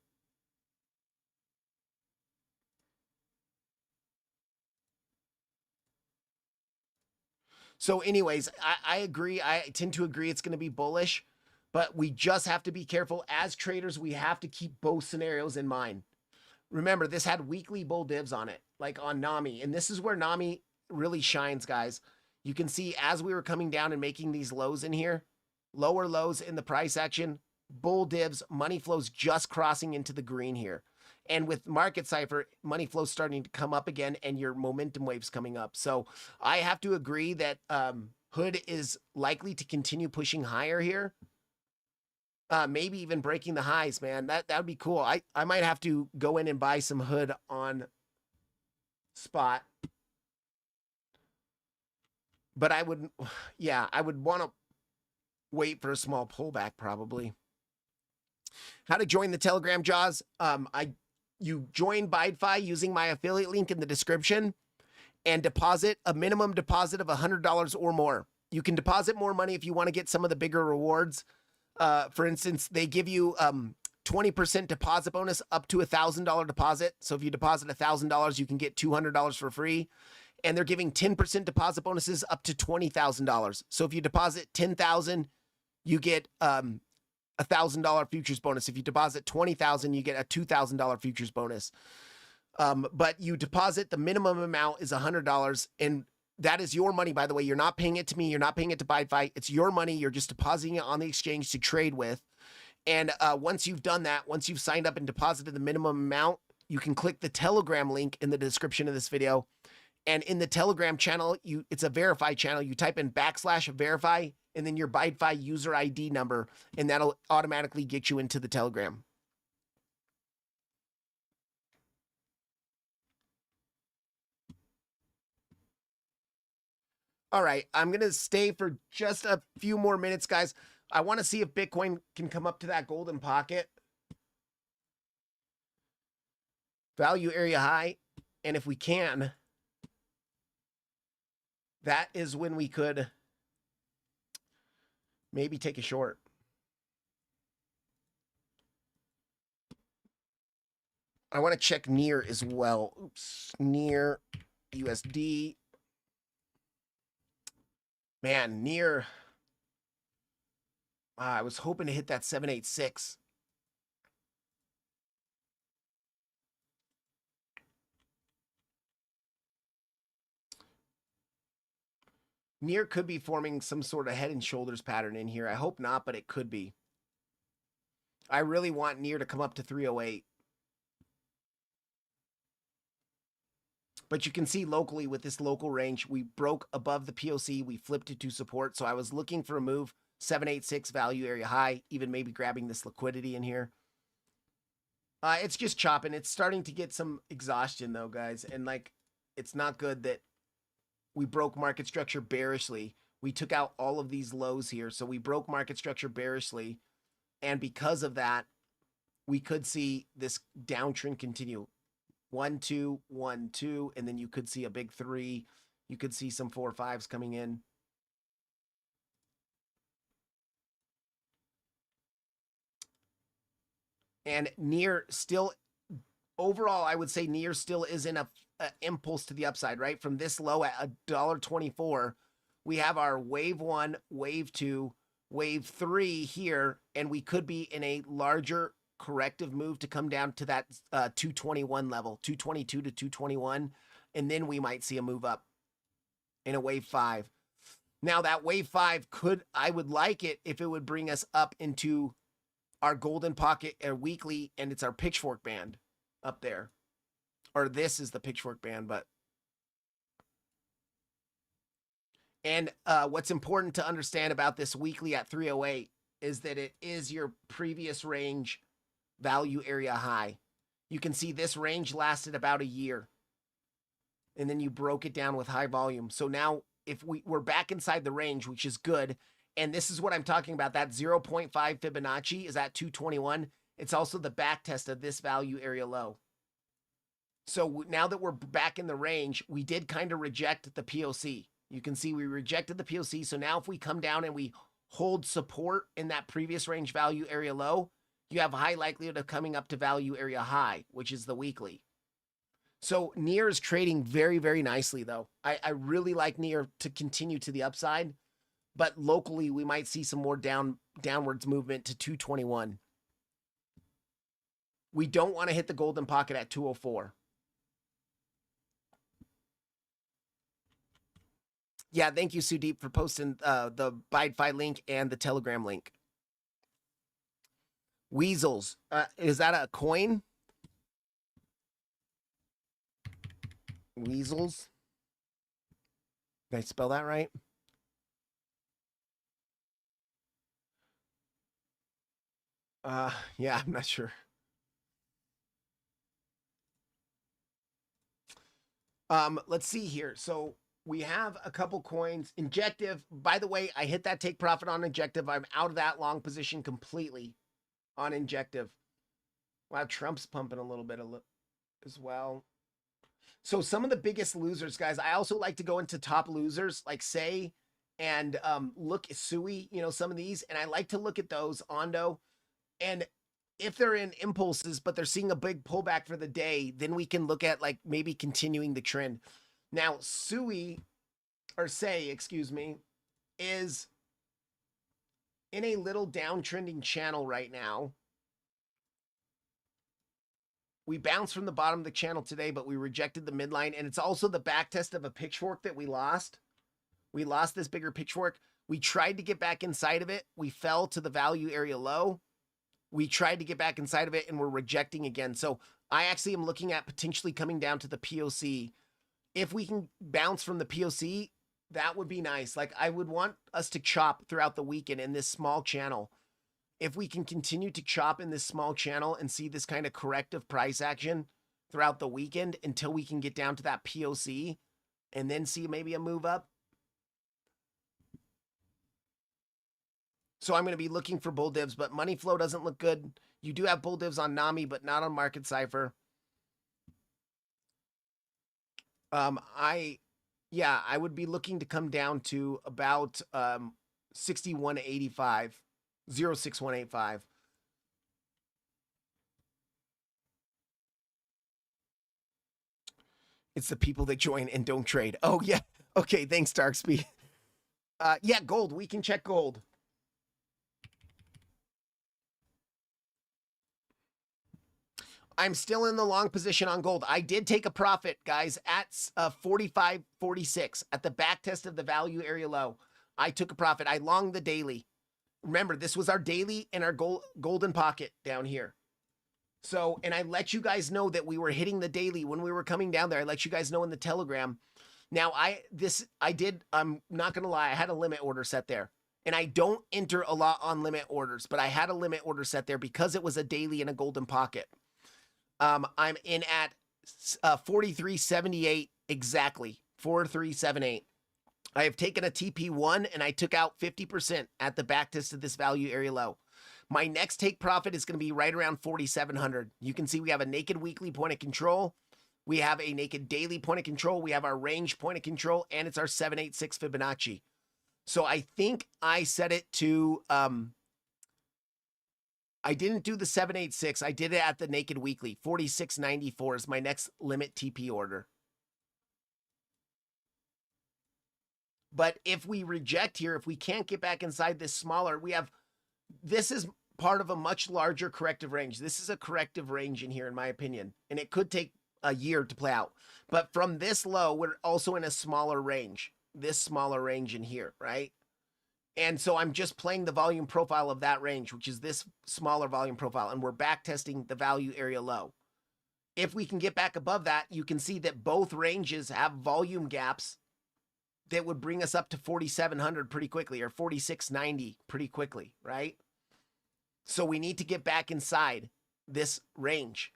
So anyways, I agree. I tend to agree it's going to be bullish, but we just have to be careful. As traders, we have to keep both scenarios in mind. Remember, this had weekly bull divs on it, like on NAMI. And this is where NAMI really shines, guys. You can see as we were coming down and making these lows in here, lower lows in the price action, bull divs, money flows just crossing into the green here. And with Market Cipher, money flows starting to come up again and your momentum waves coming up. So I have to agree that Hood is likely to continue pushing higher here. Maybe even breaking the highs, man. That would be cool. I might have to go in and buy some Hood on spot. But I would, yeah, I would want to wait for a small pullback probably. How to join the Telegram, Jaws? I you join BYDFI using my affiliate link in the description and deposit a minimum deposit of $100 or more. You can deposit more money if you want to get some of the bigger rewards. For instance, they give you 20% deposit bonus up to $1,000 deposit. So if you deposit $1,000, you can get $200 for free. And they're giving 10% deposit bonuses up to $20,000. So if you deposit $10,000, you get $1,000 futures bonus. If you deposit $20,000, you get a $2,000 futures bonus. But you deposit, the minimum amount is $100, and that is your money, by the way. You're not paying it to me. You're not paying it to BYDFI. It's your money. You're just depositing it on the exchange to trade with. And once you've done that, once you've signed up and deposited the minimum amount, you can click the Telegram link in the description of this video. And in the Telegram channel, it's a verify channel. You type in /verify and then your BYDFI user ID number, and that'll automatically get you into the Telegram. All right, I'm going to stay for just a few more minutes, guys. I want to see if Bitcoin can come up to that golden pocket. Value area high. And if we can, that is when we could maybe take a short. I want to check near as well. Oops, near USD. Man, near. I was hoping to hit that 786. Near could be forming some sort of head and shoulders pattern in here. I hope not, but it could be. I really want near to come up to 308. But you can see locally with this local range, we broke above the POC. We flipped it to support. So I was looking for a move, 786 value area high, even maybe grabbing this liquidity in here. It's just chopping. It's starting to get some exhaustion though, guys. And like, it's not good that we broke market structure bearishly. We took out all of these lows here. So we broke market structure bearishly. And because of that, we could see this downtrend continue. 1, 2, 1, 2, and then you could see a big 3. You could see some 4 or 5s coming in. And near still, overall, I would say near still is in a impulse to the upside, right? From this low at $1.24, we have our wave 1, wave 2, wave 3 here, and we could be in a larger corrective move to come down to that 221 level, 222 to 221, and then we might see a move up in a wave 5. Now that wave 5 I would like it if it would bring us up into our golden pocket weekly, and it's our pitchfork band up there. Or this is the pitchfork band, but. And what's important to understand about this weekly at 308 is that it is your previous range value area high. You can see this range lasted about a year. And then you broke it down with high volume. So now if we're back inside the range, which is good. And this is what I'm talking about. That 0.5 Fibonacci is at 221. It's also the back test of this value area low. So now that we're back in the range, we did kind of reject the POC. You can see we rejected the POC. So now if we come down and we hold support in that previous range value area low, you have a high likelihood of coming up to value area high, which is the weekly. So near is trading very, very nicely, though. I really like near to continue to the upside, but locally we might see some more downwards movement to 221. We don't want to hit the golden pocket at 204. Yeah, thank you, Sudeep, for posting the BYDFI link and the Telegram link. Weasels. Is that a coin? Weasels. Did I spell that right? Yeah, I'm not sure. Let's see here. So we have a couple coins. Injective. By the way, I hit that take profit on Injective. I'm out of that long position completely on Injective. Wow, Trump's pumping a little bit as well. So some of the biggest losers, guys, I also like to go into top losers, like say, and look at Sui, you know, some of these, and I like to look at those, Ondo, and if they're in impulses, but they're seeing a big pullback for the day, then we can look at like maybe continuing the trend. Now, Sui, or say, excuse me, is in a little downtrending channel right now. We bounced from the bottom of the channel today, but we rejected the midline. And it's also the back test of a pitchfork that we lost. We lost this bigger pitchfork. We tried to get back inside of it. We fell to the value area low. We tried to get back inside of it and we're rejecting again. So I actually am looking at potentially coming down to the POC. If we can bounce from the POC, that would be nice. Like I would want us to chop throughout the weekend in this small channel. If we can continue to chop in this small channel and see this kind of corrective price action throughout the weekend until we can get down to that POC and then see maybe a move up. So I'm going to be looking for bull divs, but money flow doesn't look good. You do have bull divs on NAMI, but not on Market Cipher. I would be looking to come down to about 61.85, 06185. It's the people that join and don't trade. Oh yeah. Okay, thanks, Darkspeed. Yeah, gold. We can check gold. I'm still in the long position on gold. I did take a profit, guys, at 45.46 at the back test of the value area low. I took a profit. I longed the daily. Remember, this was our daily and our golden pocket down here. So, and I let you guys know that we were hitting the daily when we were coming down there. I let you guys know in the Telegram. Now, I'm not going to lie, I had a limit order set there. And I don't enter a lot on limit orders, but I had a limit order set there because it was a daily and a golden pocket. I'm in at 43.78 exactly, 43.78. I have taken a TP1 and I took out 50% at the back test of this value area low. My next take profit is going to be right around 4,700. You can see we have a naked weekly point of control. We have a naked daily point of control. We have our range point of control, and it's our 786 Fibonacci. So I think I set it to, I didn't do the 786. I did it at the naked weekly. 46.94 is my next limit TP order. But if we reject here, if we can't get back inside this smaller, this is part of a much larger corrective range. This is a corrective range in here, in my opinion, and it could take a year to play out. But from this low, we're also in a smaller range, this smaller range in here, right? And so I'm just playing the volume profile of that range, which is this smaller volume profile, and we're back testing the value area low. If we can get back above that, you can see that both ranges have volume gaps that would bring us up to 4,700 pretty quickly, or 46.90 pretty quickly, right? So we need to get back inside this range.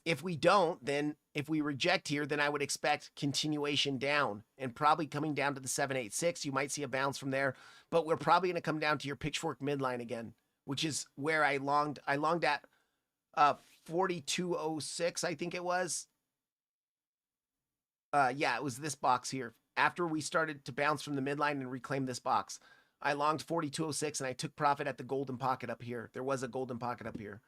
If we don't, then if we reject here, then I would expect continuation down and probably coming down to the 786. You might see a bounce from there, but we're probably going to come down to your pitchfork midline again, which is where I longed at 4206, I think it was. Yeah, it was this box here. After we started to bounce from the midline and reclaim this box, I longed 4206 and I took profit at the golden pocket up here. There was a golden pocket up here.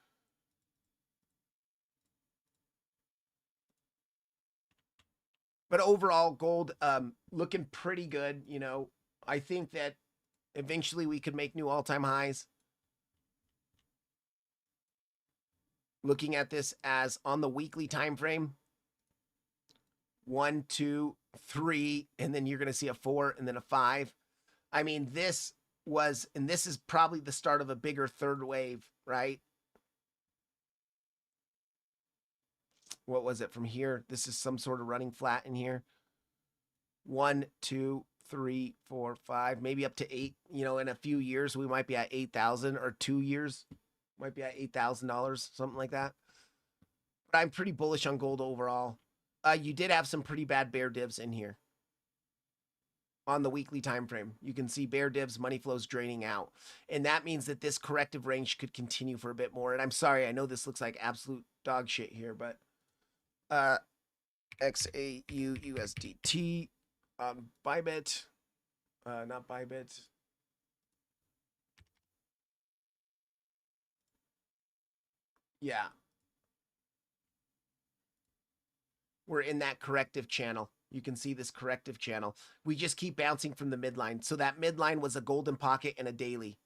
But overall, gold looking pretty good. You know, I think that eventually we could make new all-time highs. Looking at this as on the weekly time frame, 1, 2, 3, and then you're going to see a 4 and then a 5. I mean, this is probably the start of a bigger third wave, right? What was it from here? This is some sort of running flat in here. 1, 2, 3, 4, 5, maybe up to 8. You know, in a few years, we might be at 8,000, or 2 years, might be at $8,000, something like that. But I'm pretty bullish on gold overall. You did have some pretty bad bear divs in here. on the weekly time frame. You can see bear divs, money flows draining out. And that means that this corrective range could continue for a bit more. And I'm sorry, I know this looks like absolute dog shit here, but XAU USDT Bybit, not Bybit. Yeah. We're in that corrective channel. You can see this corrective channel. We just keep bouncing from the midline. So that midline was a golden pocket and a daily.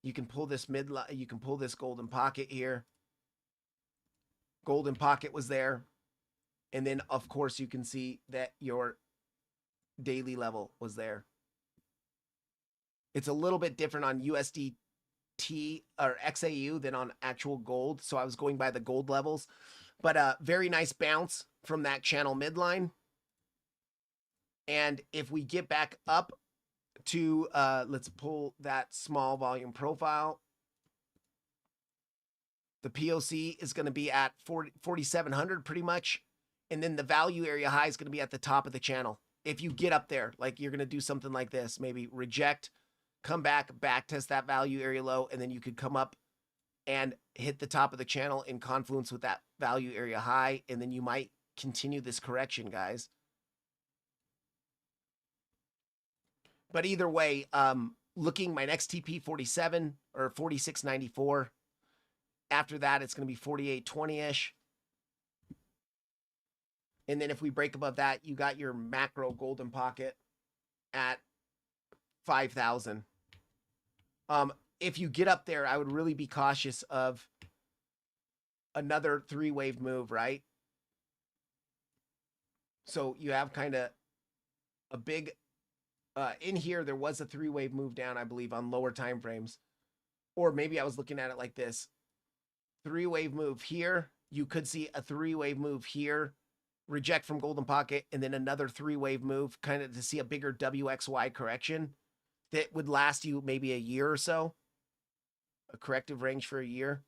You can pull this midline, you can pull this golden pocket here. Golden pocket was there. And then of course you can see that your daily level was there. It's a little bit different on USDT or XAU than on actual gold. So I was going by the gold levels, but a very nice bounce from that channel midline. And if we get back up to, let's pull that small volume profile. The POC is going to be at 4,700 pretty much. And then the value area high is going to be at the top of the channel. If you get up there, like you're going to do something like this, maybe reject, come back, back test that value area low, and then you could come up and hit the top of the channel in confluence with that value area high. And then you might continue this correction, guys. But either way, looking my next TP 47 or 46.94. After that, it's going to be 48.20-ish. And then if we break above that, you got your macro golden pocket at 5,000. If you get up there, I would really be cautious of another three-wave move, right? So you have kind of a big, in here, there was a three-wave move down, I believe, on lower time frames. Or maybe I was looking at it like this. Three-wave move here. You could see a three-wave move here. Reject from golden pocket. And then another three-wave move, kind of to see a bigger WXY correction that would last you maybe a year or so. A corrective range for a year.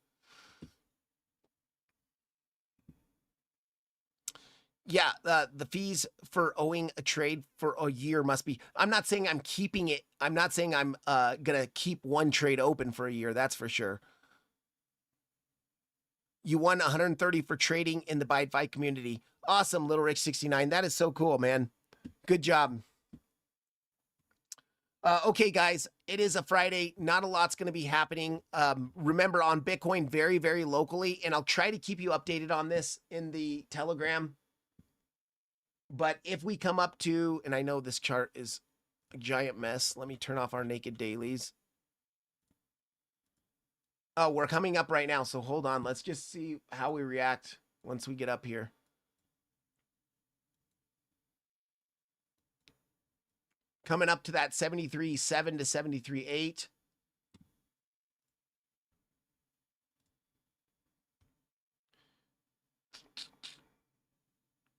Yeah, the fees for owing a trade for a year must be, I'm not saying I'm keeping it. I'm not saying I'm going to keep one trade open for a year. That's for sure. You won 130 for trading in the BYDFI community. Awesome, Little Rich 69. That is so cool, man. Good job. Okay, guys, it is a Friday. Not a lot's going to be happening. Remember, on Bitcoin, very, very locally, and I'll try to keep you updated on this in the Telegram. But if we come up to, and I know this chart is a giant mess. Let me turn off our naked dailies. Oh, we're coming up right now, so hold on. Let's just see how we react once we get up here. Coming up to that 73.7 to 73.8.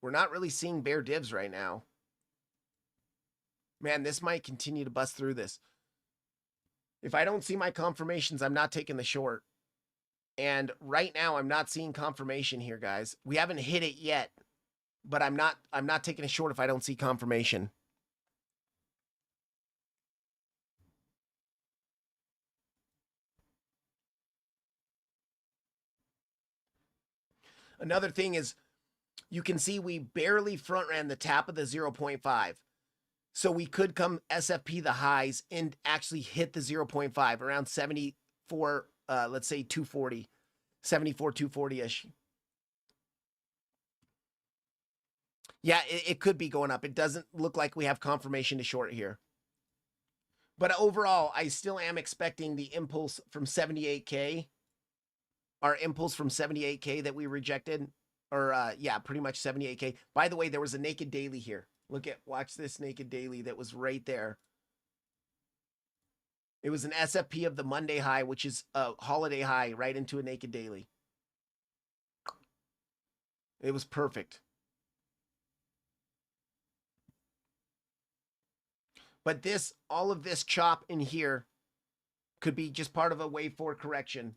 We're not really seeing bear divs right now. Man, this might continue to bust through this. If I don't see my confirmations, I'm not taking the short. And right now, I'm not seeing confirmation here, guys. We haven't hit it yet, but I'm not taking a short if I don't see confirmation. Another thing is, you can see we barely front ran the top of the 0.5. So we could come SFP the highs and actually hit the 0.5 around 74, let's say 240, 74, 240-ish. Yeah, it could be going up. It doesn't look like we have confirmation to short here. But overall, I still am expecting the impulse from 78K, our impulse from 78K that we rejected, or yeah, pretty much 78K. By the way, there was a naked daily here. Watch this naked daily that was right there. It was an SFP of the Monday high, which is a holiday high, right into a naked daily. It was perfect. But this, all of this chop in here could be just part of a wave 4 correction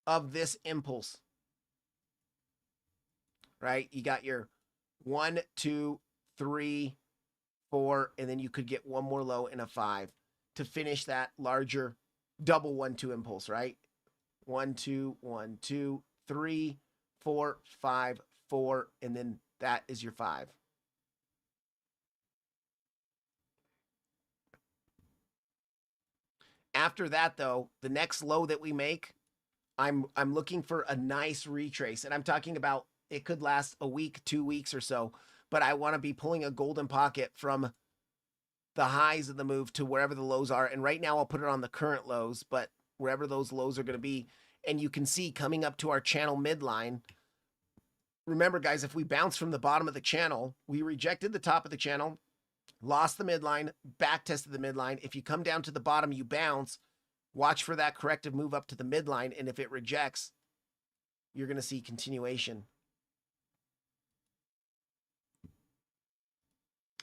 of this impulse. Right? You got your 1, 2, 3, 4, and then you could get one more low and a 5 to finish that larger double 1-2 impulse, right? 1 2 1 2 3 4 5 4, and then that is your 5. After that, though, the next low that we make, I'm looking for a nice retrace, and I'm talking about it could last a week, 2 weeks or so, but I want to be pulling a golden pocket from the highs of the move to wherever the lows are. And right now I'll put it on the current lows, but wherever those lows are going to be. And you can see coming up to our channel midline. Remember, guys, if we bounce from the bottom of the channel, we rejected the top of the channel, lost the midline, back tested the midline. If you come down to the bottom, you bounce, watch for that corrective move up to the midline. And if it rejects, you're going to see continuation.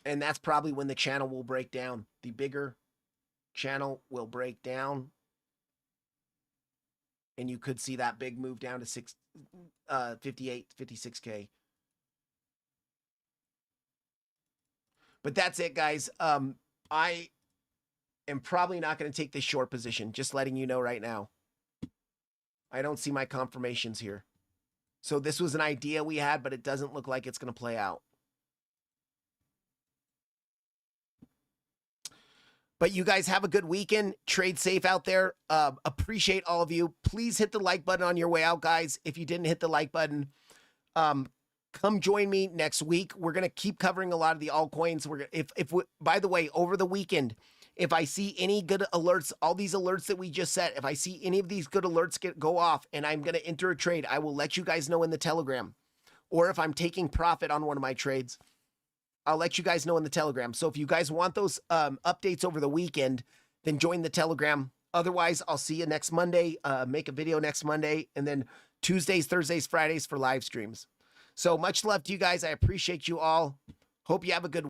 And that's probably when the channel will break down. The bigger channel will break down. And you could see that big move down to 58, 56K. But that's it, guys. I am probably not going to take this short position, just letting you know right now. I don't see my confirmations here. So this was an idea we had, but it doesn't look like it's going to play out. But you guys have a good weekend. Trade safe out there. Appreciate all of you. Please hit the like button on your way out, guys. If you didn't hit the like button, come join me next week. We're going to keep covering a lot of the altcoins. By the way, over the weekend, if I see any good alerts, all these alerts that we just set, if I see any of these good alerts go off and I'm going to enter a trade, I will let you guys know in the Telegram. Or if I'm taking profit on one of my trades, I'll let you guys know in the Telegram. So if you guys want those updates over the weekend, then join the Telegram. Otherwise, I'll see you next Monday, make a video next Monday, and then Tuesdays, Thursdays, Fridays for live streams. So much love to you guys. I appreciate you all. Hope you have a good